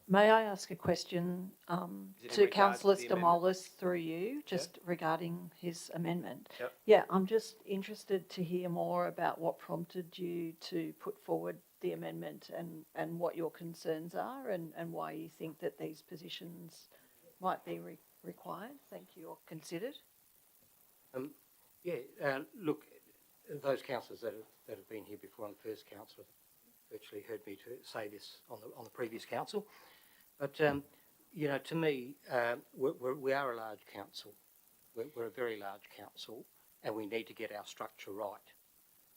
May I ask a question Is it in to regards Councillor to the amendment? Stamoulis through you, just regarding his amendment? Yep. Yeah, I'm just interested to hear more about what prompted you to put forward the amendment and what your concerns are and why you think that these positions might be required, thank you, or considered. Look, those councillors that have been here before on the first council have virtually heard me to say this on the previous council. But, you know, to me, we are a large council. We're a very large council, and we need to get our structure right.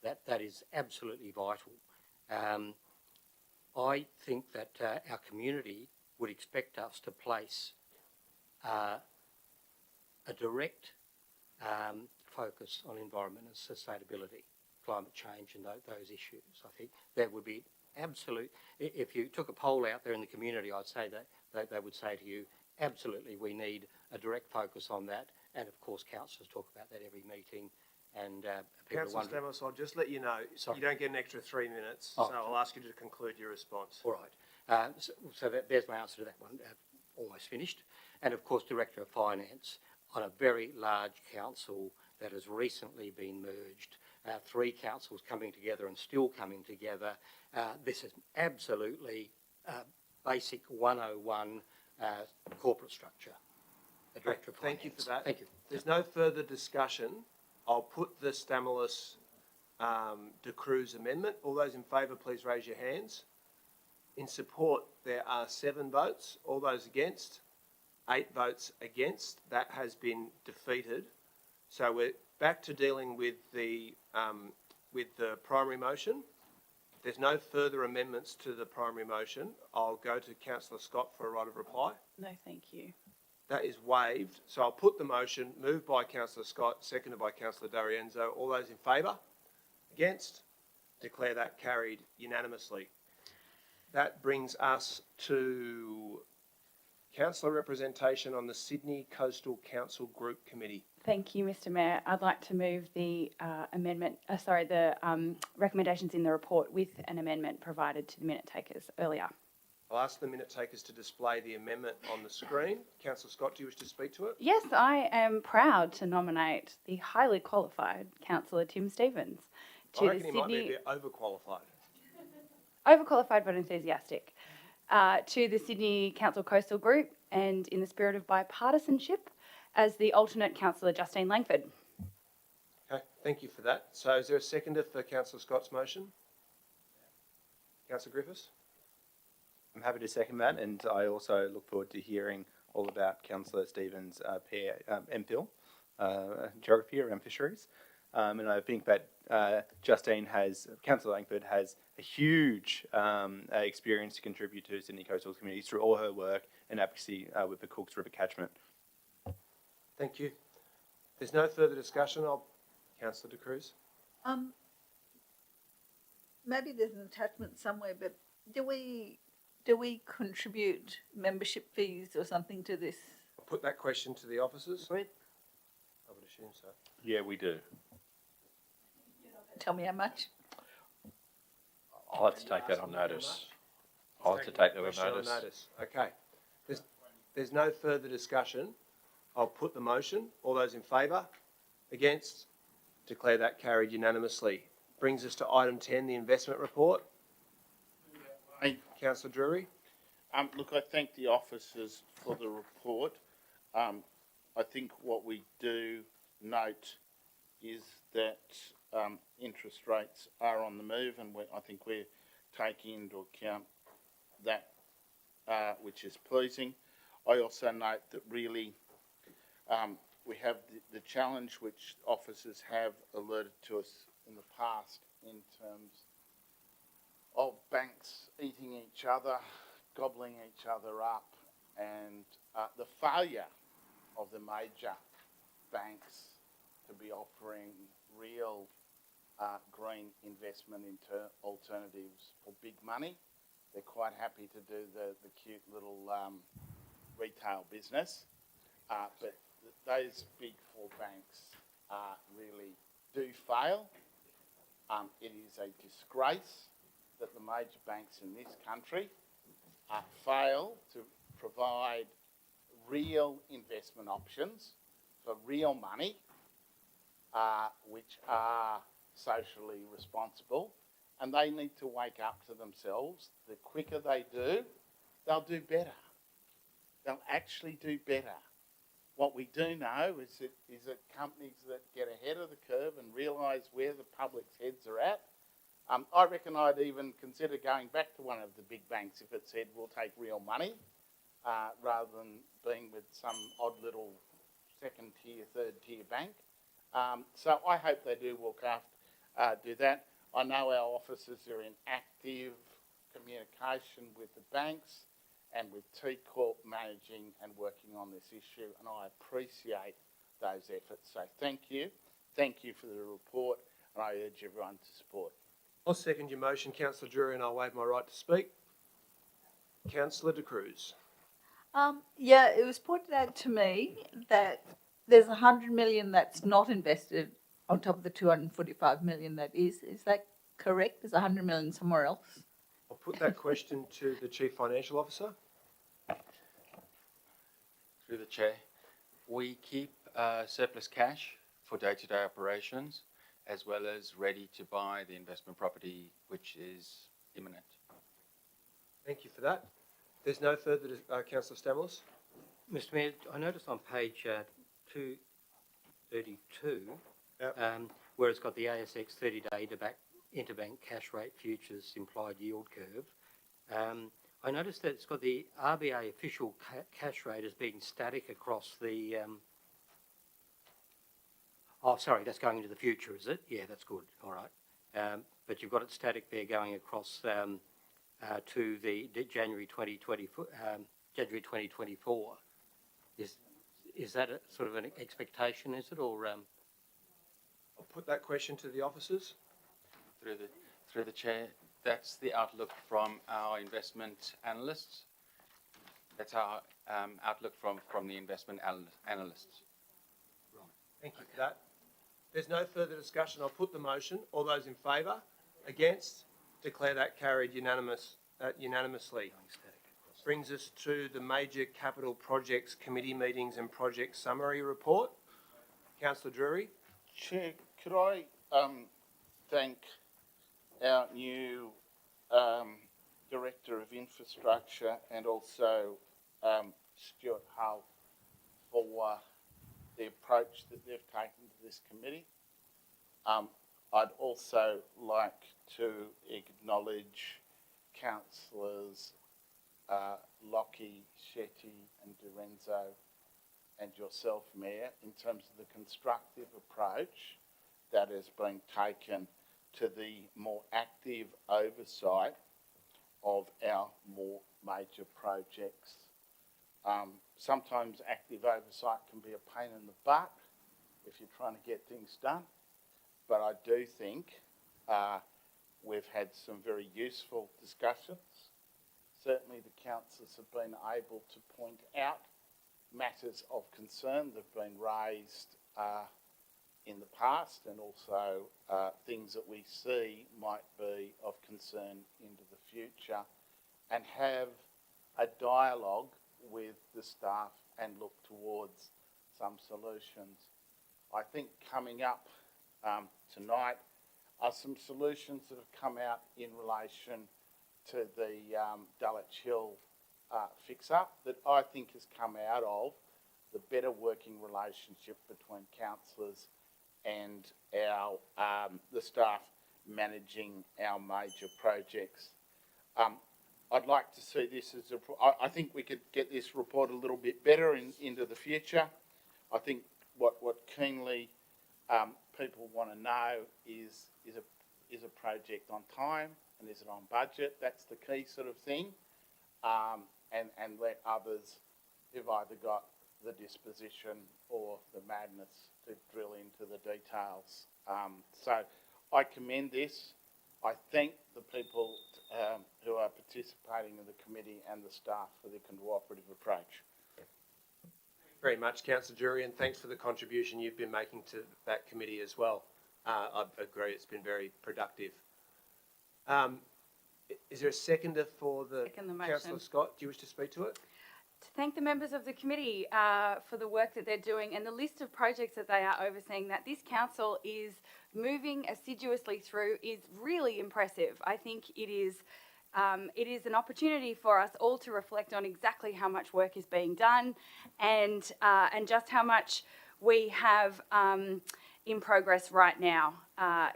That is absolutely vital. I think that our community would expect us to place a direct focus on environment and sustainability, climate change and those issues. I think that would be absolute. If you took a poll out there in the community, I'd say that they would say to you, absolutely, we need a direct focus on that. And of course, councillors talk about that every meeting. And people Councillor Stamos, I'll just let you know, you don't get an extra 3 minutes, so I'll ask you to conclude your response. All right. So there's my answer to that one. Almost finished. And of course, Director of Finance on a very large council that has recently been merged. 3 councils coming together and still coming together. This is absolutely basic 101 corporate structure. The Director of Finance. Thank you for that. Thank you. There's no further discussion. I'll put the Stamoulis de Cruz amendment. All those in favour, please raise your hands. In support, there are 7 votes. All those against, 8 votes against. That has been defeated. So we're back to dealing with the primary motion. If there's no further amendments to the primary motion, I'll go to Councillor Scott for a right of reply. No, thank you. That is waived. So I'll put the motion, moved by Councillor Scott, seconded by Councillor D'Arienzo. All those in favour? Against? Declare that carried unanimously. That brings us to councillor representation on the Sydney Coastal Council Group Committee. Thank you, Mr. Mayor. I'd like to move the recommendations in the report with an amendment provided to the minute takers earlier. I'll ask the minute takers to display the amendment on the screen. Councillor Scott, do you wish to speak to it? Yes, I am proud to nominate the highly qualified Councillor Tim Stevens I reckon he might be a bit overqualified. overqualified but enthusiastic, to the Sydney Council Coastal Group, and in the spirit of bipartisanship, as the alternate Councillor Justine Langford. Okay, thank you for that. So is there a seconder for Councillor Scott's motion? Councillor Griffiths? I'm happy to second that, and I also look forward to hearing all about Councillor Stevens' MPhil, geography around fisheries. And I think that Councillor Langford has a huge experience to contribute to Sydney Coastal communities through all her work and advocacy with the Cooks River catchment. Thank you. There's no further discussion. Councillor de Cruz. Maybe there's an attachment somewhere, but do we contribute membership fees or something to this? I'll put that question to the officers. Right. I would assume so. Yeah, we do. Tell me how much. I'll have to take that on notice. I'll have to take that on notice. Okay. There's no further discussion. I'll put the motion. All those in favour? Against? Declare that carried unanimously. Brings us to item 10, the investment report. Councillor Drury. Look, I thank the officers for the report. I think what we do note is that interest rates are on the move, and I think we're taking into account that, which is pleasing. I also note that really we have the challenge which officers have alerted to us in the past in terms of banks eating each other, gobbling each other up, and the failure of the major banks to be offering real green investment into alternatives for big money. They're quite happy to do the cute little retail business, but those big four banks really do fail. It is a disgrace that the major banks in this country fail to provide real investment options for real money, which are socially responsible, and they need to wake up to themselves. The quicker they do, they'll do better. They'll actually do better. What we do know is that companies that get ahead of the curve and realise where the public's heads are at, I reckon I'd even consider going back to one of the big banks if it said we'll take real money, rather than being with some odd little second tier, third tier bank. So I hope they do do that. I know our officers are in active communication with the banks and with T Corp managing and working on this issue, and I appreciate those efforts. So thank you for the report, and I urge everyone to support. I'll second your motion, Councillor Drury, and I'll waive my right to speak. Councillor De Cruz. Yeah, it was pointed out to me that there's 100 million that's not invested on top of the 245 million that is. Is that correct? There's 100 million somewhere else. I'll put that question to the Chief Financial Officer. Through the chair, we keep surplus cash for day-to-day operations, as well as ready to buy the investment property, which is imminent. Thank you for that. There's no further, Councillor Stamoulis. Mr Mayor, I noticed on page 232, where it's got the ASX 30-day interbank cash rate futures implied yield curve, I noticed that it's got the RBA official cash rate as being static across the... oh, sorry, that's going into the future, is it? Yeah, that's good. All right. But you've got it static there going across to the January 2024. Is that a sort of an expectation, is it, or... I'll put that question to the officers. Through the chair, that's the outlook from our investment analysts. That's our outlook from the investment analysts. Right. Thank you for that. There's no further discussion. I'll put the motion. All those in favour? Against? Declare that carried unanimously. Brings us to the Major Capital Projects Committee meetings and project summary report. Councillor Drury. Chair, could I thank our new Director of Infrastructure and also Stuart Hull for the approach that they've taken to this committee. I'd also like to acknowledge Councillors Lockie, Shetty and Dorenzo and yourself, Mayor, in terms of the constructive approach that has been taken to the more active oversight of our more major projects. Sometimes active oversight can be a pain in the butt if you're trying to get things done, but I do think we've had some very useful discussions. Certainly the councillors have been able to point out matters of concern that have been raised in the past, and also things that we see might be of concern into the future, and have a dialogue with the staff and look towards some solutions. I think coming up tonight are some solutions that have come out in relation to the Dulwich Hill fix-up that I think has come out of the better working relationship between councillors and our the staff managing our major projects. I'd like to see this as I think we could get this report a little bit better into the future. I think what keenly people want to know is a project on time and is it on budget? That's the key sort of thing. And let others who've either got the disposition or the madness to drill into the details. So I commend this. I thank the people who are participating in the committee and the staff for their cooperative approach. Very much, Councillor Drury, and thanks for the contribution you've been making to that committee as well. I agree, it's been very productive. Is there a seconder for the Second the motion. Councillor Scott? Do you wish to speak to it? To thank the members of the committee for the work that they're doing and the list of projects that they are overseeing that this council is moving assiduously through is really impressive. I think it is an opportunity for us all to reflect on exactly how much work is being done and just how much we have in progress right now.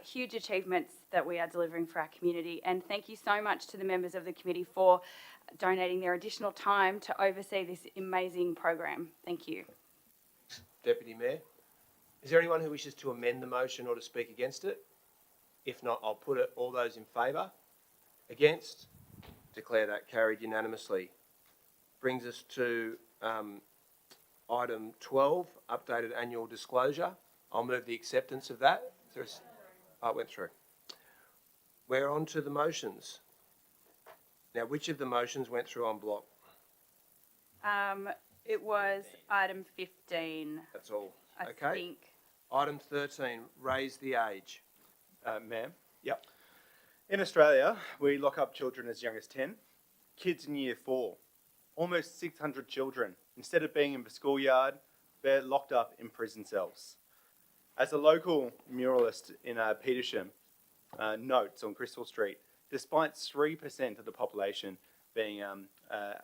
Huge achievements that we are delivering for our community, and thank you so much to the members of the committee for donating their additional time to oversee this amazing program. Thank you. Deputy Mayor. Is there anyone who wishes to amend the motion or to speak against it? If not, I'll put it. All those in favour? Against? Declare that carried unanimously. Brings us to item 12, updated annual disclosure. I'll move the acceptance of that. It went through. We're on to the motions. Now, which of the motions went through en bloc? It was item 15. That's all. I Okay. think. Item 13, raise the age. Ma'am? Yep. In Australia, we lock up children as young as 10. Kids in year 4. Almost 600 children. Instead of being in the schoolyard, they're locked up in prison cells. As a local muralist in Petersham notes on Crystal Street, despite 3% of the population being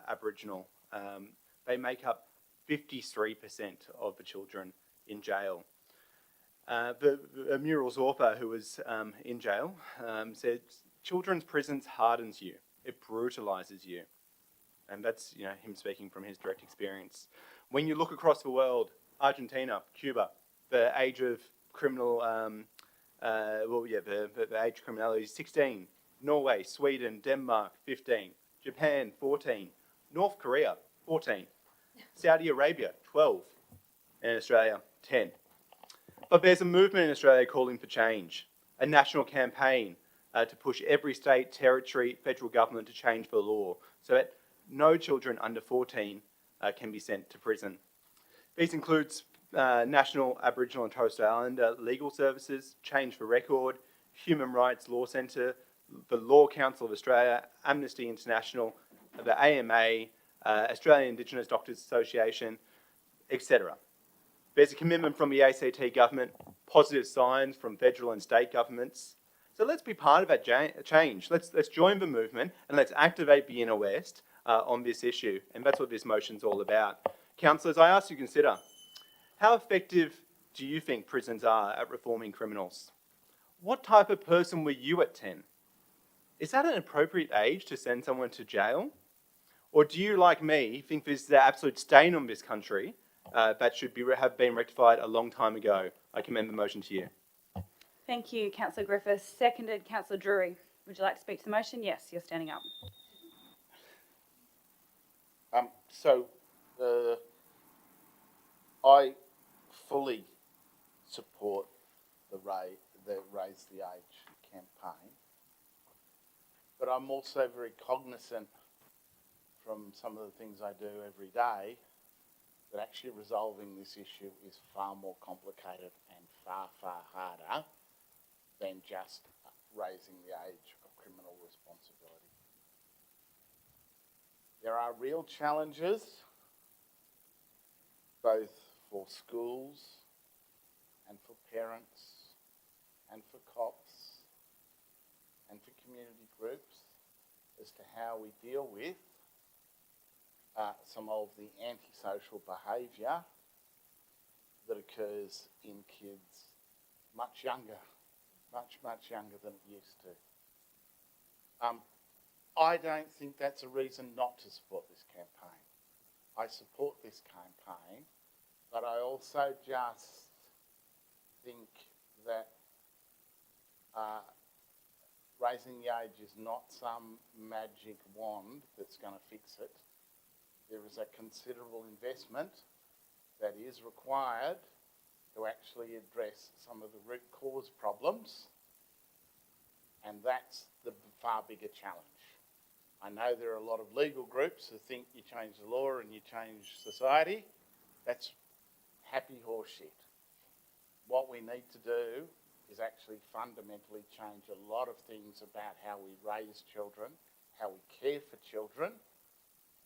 Aboriginal, they make up 53% of the children in jail. The mural's author, who was in jail, said, "Children's prisons hardens you. It brutalises you." And that's him speaking from his direct experience. When you look across the world, Argentina, Cuba, the age of criminal, the age of criminality is 16. Norway, Sweden, Denmark, 15. Japan, 14. North Korea, 14. Saudi Arabia, 12. And Australia, 10. But there's a movement in Australia calling for change, a national campaign to push every state, territory, federal government to change the law so that no children under 14 can be sent to prison. These includes National Aboriginal and Torres Strait Islander Legal Services, Change the Record, Human Rights Law Centre, the Law Council of Australia, Amnesty International, the AMA, Australian Indigenous Doctors Association, etc. There's a commitment from the ACT government, positive signs from federal and state governments. So let's be part of that change. Let's join the movement and let's activate the Inner West on this issue. And that's what this motion's all about. Councillors, I ask you to consider, how effective do you think prisons are at reforming criminals? What type of person were you at 10? Is that an appropriate age to send someone to jail? Or do you, like me, think this is an absolute stain on this country that should have been rectified a long time ago? I commend the motion to you. Thank you, Councillor Griffiths. Seconded, Councillor Drury. Would you like to speak to the motion? Yes, you're standing up. I fully support the Raise the Age campaign, but I'm also very cognizant from some of the things I do every day that actually resolving this issue is far more complicated and far, far harder than just raising the age of criminal responsibility. There are real challenges, both for schools and for parents and for cops and for community groups as to how we deal with some of the antisocial behaviour that occurs in kids much younger than it used to. I don't think that's a reason not to support this campaign. I support this campaign, but I also just think that raising the age is not some magic wand that's going to fix it. There is a considerable investment that is required to actually address some of the root cause problems, and that's the far bigger challenge. I know there are a lot of legal groups who think you change the law and you change society. That's happy horse shit. What we need to do is actually fundamentally change a lot of things about how we raise children, how we care for children,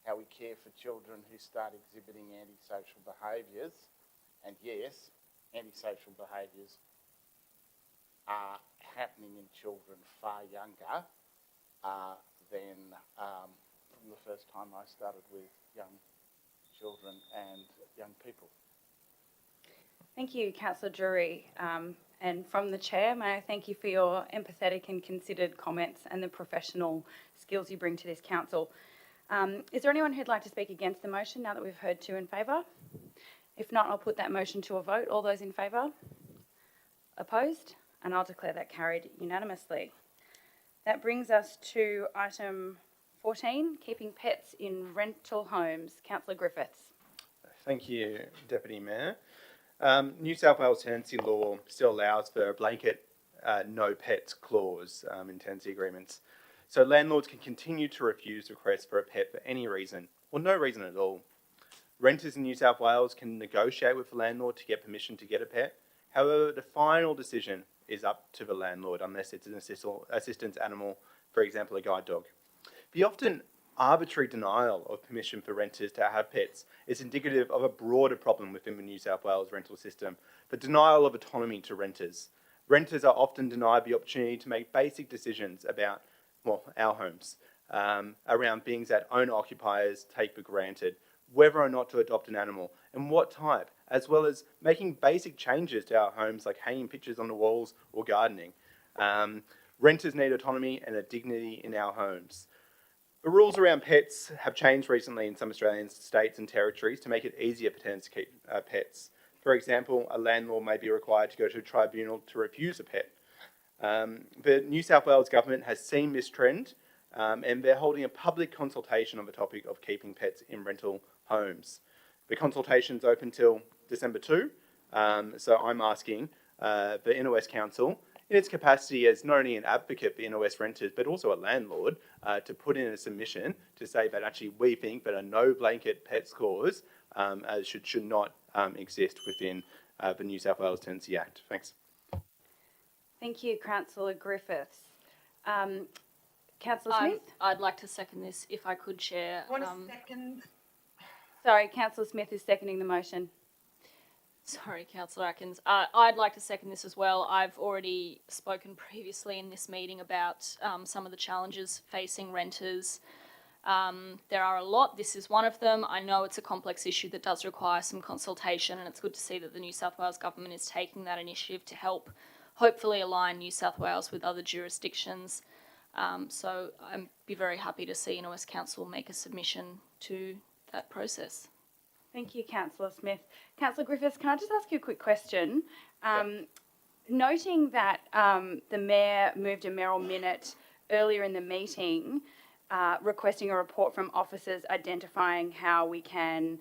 how we care for children who start exhibiting antisocial behaviours. And yes, antisocial behaviours are happening in children far younger than from the first time I started with young children and young people. Thank you, Councillor Drury. And from the Chair, may I thank you for your empathetic and considered comments and the professional skills you bring to this council. Is there anyone who'd like to speak against the motion now that we've heard two in favour? If not, I'll put that motion to a vote. All those in favour? Opposed? And I'll declare that carried unanimously. That brings us to item 14, keeping pets in rental homes. Councillor Griffiths. Thank you, Deputy Mayor. New South Wales tenancy law still allows for a blanket no pets clause in tenancy agreements. So landlords can continue to refuse requests for a pet for any reason, or no reason at all. Renters in New South Wales can negotiate with the landlord to get permission to get a pet. However, the final decision is up to the landlord unless it's an assistance animal, for example, a guide dog. The often arbitrary denial of permission for renters to have pets is indicative of a broader problem within the New South Wales rental system, the denial of autonomy to renters. Renters are often denied the opportunity to make basic decisions about, well, our homes, around things that owner-occupiers take for granted, whether or not to adopt an animal, and what type, as well as making basic changes to our homes like hanging pictures on the walls or gardening. Renters need autonomy and a dignity in our homes. The rules around pets have changed recently in some Australian states and territories to make it easier for tenants to keep pets. For example, a landlord may be required to go to a tribunal to refuse a pet. The New South Wales government has seen this trend and they're holding a public consultation on the topic of keeping pets in rental homes. The consultation's open till December 2, so I'm asking the Inner West Council, in its capacity as not only an advocate for Inner West renters, but also a landlord, to put in a submission to say that actually we think that a no blanket pets clause should not exist within the New South Wales Tenancy Act. Thanks. Thank you, Councillor Griffiths. Councillor Smith? I'd like to second this if I could, Chair. Second. Sorry, Councillor Smith is seconding the motion. Sorry, Councillor Atkins. I'd like to second this as well. I've already spoken previously in this meeting about some of the challenges facing renters. There are a lot. This is one of them. I know it's a complex issue that does require some consultation, and it's good to see that the New South Wales government is taking that initiative to help hopefully align New South Wales with other jurisdictions. So I'd be very happy to see Inner West Council make a submission to that process. Thank you, Councillor Smith. Councillor Griffiths, can I just ask you a quick question? Noting that the Mayor moved a mayoral minute earlier in the meeting requesting a report from officers identifying how we can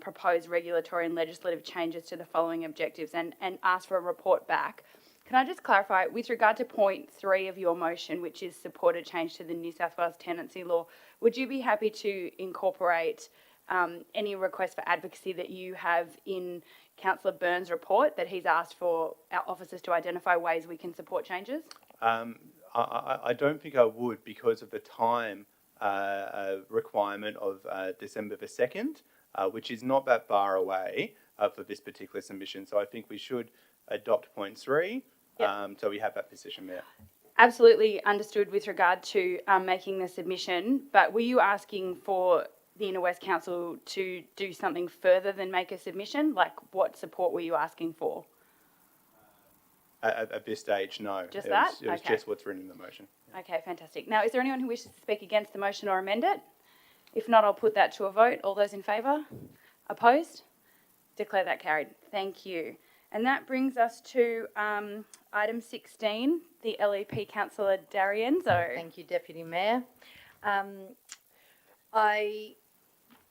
propose regulatory and legislative changes to the following objectives and ask for a report back. Can I just clarify, with regard to point 3 of your motion, which is support a change to the New South Wales tenancy law, would you be happy to incorporate any request for advocacy that you have in Councillor Burns' report that he's asked for our officers to identify ways we can support changes? I don't think I would because of the time requirement of December the 2nd, which is not that far away. for this particular submission. So I think we should adopt point 3. So we have that position, Mayor. Absolutely understood with regard to making the submission, but were you asking for the Inner West Council to do something further than make a submission? Like, what support were you asking for? At this stage, no. Just It that? was Okay. just what's written in the motion. Okay, fantastic. Now, is there anyone who wishes to speak against the motion or amend it? If not, I'll put that to a vote. All those in favour? Opposed? Declare that carried. Thank you. And that brings us to item 16, the LEP Councillor D'Arienzo. Thank you, Deputy Mayor. I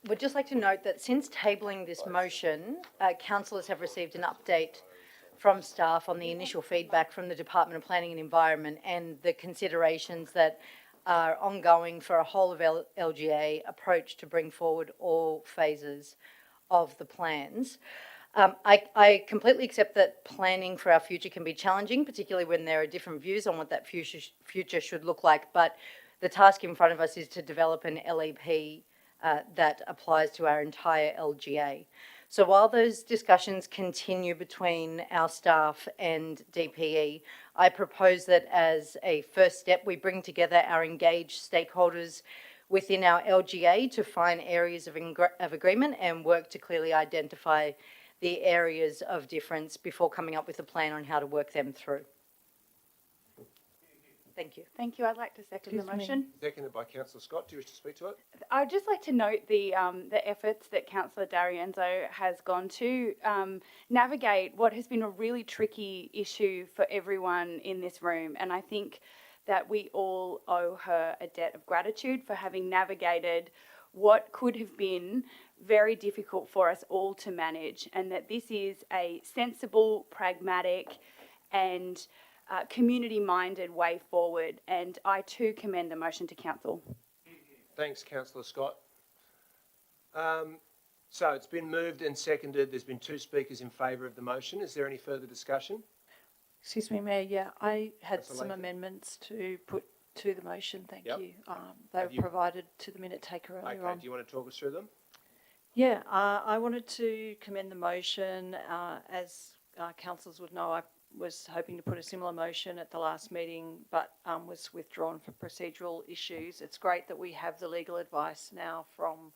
would just like to note that since tabling this motion, councillors have received an update from staff on the initial feedback from the Department of Planning and Environment and the considerations that are ongoing for a whole of LGA approach to bring forward all phases of the plans. I completely accept that planning for our future can be challenging, particularly when there are different views on what that future should look like. But the task in front of us is to develop an LEP that applies to our entire LGA. So while those discussions continue between our staff and DPE, I propose that as a first step, we bring together our engaged stakeholders within our LGA to find areas of agreement and work to clearly identify the areas of difference before coming up with a plan on how to work them through. Thank you. Thank you. I'd like to second the motion. Seconded by Councillor Scott. Do you wish to speak to it? I would just like to note the efforts that Councillor D'Arienzo has gone to navigate what has been a really tricky issue for everyone in this room. And I think that we all owe her a debt of gratitude for having navigated what could have been very difficult for us all to manage, and that this is a sensible, pragmatic and community-minded way forward. And I too commend the motion to Council. Thanks, Councillor Scott. So it's been moved and seconded. There's been 2 speakers in favour of the motion. Is there any further discussion? Excuse me, Mayor, yeah, I had Councillor some Langford. amendments to put to the motion, thank Yep. you. They were Have you- provided to the minute taker earlier Okay, on. do you want to talk us through them? Yeah, I wanted to commend the motion. As councillors would know, I was hoping to put a similar motion at the last meeting, but was withdrawn for procedural issues. It's great that we have the legal advice now from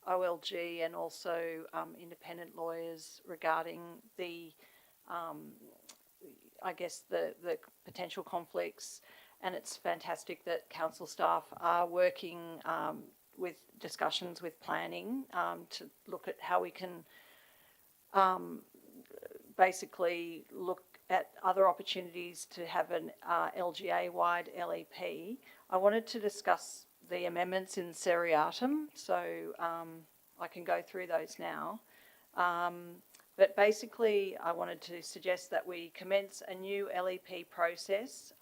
OLG and also independent lawyers regarding the, I guess, the potential conflicts. And it's fantastic that council staff are working with discussions with planning to look at how we can basically look at other opportunities to have an LGA-wide LEP. I wanted to discuss the amendments in seriatim, so I can go through those now. But basically, I wanted to suggest that we commence a new LEP process,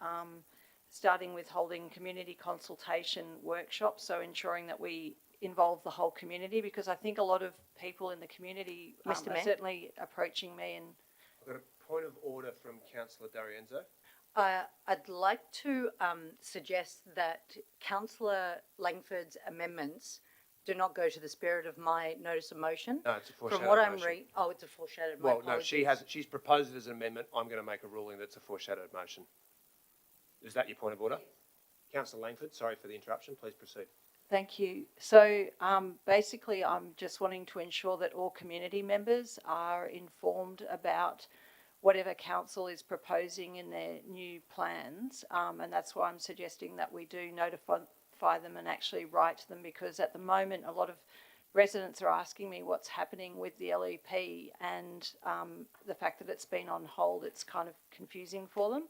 starting with holding community consultation workshops, so ensuring that we involve the whole community, because I think a lot of people in the community are Mr. Mayor? certainly approaching me and I've got a point of order from Councillor D'Arienzo. I'd like to suggest that Councillor Langford's amendments do not go to the spirit of my notice of motion. No, it's a foreshadowed From what I'm motion. reading, oh, it's a foreshadowed. My Well, no, apologies. she hasn't. She's proposed it as an amendment. I'm going to make a ruling that's a foreshadowed motion. Is that your point of order? Councillor Langford, sorry for the interruption. Please proceed. Thank you. So basically, I'm just wanting to ensure that all community members are informed about whatever council is proposing in their new plans. And that's why I'm suggesting that we do notify them and actually write to them, because at the moment, a lot of residents are asking me what's happening with the LEP, and the fact that it's been on hold, it's kind of confusing for them.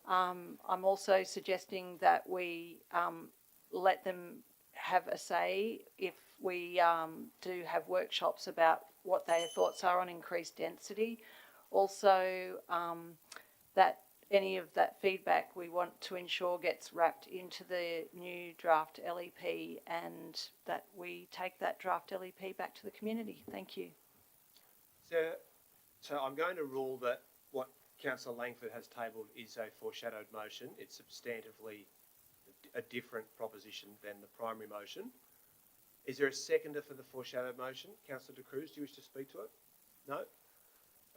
I'm also suggesting that we let them have a say if we do have workshops about what their thoughts are on increased density. Also, that any of that feedback we want to ensure gets wrapped into the new draft LEP, and that we take that draft LEP back to the community. Thank you. So I'm going to rule that what Councillor Langford has tabled is a foreshadowed motion. It's substantively a different proposition than the primary motion. Is there a seconder for the foreshadowed motion? Councillor De Cruz, do you wish to speak to it? No?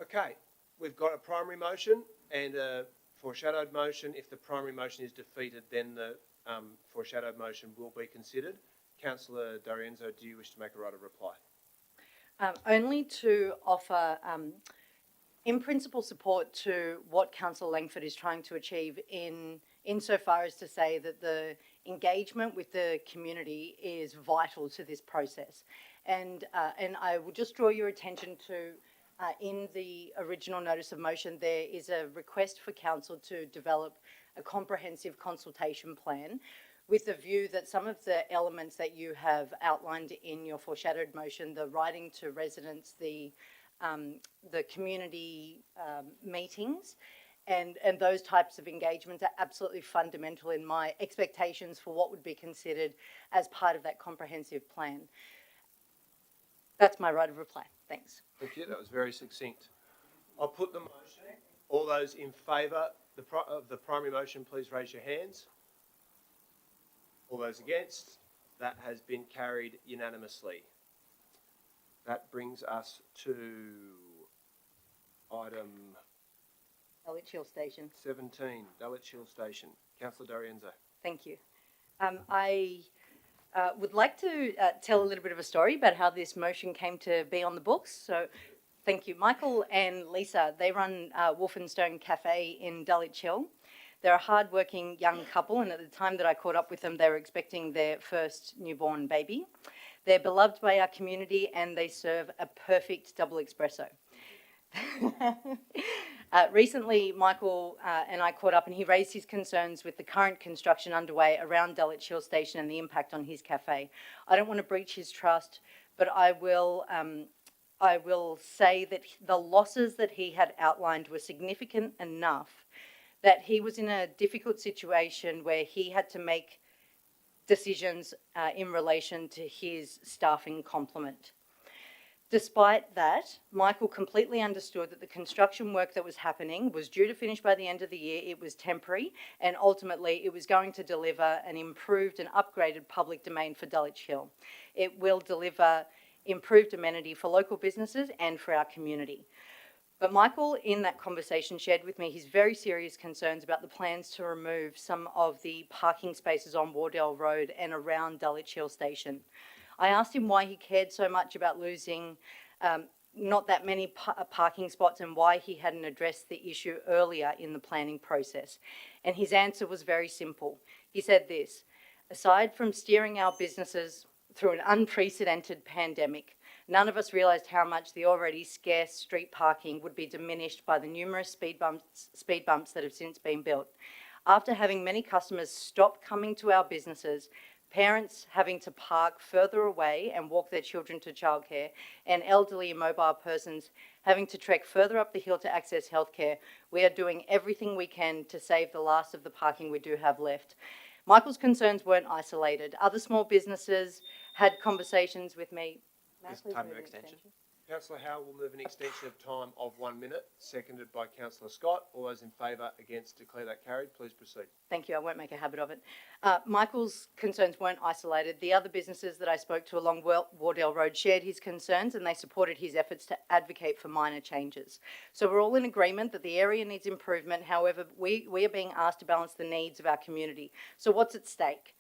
Okay, we've got a primary motion and a foreshadowed motion. If the primary motion is defeated, then the foreshadowed motion will be considered. Councillor D'Arienzo, do you wish to make a right of reply? Only to offer in principle support to what Councillor Langford is trying to achieve insofar as to say that the engagement with the community is vital to this process. And I will just draw your attention to in the original notice of motion, there is a request for council to develop a comprehensive consultation plan with the view that some of the elements that you have outlined in your foreshadowed motion, the writing to residents, the community meetings, and those types of engagements are absolutely fundamental in my expectations for what would be considered as part of that comprehensive plan. That's my right of reply. Thanks. Thank you. That was very succinct. I'll put the motion. All those in favour of the primary motion, please raise your hands. All those against? That has been carried unanimously. That brings us to item Dulwich Hill Station. 17, Dulwich Hill Station. Councillor D'Arienzo. Thank you. I would like to tell a little bit of a story about how this motion came to be on the books. So thank you. Michael and Lisa, they run Wolf and Stone Cafe in Dulwich Hill. They're a hard-working young couple, and at the time that I caught up with them, they were expecting their first newborn baby. They're beloved by our community, and they serve a perfect double espresso. Recently, Michael and I caught up, and he raised his concerns with the current construction underway around Dulwich Hill Station and the impact on his cafe. I don't want to breach his trust, but I will say that the losses that he had outlined were significant enough that he was in a difficult situation where he had to make decisions in relation to his staffing complement. Despite that, Michael completely understood that the construction work that was happening was due to finish by the end of the year. It was temporary, and ultimately it was going to deliver an improved and upgraded public domain for Dulwich Hill. It will deliver improved amenity for local businesses and for our community. But Michael, in that conversation, shared with me his very serious concerns about the plans to remove some of the parking spaces on Wardell Road and around Dulwich Hill Station. I asked him why he cared so much about losing not that many parking spots and why he hadn't addressed the issue earlier in the planning process. And his answer was very simple. He said this: aside from steering our businesses through an unprecedented pandemic, none of us realised how much the already scarce street parking would be diminished by the numerous speed bumps that have since been built. After having many customers stop coming to our businesses, parents having to park further away and walk their children to childcare, and elderly and mobile persons having to trek further up the hill to access healthcare, we are doing everything we can to save the last of the parking we do have left. Michael's concerns weren't isolated. Other small businesses had conversations with me. Time for extension. Councillor Howell will move an extension of time of 1 minute, seconded by Councillor Scott. All those in favour, against, declare that carried. Please proceed. Thank you. I won't make a habit of it. Michael's concerns weren't isolated. The other businesses that I spoke to along Wardell Road shared his concerns, and they supported his efforts to advocate for minor changes. So we're all in agreement that the area needs improvement. However, we are being asked to balance the needs of our community. So what's at stake?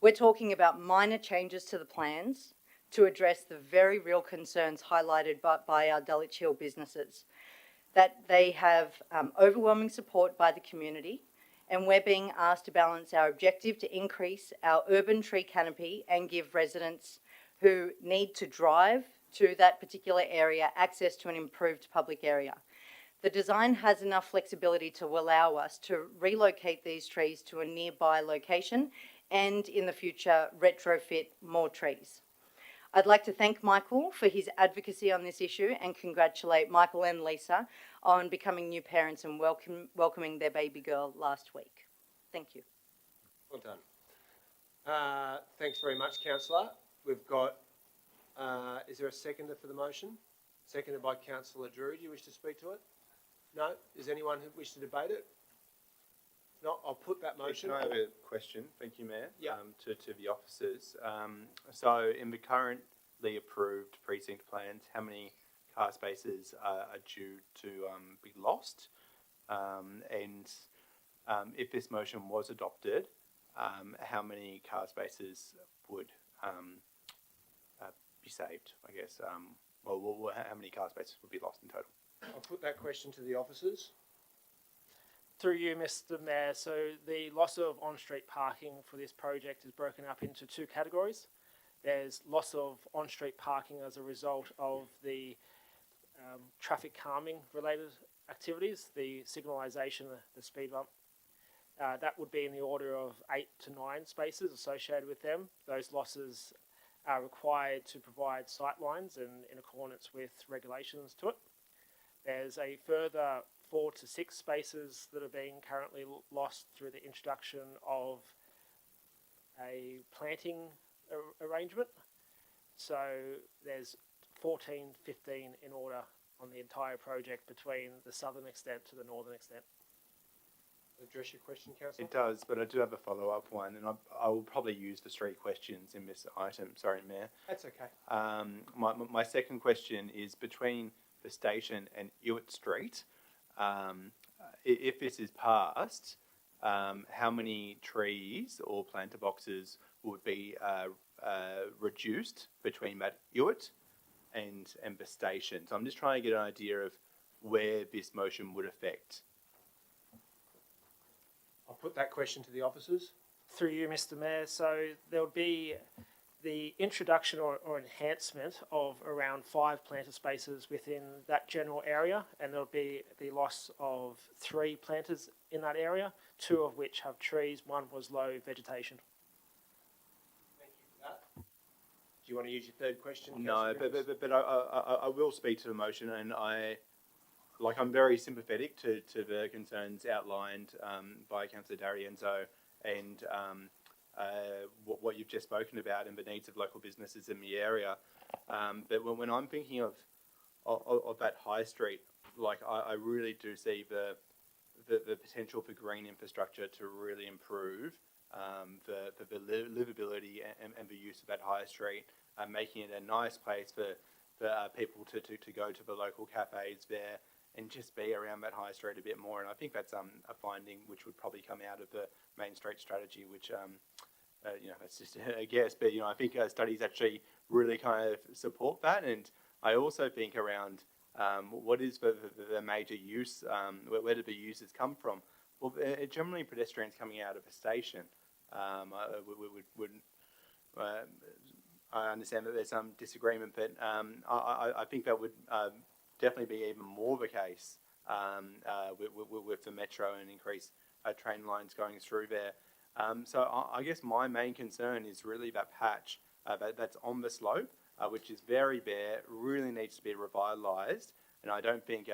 We're talking about minor changes to the plans to address the very real concerns highlighted by our Dulwich Hill businesses, that they have overwhelming support by the community, and we're being asked to balance our objective to increase our urban tree canopy and give residents who need to drive to that particular area access to an improved public area. The design has enough flexibility to allow us to relocate these trees to a nearby location and in the future retrofit more trees. I'd like to thank Michael for his advocacy on this issue and congratulate Michael and Lisa on becoming new parents and welcoming their baby girl last week. Thank you. Well done. Thanks very much, Councillor. We've got, is there a seconder for the motion? Seconded by Councillor Drew. Do you wish to speak to it? No? Is anyone who wish to debate it? No, I'll put that motion. Can I have a question? Thank you, Mayor. Yeah. To the officers. So in the currently approved precinct plans, how many car spaces are due to be lost. If this motion was adopted, how many car spaces would be saved, I guess? How many car spaces would be lost in total? I'll put that question to the officers. Through you, Mr. Mayor, so the loss of on-street parking for this project is broken up into two categories. There's loss of on-street parking as a result of the traffic calming related activities, the signalisation, the speed bump. That would be in the order of 8 to 9 spaces associated with them. Those losses are required to provide sightlines and in accordance with regulations to it. There's a further 4 to 6 spaces that are being currently lost through the introduction of a planting arrangement. So there's 14, 15 in order on the entire project between the southern extent to the northern extent. Address your question, Councillor? It does, but I do have a follow-up one, and I will probably use the 3 questions in this item. Sorry, Mayor. That's okay. My second question is between the station and Ewart Street. If this is passed, how many trees or planter boxes would be reduced between that Ewart and the station? So I'm just trying to get an idea of where this motion would affect. I'll put that question to the officers. Through you, Mr. Mayor, so there would be the introduction or enhancement of around 5 planter spaces within that general area, and there will be the loss of 3 planters in that area, 2 of which have trees, 1 was low vegetation. Thank you for that. Do you want to use your third question? No, Councillor but I will speak to the motion, and I'm very sympathetic to the concerns outlined by Councillor D'Arienzo and what you've just spoken about and the needs of local businesses in the area. But when I'm thinking of that high street, I really do see the potential for green infrastructure to really improve the livability and the use of that high street, making it a nice place for people to go to the local cafes there and just be around that high street a bit more. And I think that's a finding which would probably come out of the Main Street strategy, which that's just a guess, but I think studies actually really kind of support that. And I also think around what is the major use, where do the users come from? Well, generally pedestrians coming out of a station. I understand that there's some disagreement, but I think that would definitely be even more the case with the metro and increased train lines going through there. So I guess my main concern is really that patch that's on the slope, which is very bare, really needs to be revitalised. And I don't think,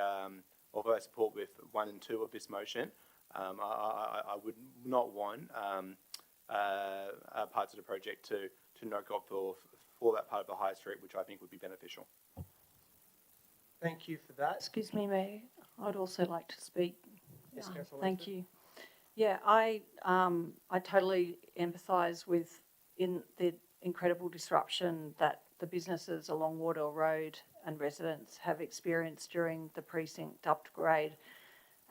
although I support with 1 and 2 of this motion, I would not want parts of the project to not go for that part of the high street, which I think would be beneficial. Thank you for that. Excuse me, Mayor. I'd also like to speak. Yes, Councillor Thank Winston. you. Yeah, I totally empathise with the incredible disruption that the businesses along Wardell Road and residents have experienced during the precinct upgrade,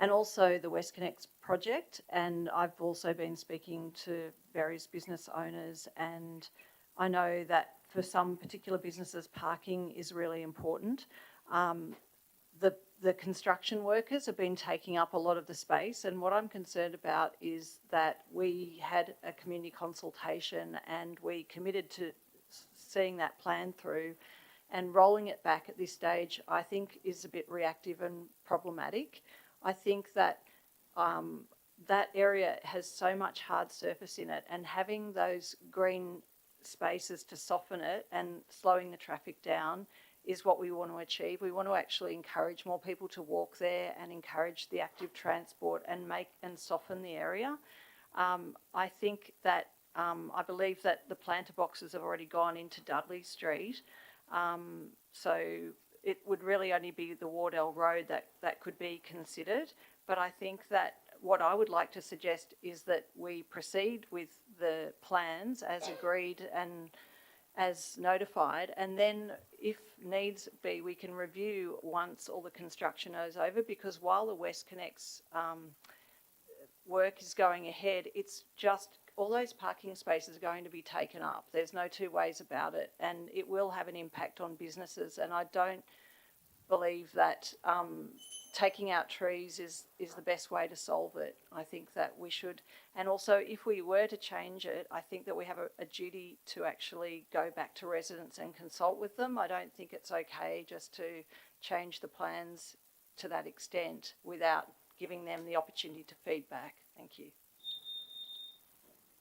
and also the WestConnex project. And I've also been speaking to various business owners, and I know that for some particular businesses, parking is really important. The construction workers have been taking up a lot of the space, and what I'm concerned about is that we had a community consultation and we committed to seeing that plan through, and rolling it back at this stage I think is a bit reactive and problematic. I think that that area has so much hard surface in it, and having those green spaces to soften it and slowing the traffic down is what we want to achieve. We want to actually encourage more people to walk there and encourage the active transport and soften the area. I think that I believe that the planter boxes have already gone into Dudley Street, so it would really only be the Wardell Road that could be considered. But I think that what I would like to suggest is that we proceed with the plans as agreed as notified, and then if needs be, we can review once all the construction is over, because while the WestConnex work is going ahead, it's just all those parking spaces are going to be taken up. There's no two ways about it, and it will have an impact on businesses, and I don't believe that taking out trees is the best way to solve it. I think that we should, and also if we were to change it, I think that we have a duty to actually go back to residents and consult with them. I don't think it's okay just to change the plans to that extent without giving them the opportunity to feedback. Thank you.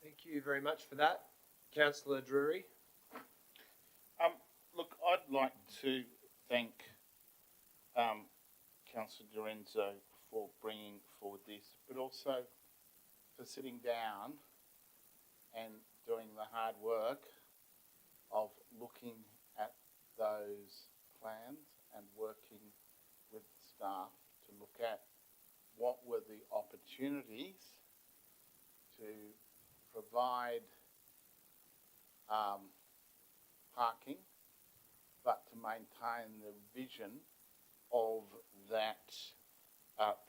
Thank you very much for that. Councillor Drury. Look, I'd like to thank Councillor Lorenzo for bringing forward this, but also for sitting down and doing the hard work of looking at those plans and working with staff to look at what were the opportunities to provide parking, but to maintain the vision of that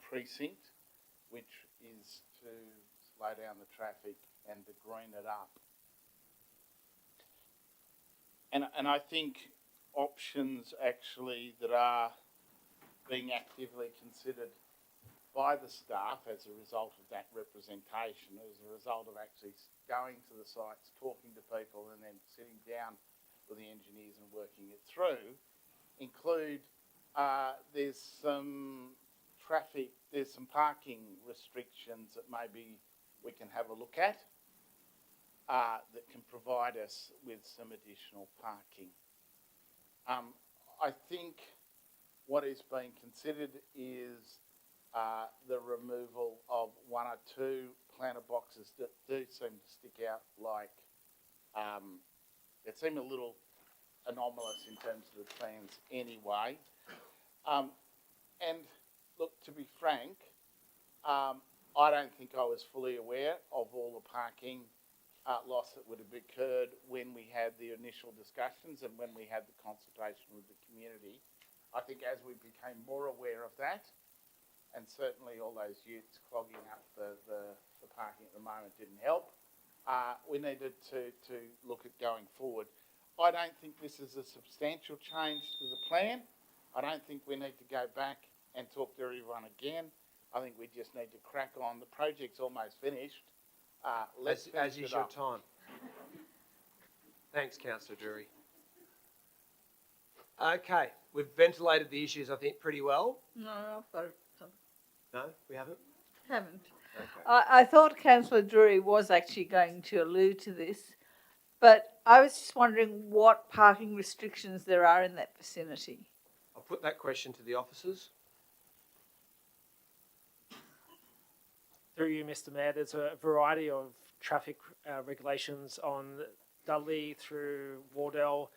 precinct, which is to slow down the traffic and to green it up. And I think options actually that are being actively considered by the staff as a result of that representation, as a result of actually going to the sites, talking to people and then sitting down with the engineers and working it through, include there's some traffic, there's some parking restrictions that maybe we can have a look at that can provide us with some additional parking. I think what is being considered is the removal of one or two planter boxes that do seem to stick out like, it seemed a little anomalous in terms of the plans anyway. And look, to be frank, I don't think I was fully aware of all the parking loss that would have occurred when we had the initial discussions and when we had the consultation with the community. I think as we became more aware of that, and certainly all those utes clogging up the parking at the moment didn't help, we needed to look at going forward. I don't think this is a substantial change to the plan. I don't think we need to go back and talk to everyone again. I think we just need to crack on. The project's almost finished. Let's As finish is it your up. time. Thanks, Councillor Drury. Okay, we've ventilated the issues, I think, pretty well. No, I've got something. No, we haven't? Haven't. Okay. I thought Councillor Drury was actually going to allude to this, but I was just wondering what parking restrictions there are in that vicinity. I'll put that question to the officers. Through you, Mr. Mayor, there's a variety of traffic regulations on Dudley through Wardell.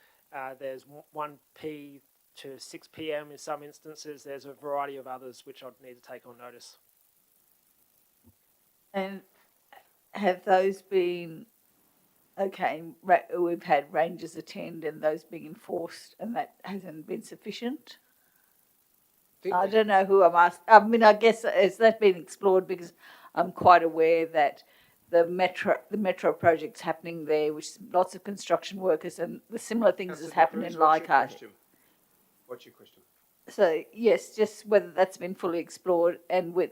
There's 1p to 6 p.m. in some instances. There's a variety of others which I'd need to take on notice. And have those been, okay, we've had rangers attend and those being enforced and that hasn't been sufficient? I don't know who I'm asking. I mean, I guess has that been explored, because I'm quite aware that the metro project's happening there, which lots of construction workers and the similar things has happened in Leichhardt. What's your question? So yes, just whether that's been fully explored and with,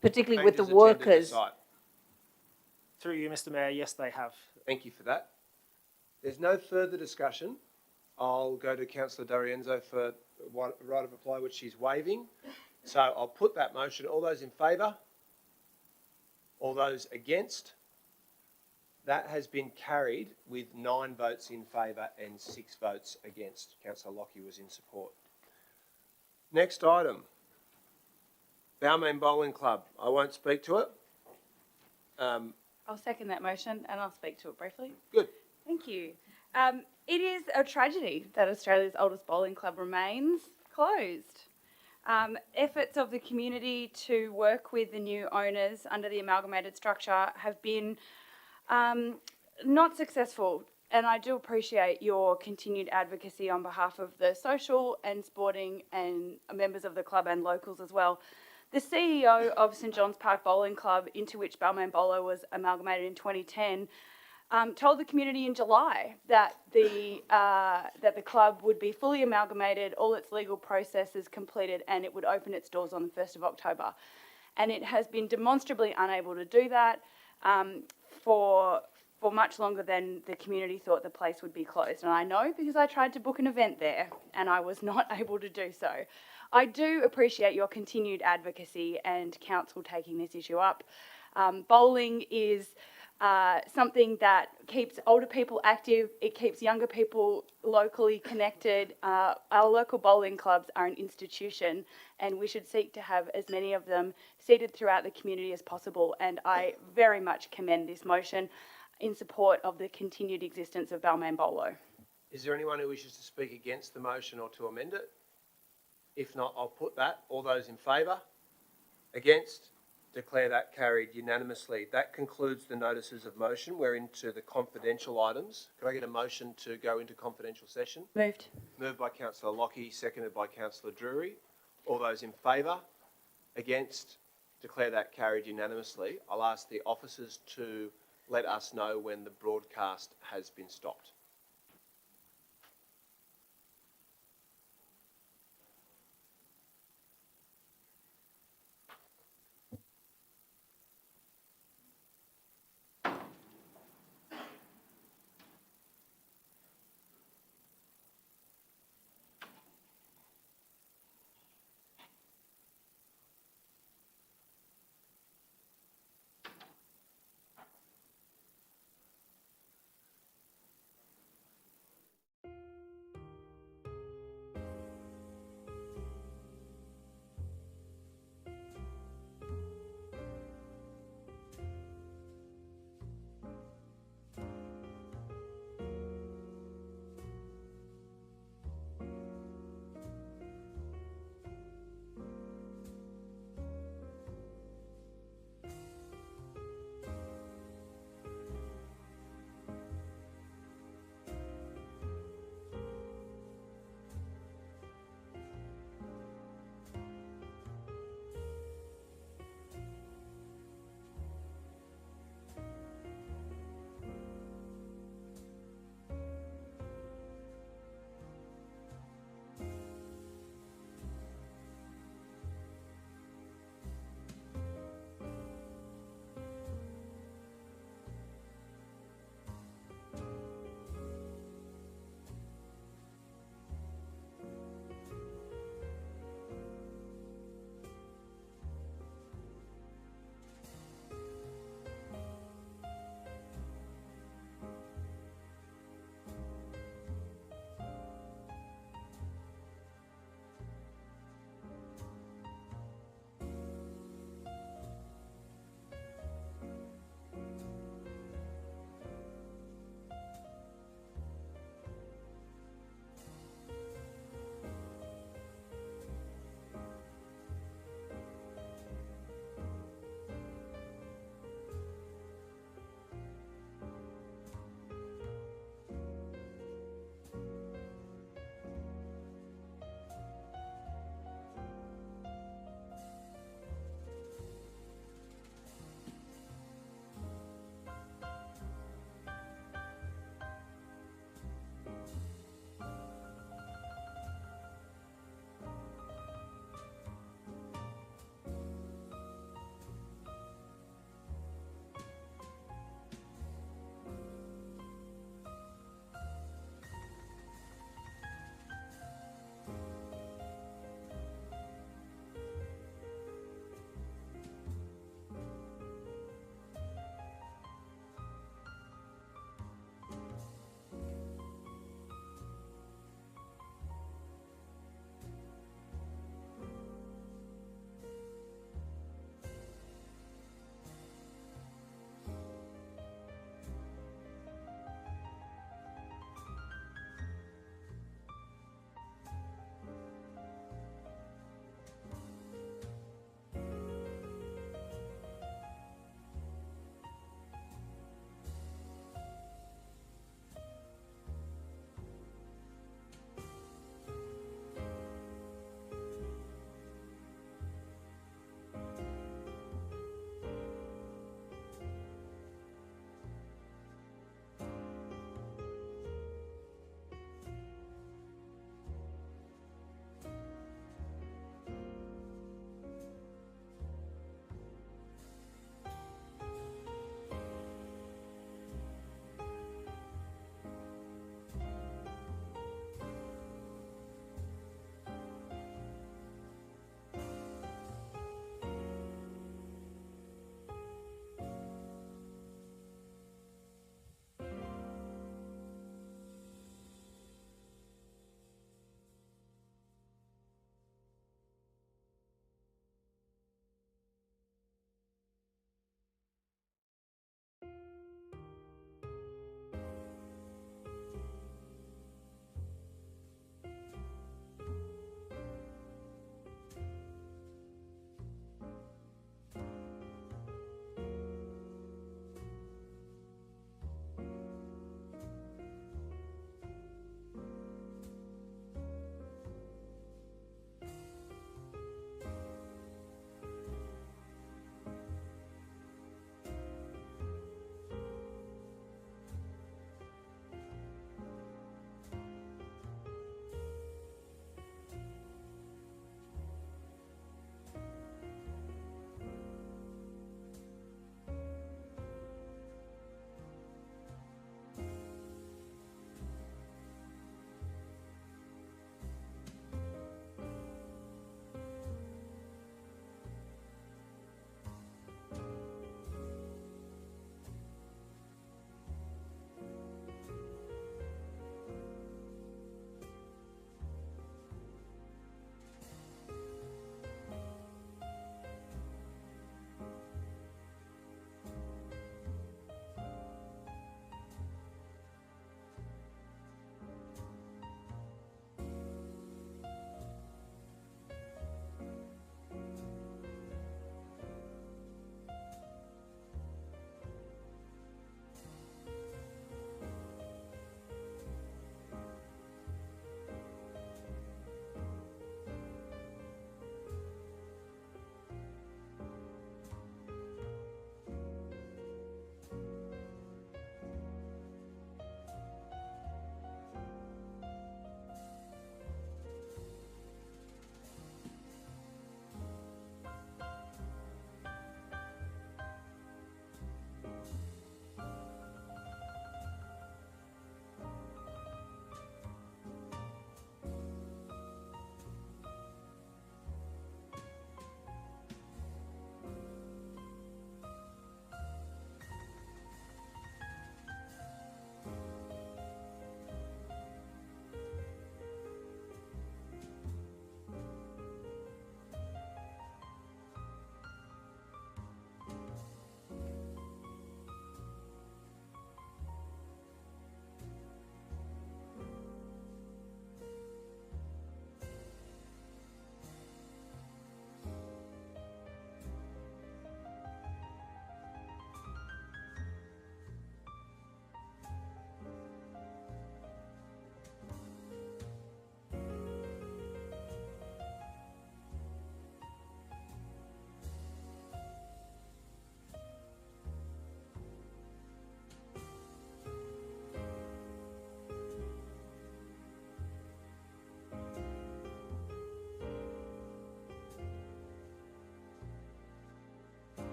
particularly with the Rangers attended workers. site. Through you, Mr. Mayor, yes, they have. Thank you for that. There's no further discussion. I'll go to Councillor D'Arienzo for right of reply, which she's waiving. So I'll put that motion. All those in favour? All those against? That has been carried with 9 votes in favour and 6 votes against. Councillor Lockie was in support. Next item. Balmain Bowling Club. I won't speak to it. I'll second that motion and I'll speak to it briefly. Good. Thank you. It is a tragedy that Australia's oldest bowling club remains closed. Efforts of the community to work with the new owners under the amalgamated structure have been not successful. and I do appreciate your continued advocacy on behalf of the social and sporting and members of the club and locals as well. The CEO of St John's Park Bowling Club, into which Balmain Bowler was amalgamated in 2010, told the community in July that the club would be fully amalgamated, all its legal processes completed, and it would open its doors on the 1st of October. And it has been demonstrably unable to do that for much longer than the community thought the place would be closed. And I know because I tried to book an event there and I was not able to do so. I do appreciate your continued advocacy and council taking this issue up. Bowling is something that keeps older people active, it keeps younger people locally connected. Our local bowling clubs are an institution and we should seek to have as many of them seated throughout the community as possible, and I very much commend this motion in support of the continued existence of Balmain Bowler. Is there anyone who wishes to speak against the motion or to amend it? If not, I'll put that. All those in favour? Against? Declare that carried unanimously. That concludes the notices of motion. We're into the confidential items. Could I get a motion to go into confidential session? Moved. Moved by Councillor Lockie, seconded by Councillor Drury. All those in favour? Against? Declare that carried unanimously. I'll ask the officers to let us know when the broadcast has been stopped.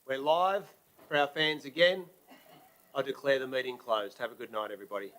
We're live for our fans again. I declare the meeting closed. Have a good night, everybody.